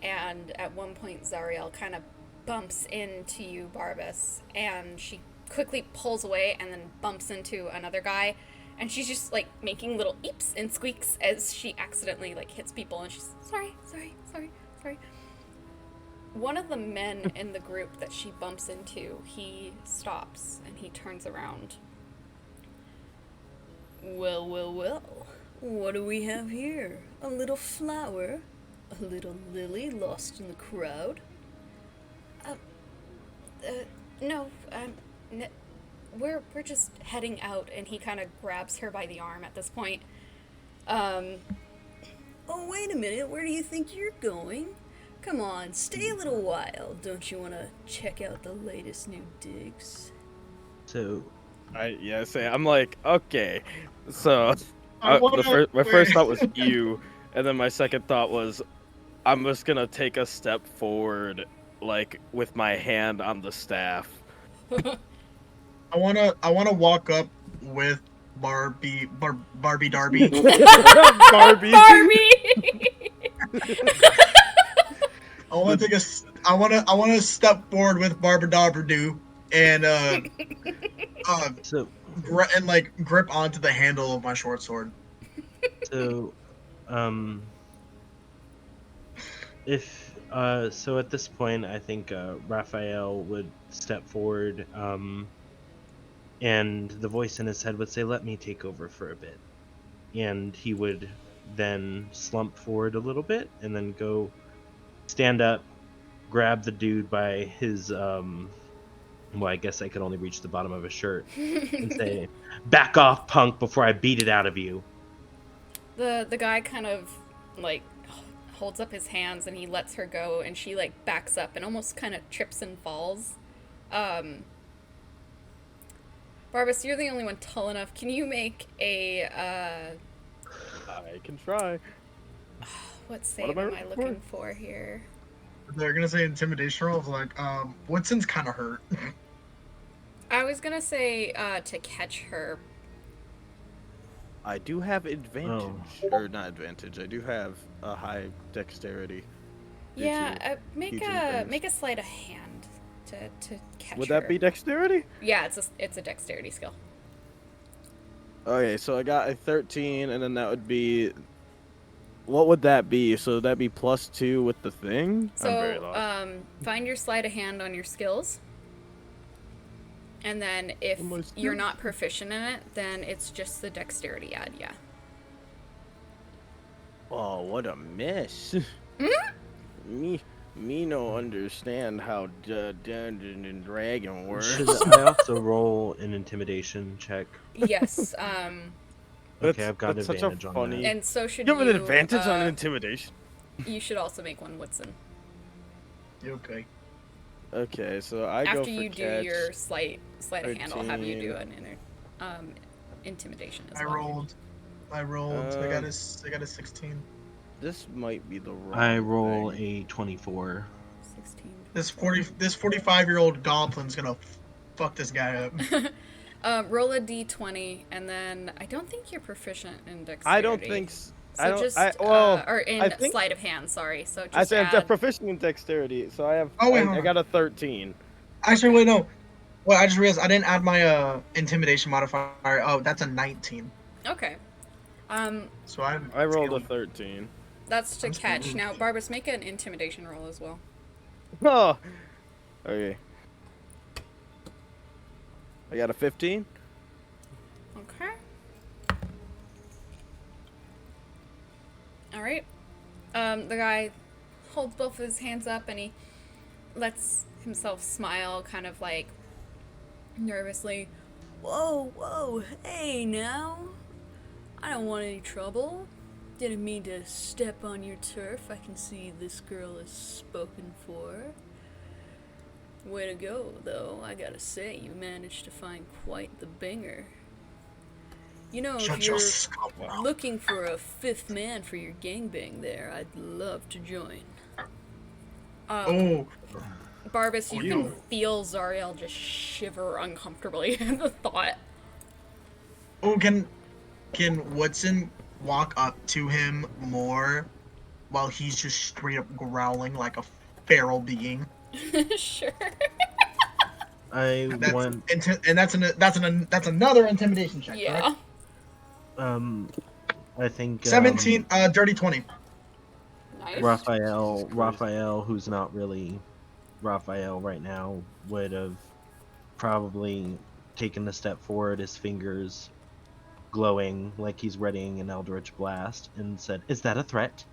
And at one point, Zareheel kind of bumps into you, Barbas, and she quickly pulls away and then bumps into another guy, and she's just like making little eeps and squeaks as she accidentally like hits people, and she's sorry. One of the men in the group that she bumps into, he stops and he turns around. Well, what do we have here? A little flower? A little lily lost in the crowd? No, we're just heading out, and he kind of grabs her by the arm at this point. Oh, wait a minute, where do you think you're going? Come on, stay a little while. Don't you want to check out the latest new digs?
So,
I'm like, okay. So,
wanna-
my first thought was you, and then my second thought was, I'm just gonna take a step forward, like with my hand on the staff.
I wanna walk up with Barbie Darby.
Barbie.
I wanna step forward with Barbadabradoo and
so,
grip onto the handle of my short sword.
so, so at this point, I think Raphael would step forward, and the voice in his head would say, "Let me take over for a bit," and he would then slump forward a little bit, and then go stand up, grab the dude by his well, I guess I could only reach the bottom of his shirt, and say, "Back off, punk, before I beat it out of you."
The guy kind of like holds up his hands and he lets her go, and she like backs up and almost kind of trips and falls. Barbas, you're the only one tall enough. Can you make a
I can try.
what save am I looking for here?
They're gonna say intimidation roll. Like, Woodson's kind of hurt.
I was gonna say to catch her.
I do have advantage, or not advantage. I do have a high dexterity.
Yeah, make
huge
a
things.
sleight of hand to catch
Would
her.
that be dexterity?
Yeah, it's a dexterity skill.
Okay, so I got a 13, and then that would be. What would that be? So would that be +2 with the thing? I'm very
So,
lost.
find your sleight of hand on your skills. And then if
On my
you're
skills?
not proficient in it, then it's just the dexterity add, yeah.
Oh, what a mess. Me no understand how Dungeon and Dragon works.
Should I also roll an intimidation check?
Yes,
Okay, I've got
that's such a
advantage on
funny-
that.
and so should
You have
you.
an advantage on intimidation.
You should also make one, Woodson.
Okay.
Okay, so I go
After
for
you do
catch.
your sleight of hand, I'll have you do
13.
an intimidation as
I
well.
rolled. I got a 16.
This might be the wrong
I roll
thing.
a 24.
16.
This 45-year-old goblin's gonna fuck this guy up.
Roll a d20, and then I don't think you're proficient in dexterity.
I don't think.
So
I don't.
just, or in
I think-
sleight of hand, sorry. So just
I said I'm
add,
proficient in dexterity, so I have.
Oh, wait,
I
hold on.
got a 13.
Actually, wait, no. Well, I just realized I didn't add my intimidation modifier. Oh, that's a 19.
Okay.
So I
rolled a 13.
That's to
I'm
catch.
scared.
Now, Barbas, make an intimidation roll as well.
Oh. Okay. I got a 15.
Okay. All right. The guy holds both of his hands up and he lets himself smile, kind of like nervously. Whoa, hey now. I don't want any trouble. Didn't mean to step on your turf. I can see this girl is spoken for. Way to go, though. I gotta say, you managed to find quite the banger. You know,
Shut
if
your
you're
scum mouth.
looking for a fifth man for your gangbang there, I'd love to join.
Oh,
Barbas, you
you-
can feel Zareheel just shiver uncomfortably at the thought.
Can Woodson walk up to him more while he's just straight up growling like a feral being?
Sure.
I
That's
want.
that's another intimidation check.
Yeah.
Correct?
I think
17, dirty 20.
Nice.
Raphael, who's not really Raphael right now, would have probably taken a step forward, his fingers glowing like he's readying an eldritch blast, and said, "Is that a threat?"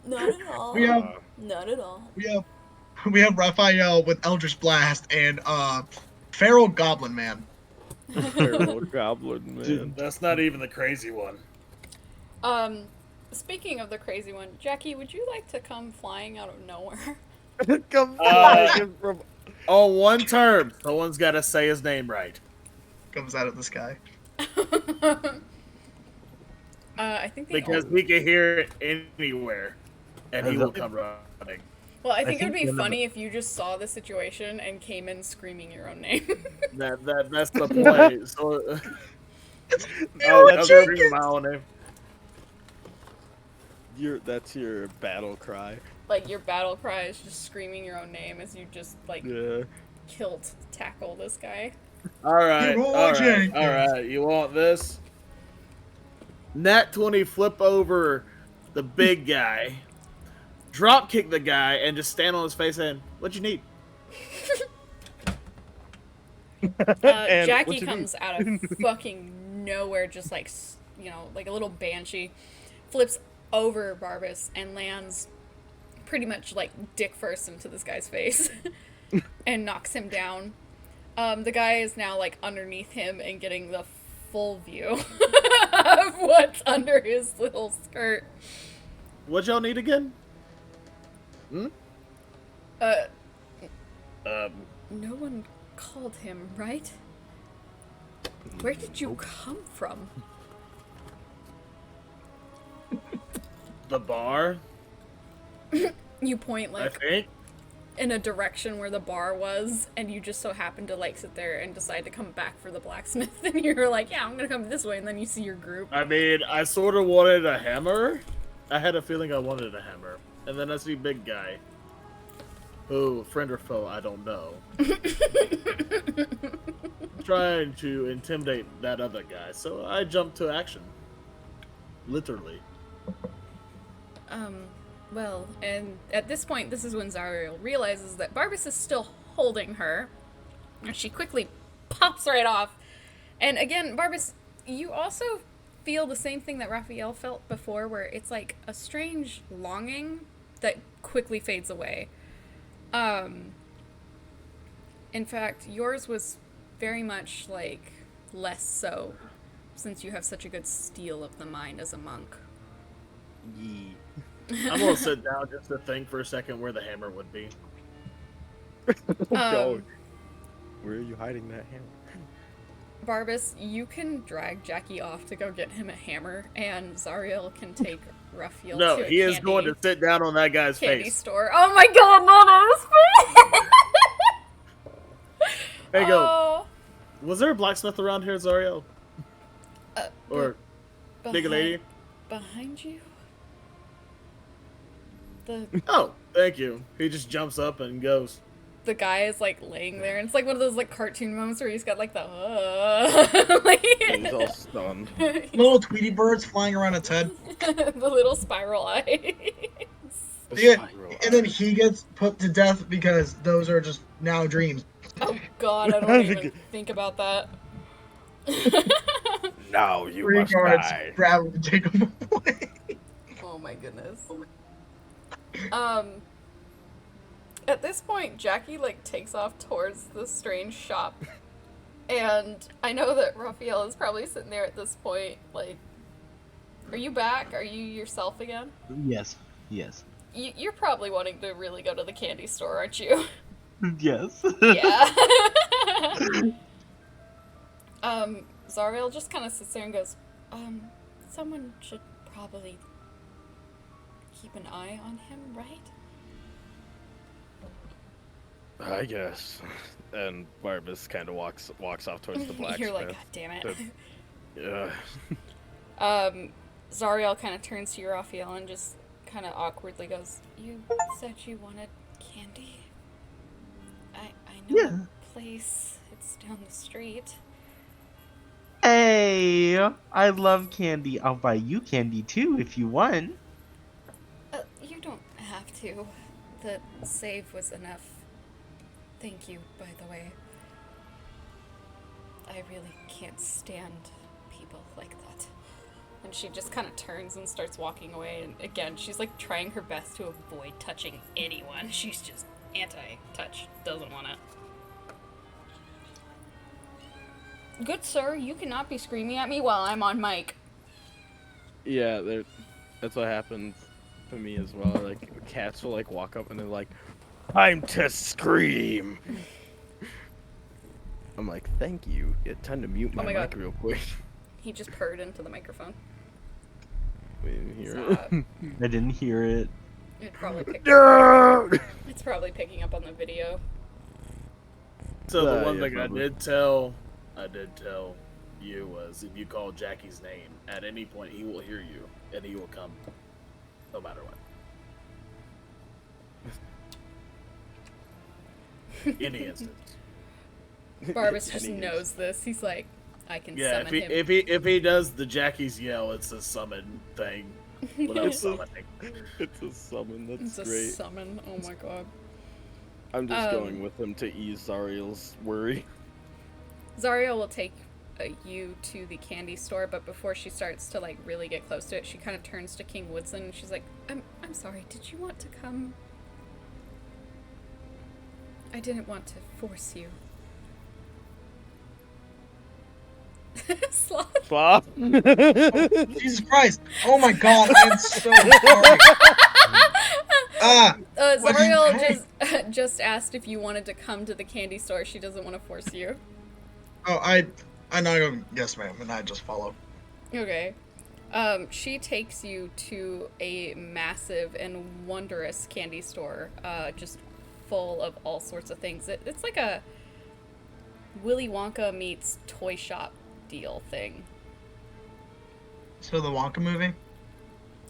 Not at all.
We have
Not at all.
we have Raphael with Eldritch Blast and Feral Goblin Man.
Feral goblin man.
That's not even the crazy one.
Speaking of the crazy one, Jackie, would you like to come flying out of nowhere?
Come flying from.
On one term, someone's got to say his name right.
Comes out of the sky.
I think they
Because we can hear it anywhere, and he will come running.
Well, I think it would
think
be
one of
funny if you just saw the situation and came in screaming your own name.
That's the point. So,
Oh,
I'm screaming my own name.
That's your battle cry.
Like, your battle cry is just screaming your own name as you just, like,
Yeah.
tackle this guy.
All right,
Roll
all right,
Jenkins.
all right. You want this? Nat 20, flip over the big guy, drop kick the guy, and just stand on his face and, "What you need?"
And
Jackie
what you
comes out of fucking nowhere, just like, like a little banshee, flips over Barbas and lands pretty much like dick first into this guy's face and knocks him down. The guy is now like underneath him and getting the full view of what's under his little skirt.
What y'all need again?
No one called him, right? Where did you come from?
The bar,
You point
I
like
think.
in a direction where the bar was, and you just so happen to like sit there and decide to come back for the blacksmith, and you're like, yeah, I'm gonna come this way, and then you see your group.
I mean, I sort of wanted a hammer. I had a feeling I wanted a hammer. And then I see big guy. Who, friend or foe, I don't know. Trying to intimidate that other guy. So I jumped to action. Literally.
Well, and at this point, this is when Zareheel realizes that Barbas is still holding her, and she quickly pops right off. And again, Barbas, you also feel the same thing that Raphael felt before, where it's like a strange longing that quickly fades away. In fact, yours was very much like less so, since you have such a good steel of the mind as a monk.
Yee.
I'm gonna sit down just to think for a second where the hammer would be.
God. Where are you hiding that hammer?
Barbas, you can drag Jackie off to go get him a hammer, and Zareheel can take Rapheal
No,
to a
he is going to sit down on that guy's
candy
face.
store. Oh my god, no,
There you go.
Oh,
Was there a blacksmith around here, Zariel? Or big lady?
Behind you? The
Oh, thank you. He just jumps up and goes.
the guy is like laying there, and it's like one of those like cartoon moments where he's got like the like,
He's all stunned.
Little Tweety birds flying around its head.
the little spiral eye.
Yeah, and then he gets put to death because those are just now dreams.
Oh god, I don't even think about that.
Now you
Three
must
guards
die.
grab him and take him away.
Oh my goodness. At this point, Jackie like takes off towards the strange shop, and I know that Raphael is probably sitting there at this point. Like, are you back? Are you yourself again?
Yes.
You're probably wanting to really go to the candy store, aren't you?
Yes.
Yeah. Zareheel just kind of sits there and goes, someone should probably keep an eye on him, right?
I guess. And Barbas kind of walks off towards the blacksmith.
You're like, God damn it.
Yeah.
Zareheel kind of turns to you, Raphael, and just kind of awkwardly goes, you said you wanted candy? know
Yeah.
a place. It's down the street.
Hey, I love candy. I'll buy you candy too if you want.
You don't have to. The save was enough. Thank you, by the way. I really can't stand people like that. And she just kind of turns and starts walking away. And again, she's like trying her best to avoid touching anyone. She's just anti-touch. Doesn't want to. Good sir, you cannot be screaming at me while I'm on mic.
Yeah, that's what happens to me as well. Like, cats will, like, walk up and they're like, time to scream! I'm like, thank you. Yeah, time to mute my
my
mic
God.
real quick.
He just purred into the microphone.
We didn't hear
Stop.
it.
I didn't hear it.
It probably picked
No!
It's probably picking up on the video.
So the
Yeah,
one
yeah,
thing
probably.
I did tell you was if you call Jackie's name at any point, he will hear you and he will come, no matter what. Any instance.
Barbas just
Any
knows this. He's like, I can
Yeah,
summon him.
if he does the Jackie's yell, it's a summon thing. Without summoning.
It's a summon,
It's
that's
a
great.
summon. Oh my god.
I'm just going with him to ease Zareel's worry.
Zareheel will take you to the candy store, but before she starts to like really get close to it, she kind of turns to King Woodson and she's like, I'm sorry, did you want to come? I didn't want to force you. Sloth.
Bob?
Jesus Christ! Oh my God! I'm so sorry. What did you
Zareheel
say?
just asked if you wanted to come to the candy store. She doesn't want to force you.
Oh, I know. I go, yes, ma'am, and I just follow.
Okay. She takes you to a massive and wondrous candy store, just full of all sorts of things. It's like a Willy Wonka meets toy shop deal thing.
So the Wonka movie?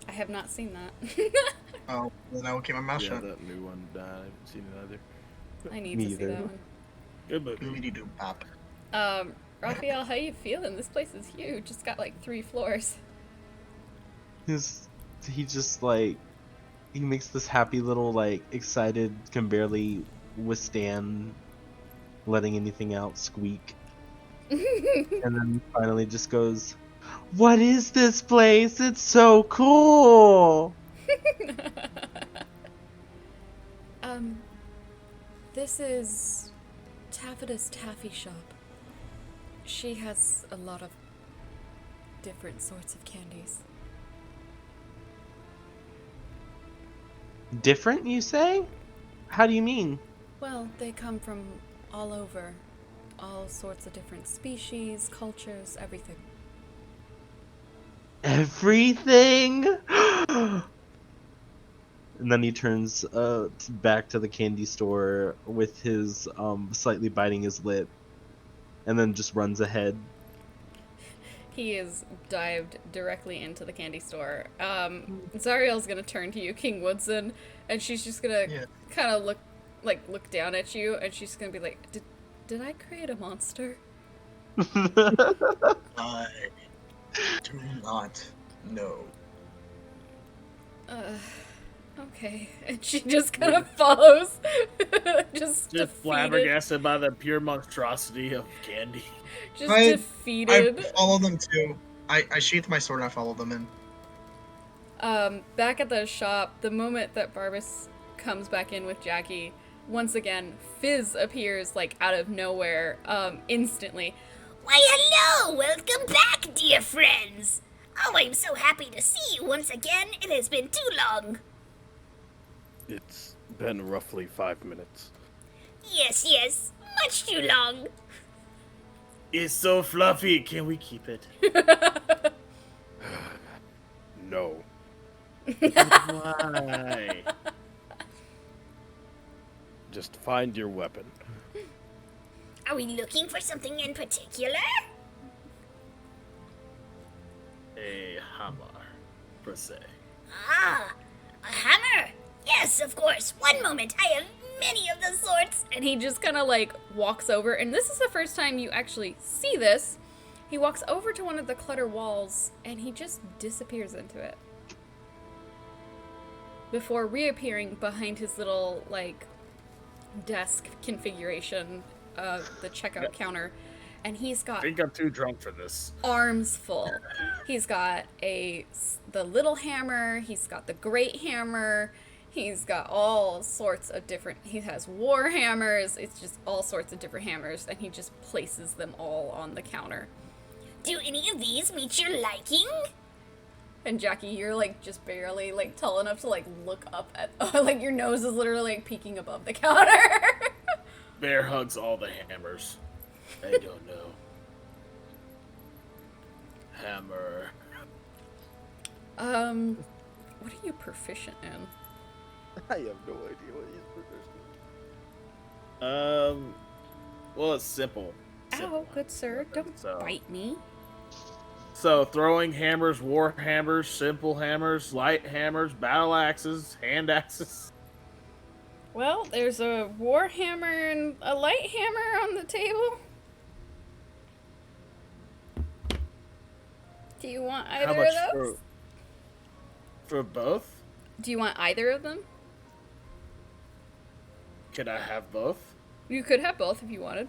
I have not seen that.
Oh, then I will keep my mouth
Yeah,
shut.
that new one. I haven't seen it either.
I need
Me
to see
either.
that one.
Good movie.
Doobie-doo bop.
Raphael, how you feeling? This place is huge. It's got like 3 floors.
He just like he makes this happy little like excited, can barely withstand letting anything out squeak, and then finally just goes, "What is this place? It's so cool!"
This is Taffeta's Taffy Shop. She has a lot of different sorts of candies.
Different, you say? How do you mean?
Well, they come from all over. All sorts of different species, cultures, everything.
Everything? And then he turns back to the candy store with his slightly biting his lip, and then just runs ahead.
He is dived directly into the candy store. Zareel's gonna turn to you, King Woodson, and she's just gonna
Yeah.
kind of look down at you, and she's gonna be like, "Did I create a monster?"
I do not know.
Okay. And she just kind of follows, just
Just
defeated.
flabbergasted by the pure monstrosity of candy.
Just
I
defeated.
follow them too. I sheath my sword and I follow them in.
Back at the shop, the moment that Barbas comes back in with Jackie, once again, Fizz appears like out of nowhere, instantly.
Why, hello! Welcome back, dear friends! Oh, I'm so happy to see you once again. It has been too long.
It's been roughly 5 minutes.
Yes, much too long.
It's so fluffy. Can we keep it?
No.
Why?
Just find your weapon.
Are we looking for something in particular?
A hammer, per se.
Ah, a hammer. Yes, of course. One moment. I have many of the sorts.
And he just kind of like walks over, and this is the first time you actually see this. He walks over to one of the clutter walls, and he just disappears into it. Before reappearing behind his little, like, desk configuration of the checkout counter. And he's got
I think I'm too drunk for this.
arms full. He's got the little hammer, he's got the great hammer, he's got all sorts of different, he has war hammers, it's just all sorts of different hammers, and he just places them all on the counter.
Do any of these meet your liking?
And Jackie, you're like just barely like tall enough to like look up at, like your nose is literally like peeking above the counter.
Bear hugs all the hammers. I don't know. Hammer.
What are you proficient in?
I have no idea what he's proficient.
Well, it's simple.
Ow, good sir, don't
So-
bite me.
So, throwing hammers, war hammers, simple hammers, light hammers, battle axes, hand axes.
Well, there's a war hammer and a light hammer on the table. Do you want
How
either
much
of those?
for both?
Do you want either of them?
Can I have both?
You could have both if you wanted.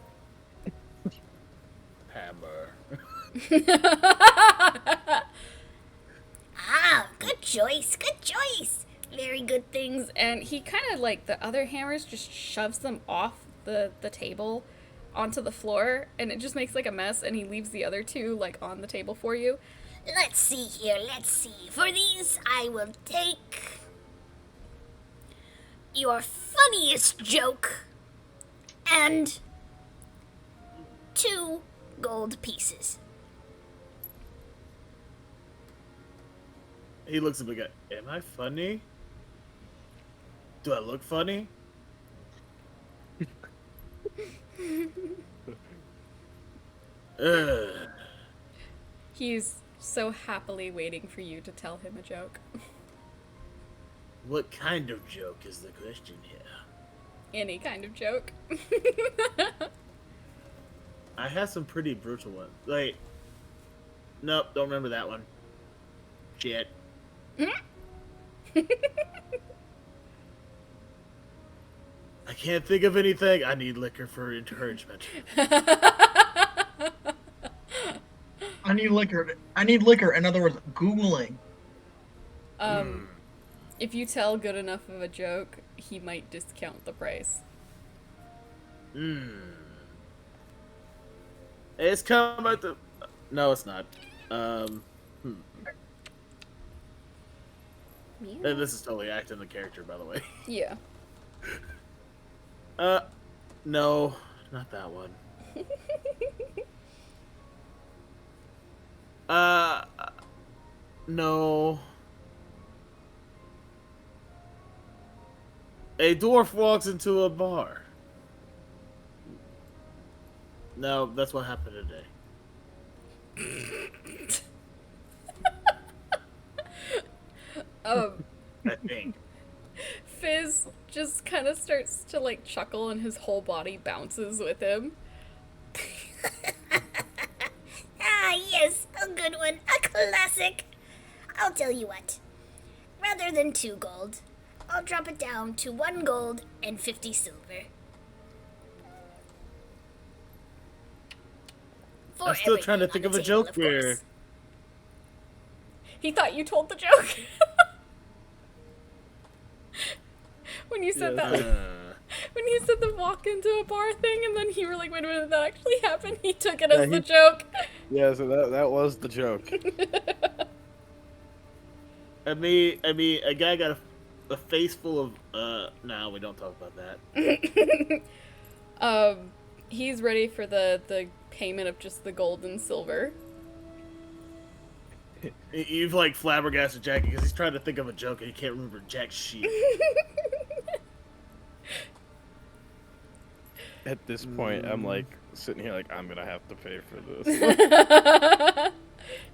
Hammer.
Ah, good choice, good choice.
Very good things. And he kind of like the other hammers just shoves them off the table onto the floor, and it just makes like a mess, and he leaves the other two like on the table for you.
Let's see here, let's see. For these, I will take your funniest joke and 2 gold pieces.
He looks at me and goes, am I funny? Do I look funny? Ugh.
He's so happily waiting for you to tell him a joke.
What kind of joke is the question here?
Any kind of joke.
I have some pretty brutal ones. Wait. Nope, don't remember that one. Shit. I can't think of anything. I need liquor for encouragement.
I need liquor. I need liquor. In other words, Googling.
If you tell good enough of a joke, he might discount the price.
It's come at the... No, it's not.
Yeah.
And this is totally acting the character, by the way.
Yeah.
No, not that one. No. A dwarf walks into a bar. No, that's what happened today. I think.
Fizz just kind of starts to like chuckle, and his whole body bounces with him.
Ah, yes, a good one, a classic. I'll tell you what. Rather than 2 gold, I'll drop it down to 1 gold and 50 silver. For
I'm still trying to
everything
think
on
of a
the table,
joke here.
course.
He thought you told the joke. When you said that, when you said the walk into a bar thing, and then you were like, wait a minute, that actually happened, he took it as the joke.
Yeah, so that was the joke.
I mean, a guy got a face full of, no, we don't talk about that.
He's ready for the payment of just the gold and silver.
You've like flabbergasted Jackie because he's trying to think of a joke and he can't remember jack shit.
At this point, I'm like sitting here like I'm gonna have to pay for this.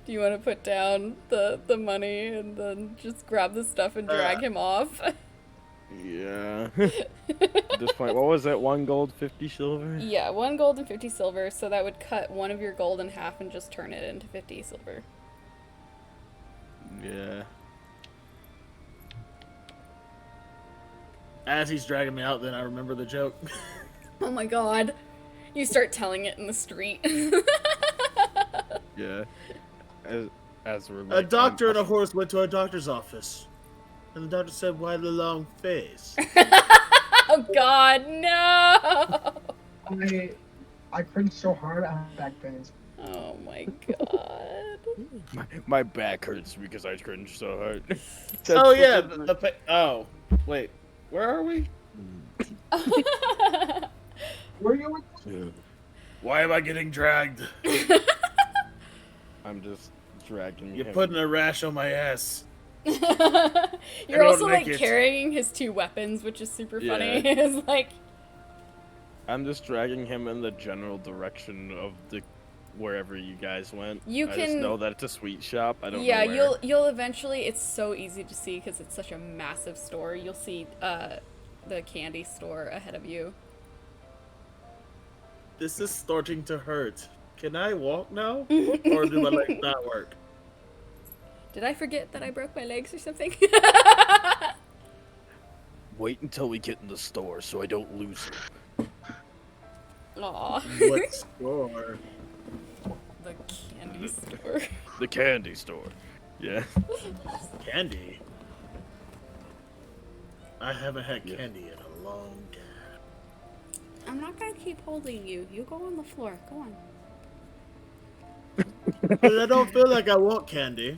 Do you want to put down the money and then just grab the stuff and drag him off?
Yeah. At this point, what was that? 1 gold, 50 silver?
Yeah, 1 gold and 50 silver, so that would cut one of your gold in half and just turn it into 50 silver.
Yeah.
As he's dragging me out, then I remember the joke.
Oh my god. You start telling it in the street.
Yeah. As we're
A
like,
doctor and a horse went to a doctor's office. And the doctor said, "Why the long face?"
Oh god, no!
I cringed so hard I have back pains.
Oh my god.
my back hurts because I cringed so hard.
Oh yeah, oh wait, where are we?
Where are you?
Why am I getting dragged?
I'm just dragging
You're
him.
putting a rash on my ass.
You're
don't
also
like
like
it.
carrying his 2 weapons, which is super funny.
Yeah.
It's like,
I'm just dragging him in the general direction of the wherever you guys went.
You
I just
can-
know that it's a sweet shop. I don't
yeah,
know where.
you'll eventually. It's so easy to see because it's such a massive store. You'll see the candy store ahead of you.
This is starting to hurt. Can I walk now? Or do my legs not work?
Did I forget that I broke my legs or something?
Wait until we get in the store so I don't lose him.
Aw.
What store?
The candy store.
The candy store. Yeah.
Candy? I haven't had
Yeah.
candy in a long time.
I'm not gonna keep holding you. You go on the floor. Go on.
But I don't feel like I want candy.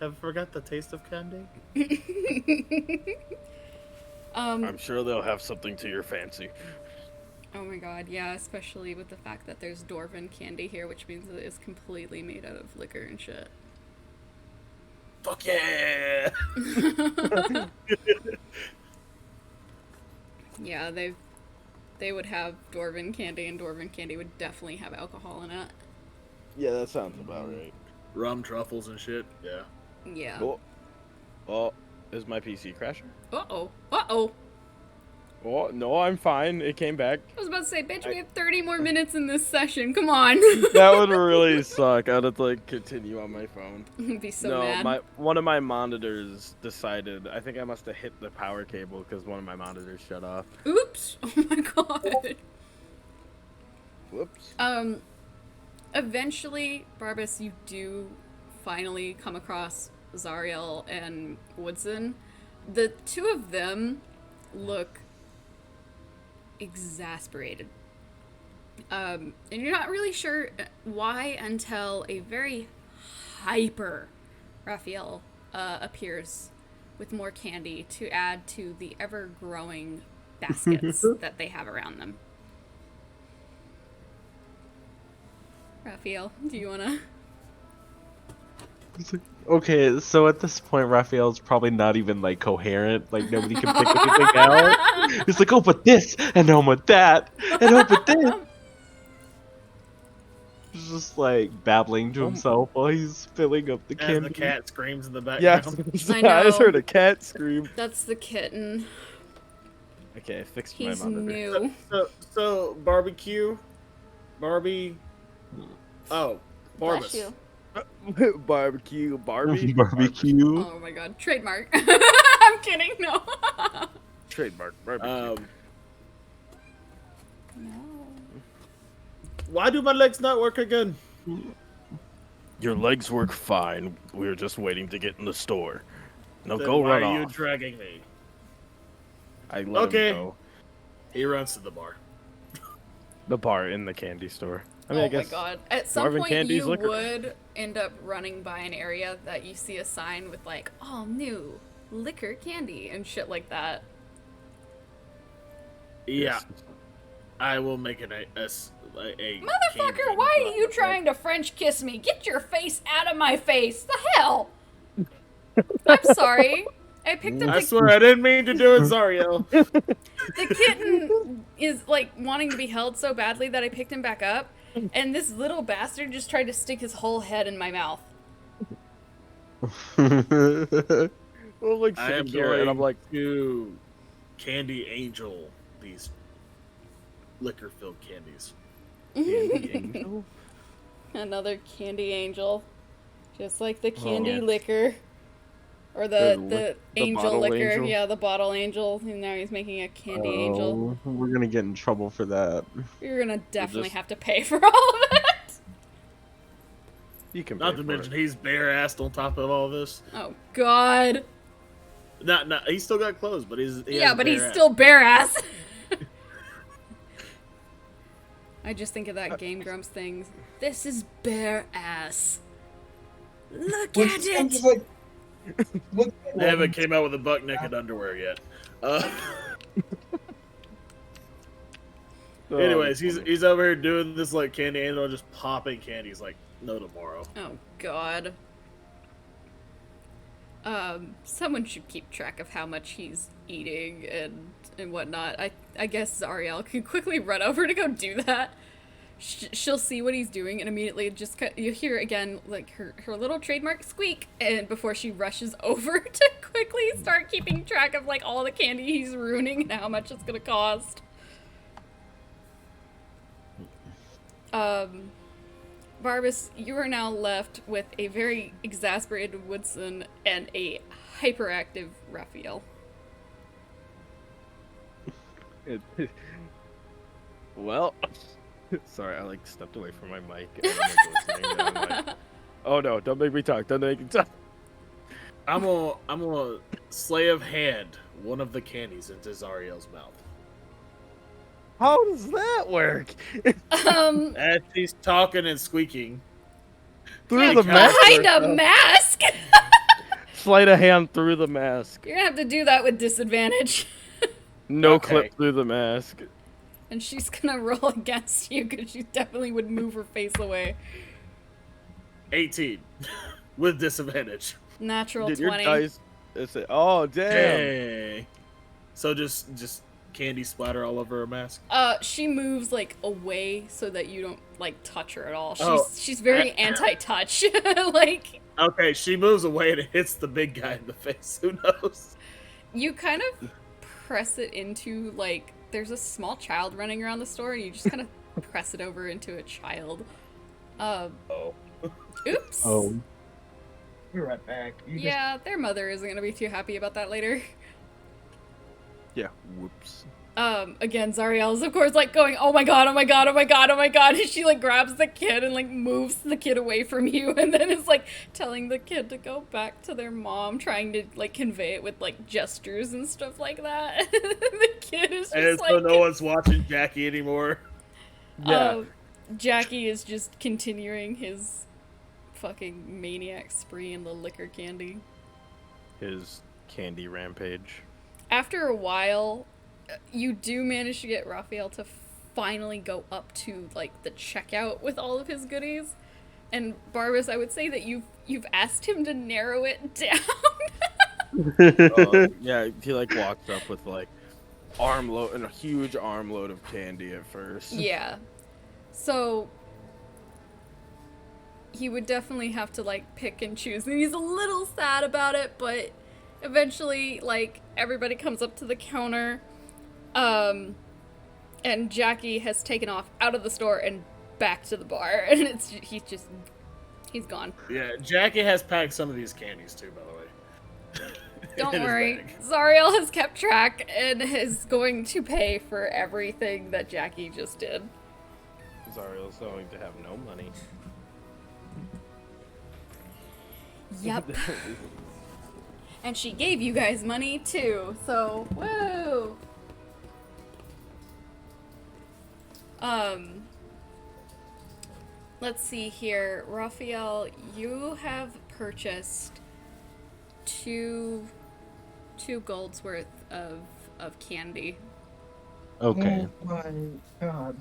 Have I forgot the taste of candy?
I'm sure they'll have something to your fancy.
Oh my god, yeah, especially with the fact that there's dwarven candy here, which means that it's completely made out of liquor and shit.
Fuck yeah!
Yeah, they would have dwarven candy, and dwarven candy would definitely have alcohol in it.
Yeah, that sounds about right.
Rum, truffles, and shit. Yeah.
Yeah.
Oh, is my PC crashing?
Uh-oh. Uh-oh.
Oh, no, I'm fine. It came back.
I was about to say, bitch, we have 30 more minutes in this session. Come on.
That would really suck. I'd have to, like, continue on my phone.
I'd be so
no,
mad.
one of my monitors decided. I think I must have hit the power cable because one of my monitors shut off.
Oops. Oh my god.
Whoops.
Eventually, Barbas, you do finally come across Zareheel and Woodson. The two of them look exasperated. And you're not really sure why until a very hyper Rapheal appears with more candy to add to the ever-growing baskets that they have around them. Rapheal, do you wanna?
Okay, so at this point, Raphael's probably not even like coherent. Like nobody can pick anything out. He's like, "Oh, but this, and oh, but that, and oh, but this." He's just like babbling to himself while he's filling up the
As
candy.
the cat screams in the
Yeah,
background.
I
I just
know.
heard a cat scream.
That's the kitten.
Okay, I fixed
He's
my monitor.
new.
So barbecue, Barbie. Oh,
Bless
Barbas.
you.
Barbecue, Barbie.
Barbecue.
Oh my god. Trademark. I'm kidding, no.
Trademark barbecue.
No.
Why do my legs not work again?
Your legs work fine. We were just waiting to get in the store. No,
Then
go
why
run
are you
off.
dragging me?
I let
Okay.
him go.
He runs to the bar.
The bar in the candy store. I mean,
Oh
I guess
my god. At some
Marvin
point
Candy's
you
liquor.
would end up running by an area that you see a sign with like, all new liquor candy and shit like that.
Yeah, I will make it a
Motherfucker, why are you trying to French kiss me? Get your face out of my face! The hell? I'm sorry. I picked up
I
the
swear I didn't mean to do it, Zariel.
the kitten is like wanting to be held so badly that I picked him back up, and this little bastard just tried to stick his whole head in my mouth.
well, like
I am
sitting here and I'm
going
like,
to Candy Angel these liquor-filled candies.
Candy Angel?
Another candy angel. Just like the candy
yeah.
liquor. Or
The
the angel
bottle
liquor.
angel?
Yeah, the bottle angel. And now he's making a candy angel.
We're gonna get in trouble for that.
You're gonna definitely
just-
have to pay for all of it.
You can
Not
pay
to
for
mention
it.
he's bare-assed on top of all this.
Oh, God.
Not he's still got clothes, but he
Yeah,
has
but he's
bare
still
ass.
bare ass. I just think of that Game Grumps thing. This is bare ass. Look at
I'm
it!
just like, look at
They haven't
him.
came out with a buck-naked underwear yet.
Oh,
Anyways,
that's funny.
he's over here doing this like candy angel, just popping candy. He's like, no tomorrow.
Oh, God. Someone should keep track of how much he's eating and whatnot. I guess Zareheel can quickly run over to go do that. She'll see what he's doing and immediately just you hear again like her little trademark squeak, and before she rushes over to quickly start keeping track of like all the candy he's ruining and how much it's gonna cost. Barbas, you are now left with a very exasperated Woodson and a hyperactive Rapheal.
Well, sorry, I like stepped away from my mic. And I'm, like, listening, and I'm like, oh no, don't make me talk. Don't make me talk.
I'm gonna slay of hand one of the candies into Zarieel's mouth.
How does that work?
As he's talking and squeaking,
Through
Yeah,
the mask.
behind a mask!
Sleight of hand through the mask.
You're gonna have to do that with disadvantage.
No
Okay.
clip through the mask.
And she's gonna roll against you because she definitely would move her face away.
18 with disadvantage.
Natural
Did
20.
your dice? Oh damn!
Dang. So just candy splatter all over her mask.
She moves like away so that you don't like touch her at all.
Oh.
She's very anti-touch. Like
Okay, she moves away and it hits the big guy in the face. Who knows?
you kind of press it into like there's a small child running around the store and you just kind of press it over into a child.
Oh.
Oops.
Oh.
Be right back. You just-
Yeah, their mother isn't gonna be too happy about that later.
Yeah. Whoops.
Again, Zarieel's of course like going, oh my god, oh my god, oh my god, oh my god, and she like grabs the kid and like moves the kid away from you and then is like telling the kid to go back to their mom, trying to like convey it with like gestures and stuff like that. The kid is just
And
like
so no one's watching Jackie anymore.
Yeah.
Jackie is just continuing his fucking maniac spree in the liquor candy.
His candy rampage.
After a while, you do manage to get Raphael to finally go up to like the checkout with all of his goodies. And Barbas, I would say that you've asked him to narrow it down.
Yeah, he like walks up with like armload and a huge armload of candy at first.
Yeah. So he would definitely have to like pick and choose. And he's a little sad about it, but eventually like everybody comes up to the counter. And Jackie has taken off out of the store and back to the bar, and he's gone.
Yeah, Jackie has packed some of these candies too, by the way.
Don't
In his
worry,
bag.
Zareheel has kept track and is going to pay for everything that Jackie just did.
Zarieel's going to have no money.
Yep. And she gave you guys money too, so woo! Let's see here. Raphael, you have purchased two golds worth of candy.
Okay.
Oh my god.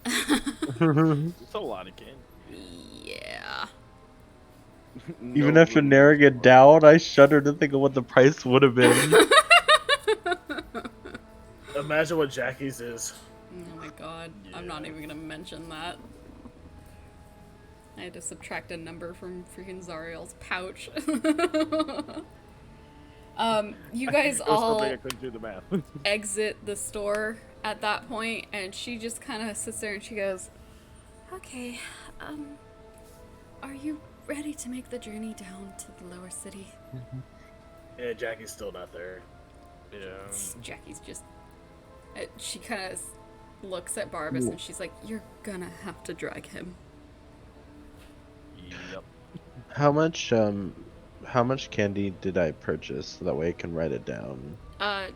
It's a lot of candy.
Yeah.
Even
No
after
room
narrowing
for
it down, I shudder to think of what the price would have been.
Imagine what Jackie's is.
Oh my god. I'm not even gonna mention that. I had to subtract a number from freaking Zareel's pouch. You guys
It was
all
something I couldn't do the math.
exit the store at that point, and she just kind of sits there and she goes, "Okay, are you ready to make the journey down to the lower city?"
Yeah, Jackie's still not there.
Yeah.
Jackie's just. She kind of looks at Barbas and she's like, "You're gonna have to drag him."
Yep.
How much candy did I purchase so that way I can write it down?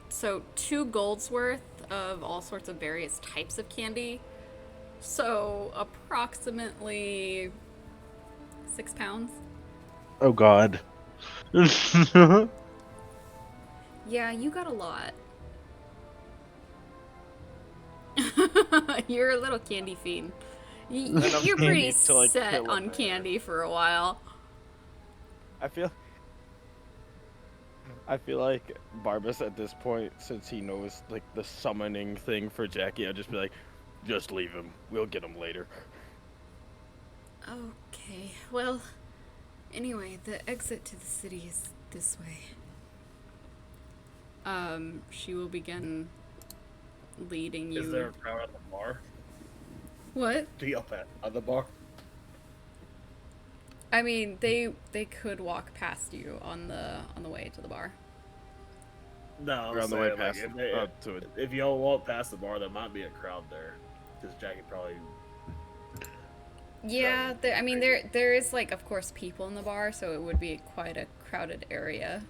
So 2 golds worth of all sorts of various types of candy. So approximately 6 pounds.
Oh God.
Yeah, you got a lot. You're a little candy fiend.
Enough
You're pretty
candy to, like,
set
kill a
on
man.
candy for a while.
I feel like Barbas at this point, since he knows like the summoning thing for Jackie, I'd just be like, just leave him. We'll get him later.
Okay, well, anyway, the exit to the city is this way. She will begin leading you.
Is there a crowd at the bar?
What?
Do you up at the bar?
I mean, they could walk past you on the way to the bar.
No, I'm
We're on the way
saying, like,
past to it.
if y'all walk past the bar, there might be a crowd there. Because Jackie probably.
Yeah, I mean, there is, like, of course, people in the bar, so it would be quite a crowded area.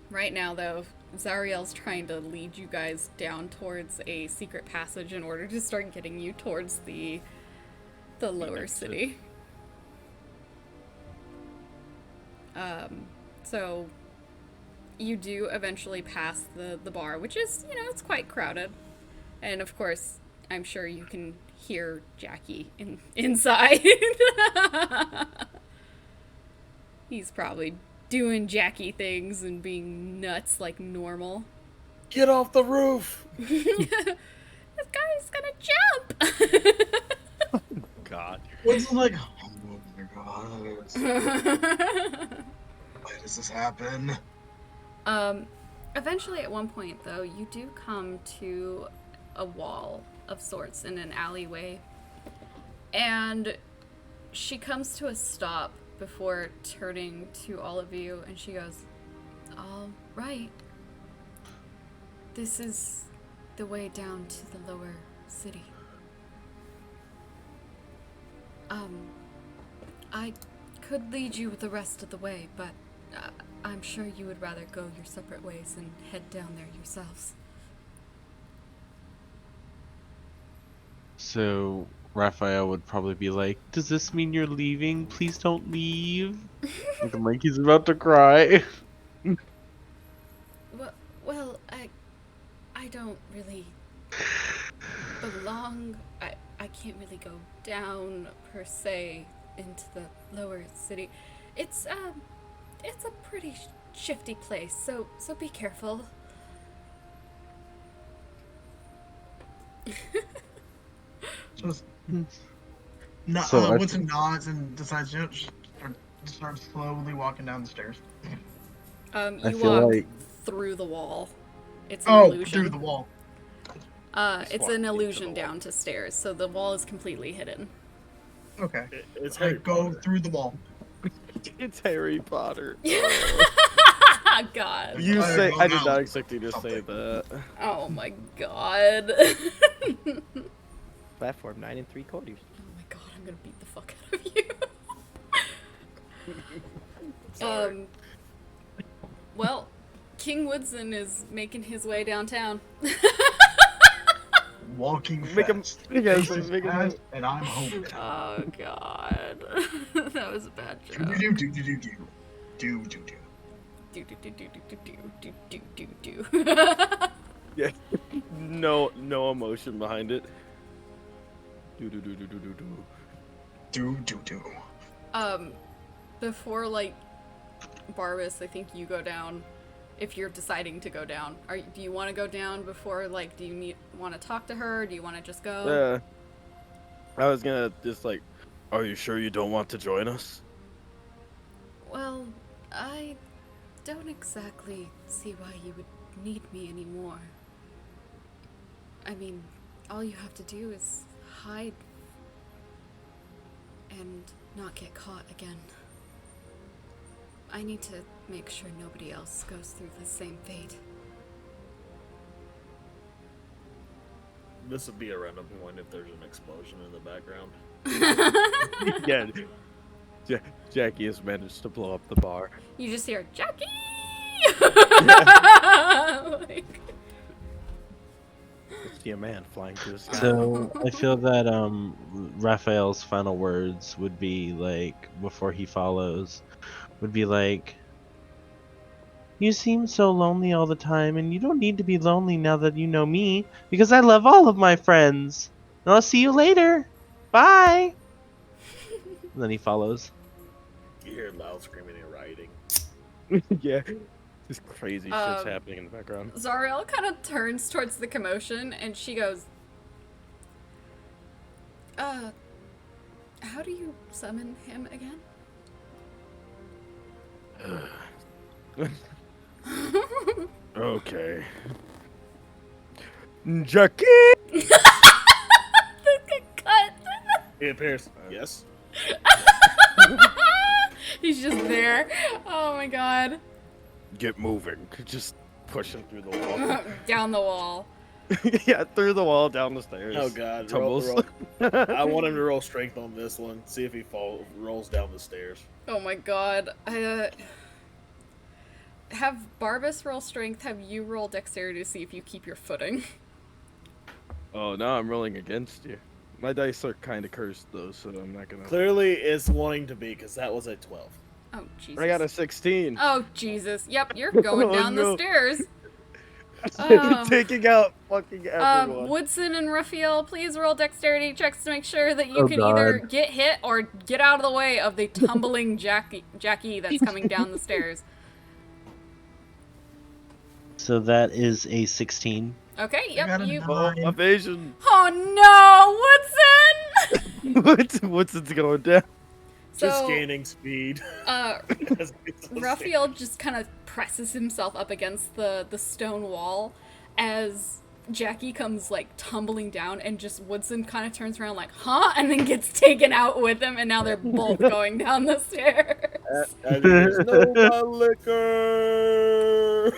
Right now, though, Zarehel's trying to lead you guys down towards a secret passage in order to start getting you towards the lower city. So you do eventually pass the bar, which is, it's quite crowded. And of course, I'm sure you can hear Jackie inside. He's probably doing Jackie things and being nuts like normal.
Get off the roof!
This guy's gonna jump!
God.
Woodson like, oh my god. Why does this happen?
Eventually, at one point, though, you do come to a wall of sorts in an alleyway. And she comes to a stop before turning to all of you, and she goes, "All right. This is the way down to the lower city. I could lead you the rest of the way, but I'm sure you would rather go your separate ways and head down there yourselves."
So Raphael would probably be like, "Does this mean you're leaving? Please don't leave." Looking like he's about to cry.
Well, I don't really belong. I can't really go down per se into the lower city. It's a pretty shifty place, so be careful.
So
Woodson nods and decides to start slowly walking down the stairs.
You
I feel
walk
like-
through the wall. It's an illusion.
Through the wall.
It's
walk
an
into
illusion
the wall.
down to stairs, so the wall is completely hidden.
Okay.
It's
I
Harry
go
Potter.
through the wall.
It's Harry Potter.
God.
You
I
say
go
I did
down
not expect you to say
something.
that.
Oh my god.
Platform 9 3/4.
Oh my god, I'm gonna beat the fuck out of you.
Sorry.
Well, King Woodson is making his way downtown.
Walking
Make him-
fast.
you guys
Faces
make him-
fast, and I'm home.
Oh god. That was a bad
Do
joke.
do do do do do do do do.
Do do do do do do do do do.
Yeah. No emotion behind it. Do do do do do do do.
Do do do.
Before like Barbas, I think you go down. If you're deciding to go down, do you want to go down before? Like, do you want to talk to her? Or do you want to just go?
Yeah. I was gonna just like, are you sure you don't want to join us?
Well, I don't exactly see why you would need me anymore. I mean, all you have to do is hide and not get caught again. I need to make sure nobody else goes through the same fate.
This would be a random point if there's an explosion in the background.
Yeah. Jackie has managed to blow up the bar.
You just hear, Jackie! Like,
See a man flying through the sky.
So I feel that Raphael's final words would be like, before he follows, would be like, "You seem so lonely all the time, and you don't need to be lonely now that you know me, because I love all of my friends. And I'll see you later. Bye." And then he follows.
You hear loud screaming and rioting.
Yeah. Just crazy shit's happening in the background.
Zareheel kind of turns towards the commotion and she goes, how do you summon him again?
Okay. Jackie!
Cut!
He appears. Yes.
He's just there. Oh my god.
Get moving. Just push him through the wall.
Down the wall.
Yeah, through the wall, down the stairs.
Oh god.
Tumbles.
I want him to roll strength on this one. See if he rolls down the stairs.
Oh my god. Have Barbas roll strength, have you roll dexterity to see if you keep your footing.
Oh, now I'm rolling against you. My dice are kind of cursed, though, so I'm not gonna...
Clearly, it's wanting to be, because that was a 12.
Oh, Jesus.
I got a 16.
Oh, Jesus. Yep, you're going
Oh,
down the
no.
stairs.
Taking out fucking everyone.
Woodson and Rapheal, please roll dexterity checks to make sure that you
Oh,
can either
God.
get hit or get out of the way of the tumbling Jackie that's coming down the stairs.
So that is a 16.
Okay,
I
yep,
got a
you...
nine.
Evasion.
Oh no, Woodson!
What's it going down?
Just
So,
gaining speed.
Raphael just kind of presses himself up against the stone wall as Jackie comes, like, tumbling down, and just Woodson kind of turns around like, huh? And then gets taken out with him, and now they're both going down the stairs.
There's no more liquor.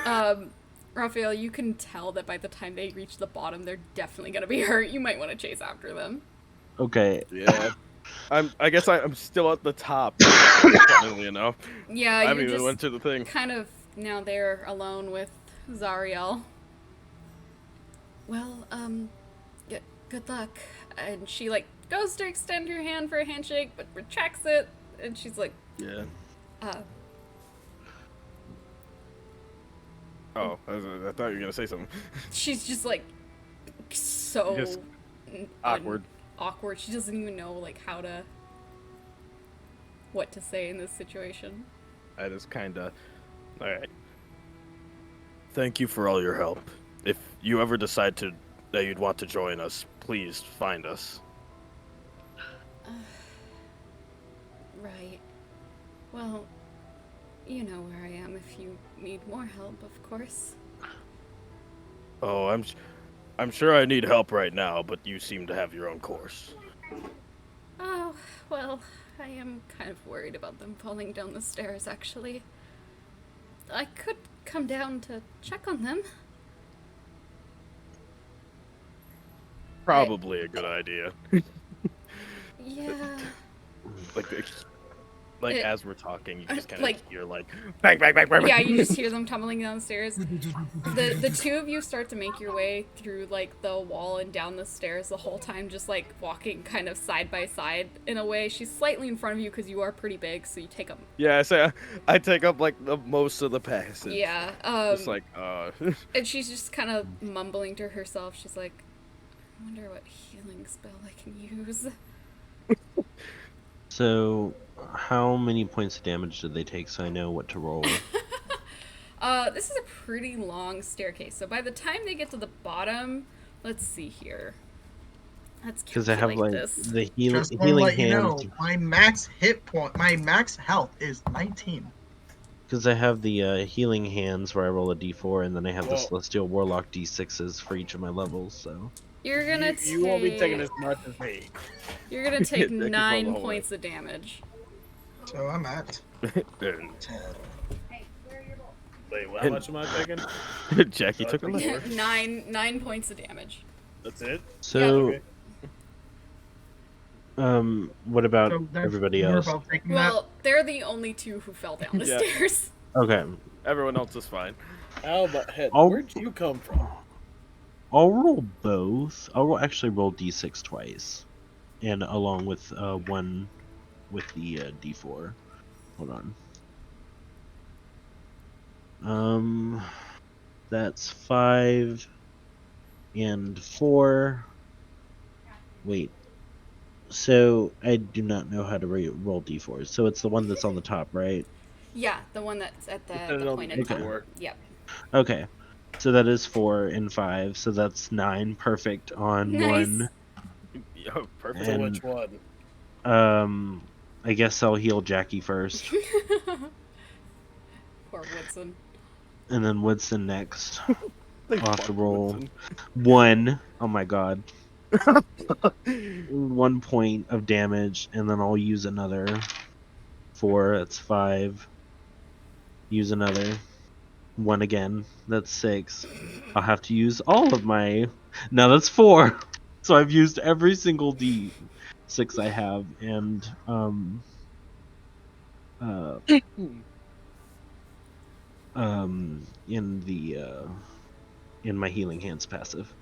Raphael, you can tell that by the time they reach the bottom, they're definitely gonna be hurt. You might want to chase after them.
Okay.
Yeah. I guess I'm still at the top. Funnily enough.
Yeah,
I haven't
you
even
just
went to the thing.
kind of now they're alone with Zareheel. Well, good luck. And she, like, goes to extend her hand for a handshake, but retracts it, and she's like,
Yeah.
uh,
Oh, I thought you were gonna say something.
she's just, like, so
Just awkward.
awkward. She doesn't even know, like, what to say in this situation.
I just kinda... Alright. Thank you for all your help. If you ever decide that you'd want to join us, please find us.
Right. Well, you know where I am if you need more help, of course.
Oh, I'm sure I need help right now, but you seem to have your own course.
Oh, well, I am kind of worried about them falling down the stairs, actually. I could come down to check on them.
Probably a good idea.
Yeah.
Like
It-
as we're talking, you just kind of
like-
hear like bang, bang, bang, bang. bang.
Yeah, you just hear them tumbling down the stairs. The two of you start to make your way through, like, the wall and down the stairs the whole time, just, like, walking kind of side by side in a way. She's slightly in front of you because you are pretty big, so you take up...
Yeah, I say I take up like the most of the passage.
Yeah,
Just like
and she's just kind of mumbling to herself. She's like, I wonder what healing spell I can use.
So, how many points of damage did they take so I know what to roll?
This is a pretty long staircase, so by the time they get to the bottom, let's see here. Let's
Because I have
calculate
like
this.
the
Just want to
healing
let you
hands.
know, my max my max health is 19.
Because I have the healing hands where I roll a d4, and then I have the
Well-
celestial warlock d6s for each of my levels. So
You're gonna
You won't be taking
take.
as much as me.
You're gonna take
They keep all the
9
whole
points of damage.
So I'm at 10.
Wait, how much am I taking?
Jackie took a
Four.
left.
9 points of damage.
That's it?
so
Okay.
what about
So that's
everybody
you're
else?
both taking
Well, they're the only two who fell down the
Yeah.
stairs.
Okay,
Everyone else is fine.
How about head?
I'll-
Where'd you come from?
I'll roll both. Actually roll d6 twice, and along with one with the d4. Hold on. That's 5 and 4. Wait. So I do not know how to roll d4s. So it's the one that's on the top, right?
Yeah, the one that's at
Put
the
it on
pointed
the
top.
door.
Yep.
Okay. So that is 4 and 5. So that's 9. Perfect on
Nice.
one.
Yo, perfect.
So
And-
which one?
I guess I'll heal Jackie first,
Poor Woodson.
and then Woodson next.
Like,
I'll have to
fuck
roll
Woodson.
1. Oh my god. 1 point of damage, and then I'll use another 4. That's 5. Use another 1 again. That's 6. I'll have to use all of my. Now that's 4. So I've used every single d6 I have, and in the in my healing hands passive.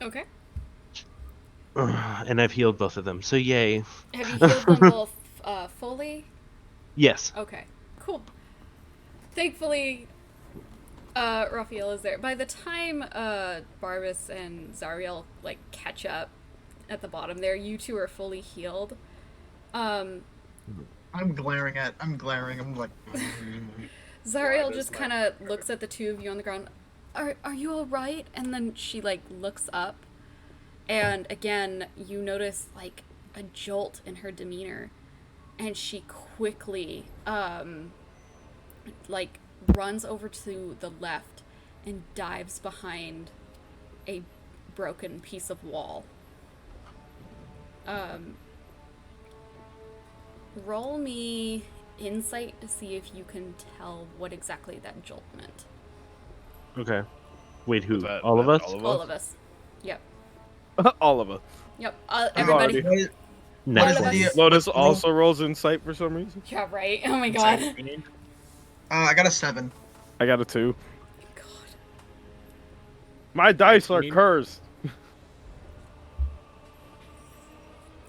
Okay.
And I've healed both of them, so yay.
Have you healed them both fully?
Yes.
Okay. Cool. Thankfully, Rapheal is there. By the time Barbas and Zareheel like catch up at the bottom there, you two are fully healed.
I'm glaring. I'm like,
Zareheel
Barbas
just
might
kind
be
of
hurt.
looks at the two of you on the ground. Are you all right? And then she like looks up, and again you notice like a jolt in her demeanor, and she quickly like runs over to the left and dives behind a broken piece of wall. Roll me insight to see if you can tell what exactly that jolt meant.
Okay. Wait, who?
Was that-
All of
that
us?
All of us. Yep.
All of us.
Yep.
I've
Everybody.
already-
Nice.
All of us.
Lotus also rolls insight for some reason.
Yeah, right. Oh my god.
I got a 7.
I got a 2.
God.
My dice are
19.
cursed.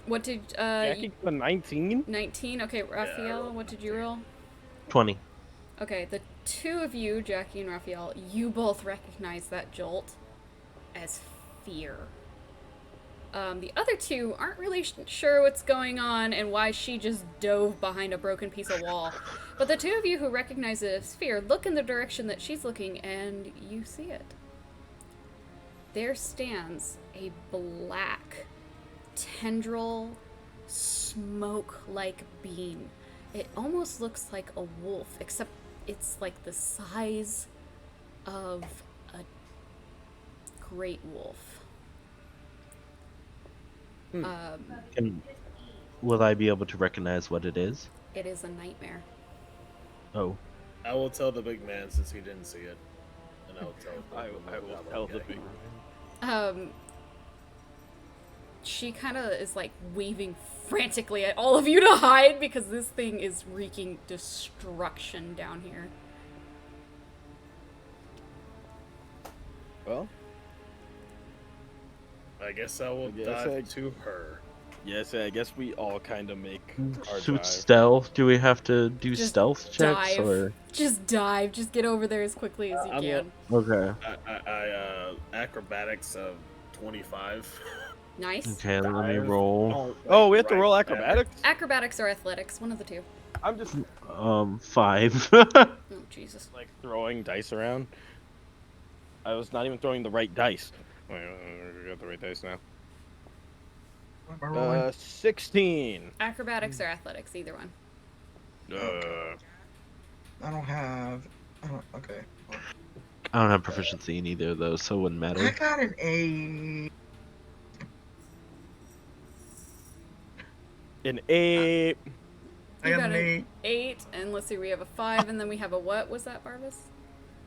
What did
Jackie got a 19.
19? Okay, Raphael, what did you roll?
20.
Okay, the two of you, Jackie and Raphael, you both recognize that jolt as fear. The other two aren't really sure what's going on and why she just dove behind a broken piece of wall. But the two of you who recognize it as fear look in the direction that she's looking and you see it. There stands a black, tendril, smoke-like being. It almost looks like a wolf, except it's like the size of a great wolf.
Will I be able to recognize what it is?
It is a nightmare.
Oh.
I will tell the big man since he didn't see it. And I will tell the
I
little
will
goblin
tell the
guy.
big.
She kind of is like waving frantically at all of you to hide because this thing is wreaking destruction down here.
Well,
I guess I will
I guess
dive to her.
yes, I guess we all kind of make our
So
dive.
it's stealth. Do we have to do
Just
stealth checks
dive.
or?
Just dive. Just get over there as quickly as you
I'm
can.
Okay.
I acrobatics of 25.
Nice.
Okay. Let me
Dive.
roll.
Oh, we have to
right
roll
there.
acrobatics.
Acrobatics or athletics, one of the two.
I'm just
5.
Oh, Jesus.
like throwing dice around. I was not even throwing the right dice. Wait, we got the right dice now.
What am I rolling?
16.
Acrobatics or athletics, either one.
Okay. I don't have. Okay.
I don't have proficiency in either of those, so it wouldn't
I
matter.
got an A.
An 8.
I
You
got
got
an
an
8.
8, and let's see, we have a 5, and then we have a what was that, Barbas?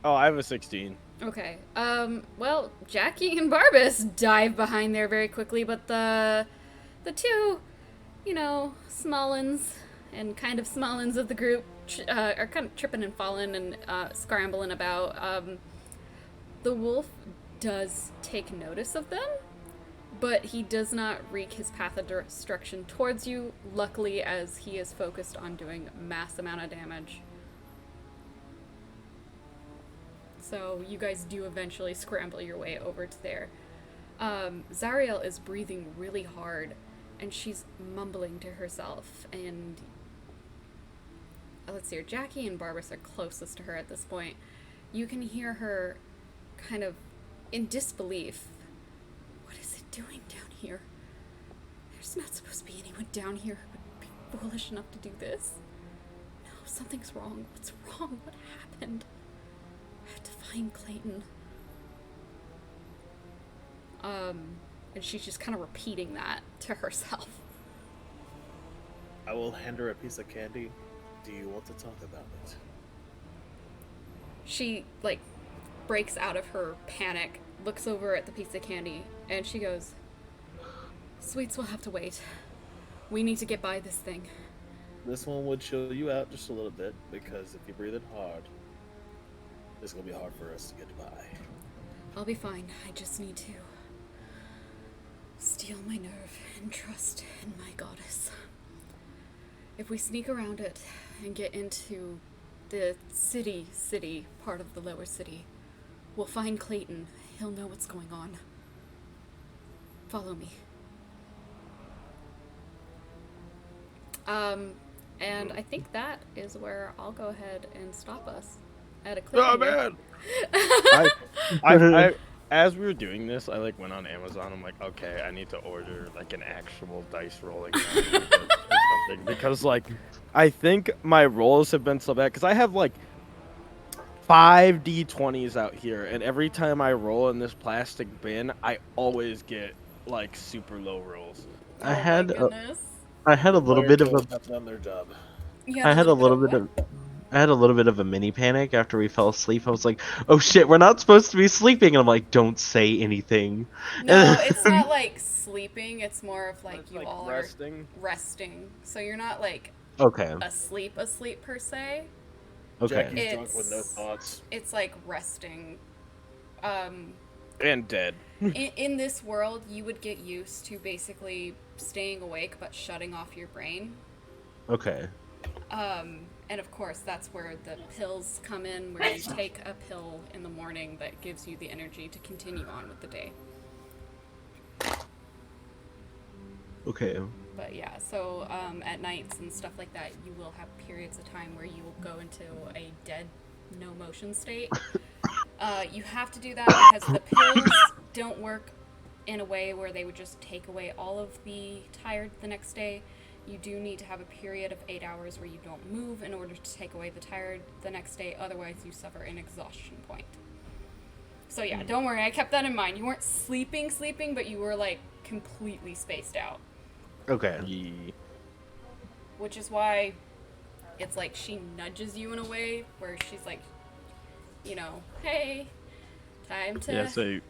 Oh, I have a 16.
Okay. Well, Jackie and Barbas dive behind there very quickly, but the two, smallins and kind of smallins of the group are kind of tripping and falling and scrambling about. The wolf does take notice of them, but he does not wreak his path of destruction towards you, luckily, as he is focused on doing mass amount of damage. So you guys do eventually scramble your way over to there. Zareheel is breathing really hard, and she's mumbling to herself, and let's see here, Jackie and Barbas are closest to her at this point. You can hear her kind of in disbelief. What is it doing down here? There's not supposed to be anyone down here who would be foolish enough to do this. No, something's wrong. What's wrong? What happened? I have to find Clayton. And she's just kind of repeating that to herself.
I will hand her a piece of candy. Do you want to talk about it?
She, breaks out of her panic, looks over at the piece of candy, and she goes, "Sweets will have to wait. We need to get by this thing."
This one would chill you out just a little bit, because if you breathe it hard, it's going to be hard for us to get by.
I'll be fine. I just need to steel my nerve and trust in my goddess. If we sneak around it and get into the city part of the lower city, we'll find Clayton. He'll know what's going on. Follow me. And I think that is where I'll go ahead and stop us at a cliffhanger.
Oh, man! I as we were doing this, I went on Amazon. I'm like, okay, I need to order an actual dice rolling gun or something, because I think my rolls have been so bad, because I have 5 D20s out here, and every time I roll in this plastic bin, I always get super low rolls.
I had
Oh my goodness.
I had a little bit of a
have done their job.
You
I had a little bit
what?
of I had a little bit of a mini panic after we fell asleep. I was like, "Oh shit, we're not supposed to be sleeping." And I'm like, "Don't say anything."
No, it's not sleeping. It's more of
It's
you all
resting.
are resting. So you're not
Okay.
asleep per se.
Okay.
Jackie's drunk with no thoughts.
It's resting.
And dead.
In this world, you would get used to basically staying awake but shutting off your brain.
Okay.
And of course, that's where the pills come in, where you take a pill in the morning that gives you the energy to continue on with the day.
Okay.
But yeah, so at nights and stuff like that, you will have periods of time where you will go into a dead, no motion state. You have to do that because the pills don't work in a way where they would just take away all of the tired the next day. You do need to have a period of 8 hours where you don't move in order to take away the tired the next day, otherwise you suffer an exhaustion point. So yeah, don't worry, I kept that in mind. You weren't sleeping, but you were completely spaced out.
Okay.
Yeah.
Which is why it's she nudges you in a way where she's hey, time to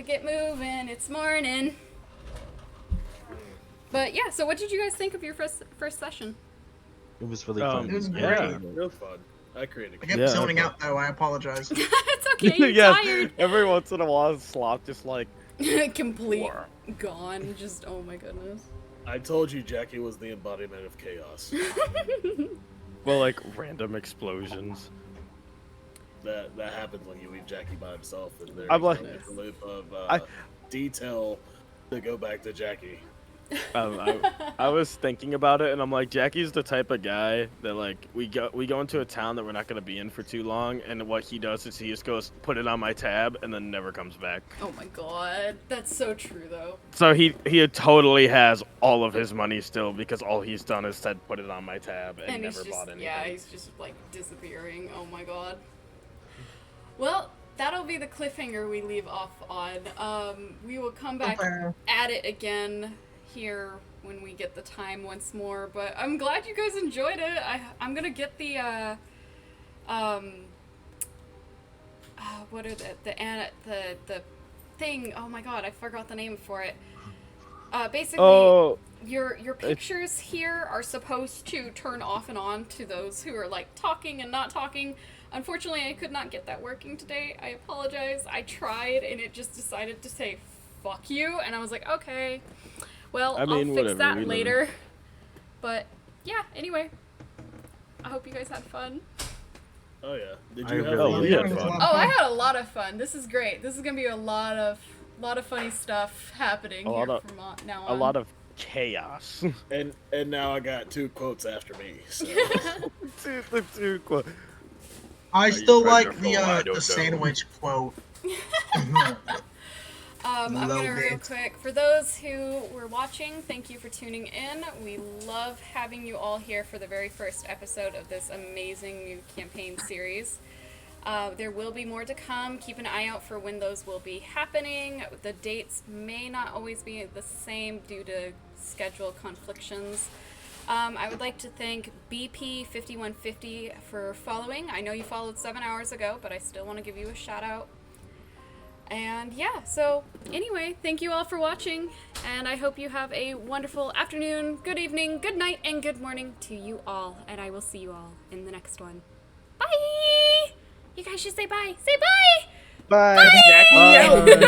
get moving, it's morning. But yeah, so what did you guys think of your first session?
It was really fun.
It was
Yeah.
great.
Real fun. I created
I kept
Yeah,
zoning
that's
out though. I apologize.
It's okay, you're
Yes,
tired.
every once in a while, Slop just
Complete gone, just oh my goodness.
I told you Jackie was the embodiment of chaos.
well, random explosions.
that happens when you leave Jackie by himself, and there's
I'm like-
a loop of
I-
detail to go back to Jackie.
I was thinking about it, and I'm like, Jackie's the type of guy that like we go into a town that we're not gonna be in for too long, and what he does is he just goes put it on my tab and then never comes back.
Oh my god, that's so true though.
So he totally has all of his money still because all he's done is said put it on my tab and
And he's
never
just,
bought anything.
yeah, he's just like disappearing. Oh my god. Well, that'll be the cliffhanger we leave off on. We will come back at it again here when we get the time once more. But I'm glad you guys enjoyed it. I'm gonna get the what are the thing? Oh my god, I forgot the name for it. Basically, your pictures here are supposed to turn off and on to those who are like talking and not talking. Unfortunately, I could not get that working today. I apologize. I tried and it just decided to say fuck you, and I was like, okay, well,
I mean,
I'll fix
whatever,
that
we
later. But yeah, anyway, I hope you guys had fun.
Oh yeah. Did
I
you have
really
fun?
did.
Yeah, it was a lot of
Oh, I
fun.
had a lot of fun. This is great. This is gonna be a lot of funny stuff happening here from now on.
A lot of chaos.
And now I got 2 quotes after me. So.
I
you
still
trying
like
to roll? I don't know.
the sandwich quote.
I'm
Love
gonna real
it.
quick. For those who were watching, thank you for tuning in. We love having you all here for the very first episode of this amazing new campaign series. There will be more to come. Keep an eye out for when those will be happening. The dates may not always be the same due to schedule conflictions. I would like to thank BP5150 for following. I know you followed 7 hours ago, but I still want to give you a shout out. And yeah, so anyway, thank you all for watching, and I hope you have a wonderful afternoon, good evening, good night, and good morning to you all, and I will see you all in the next one. Bye! You guys should say bye. Say bye!
Bye.
Jackie,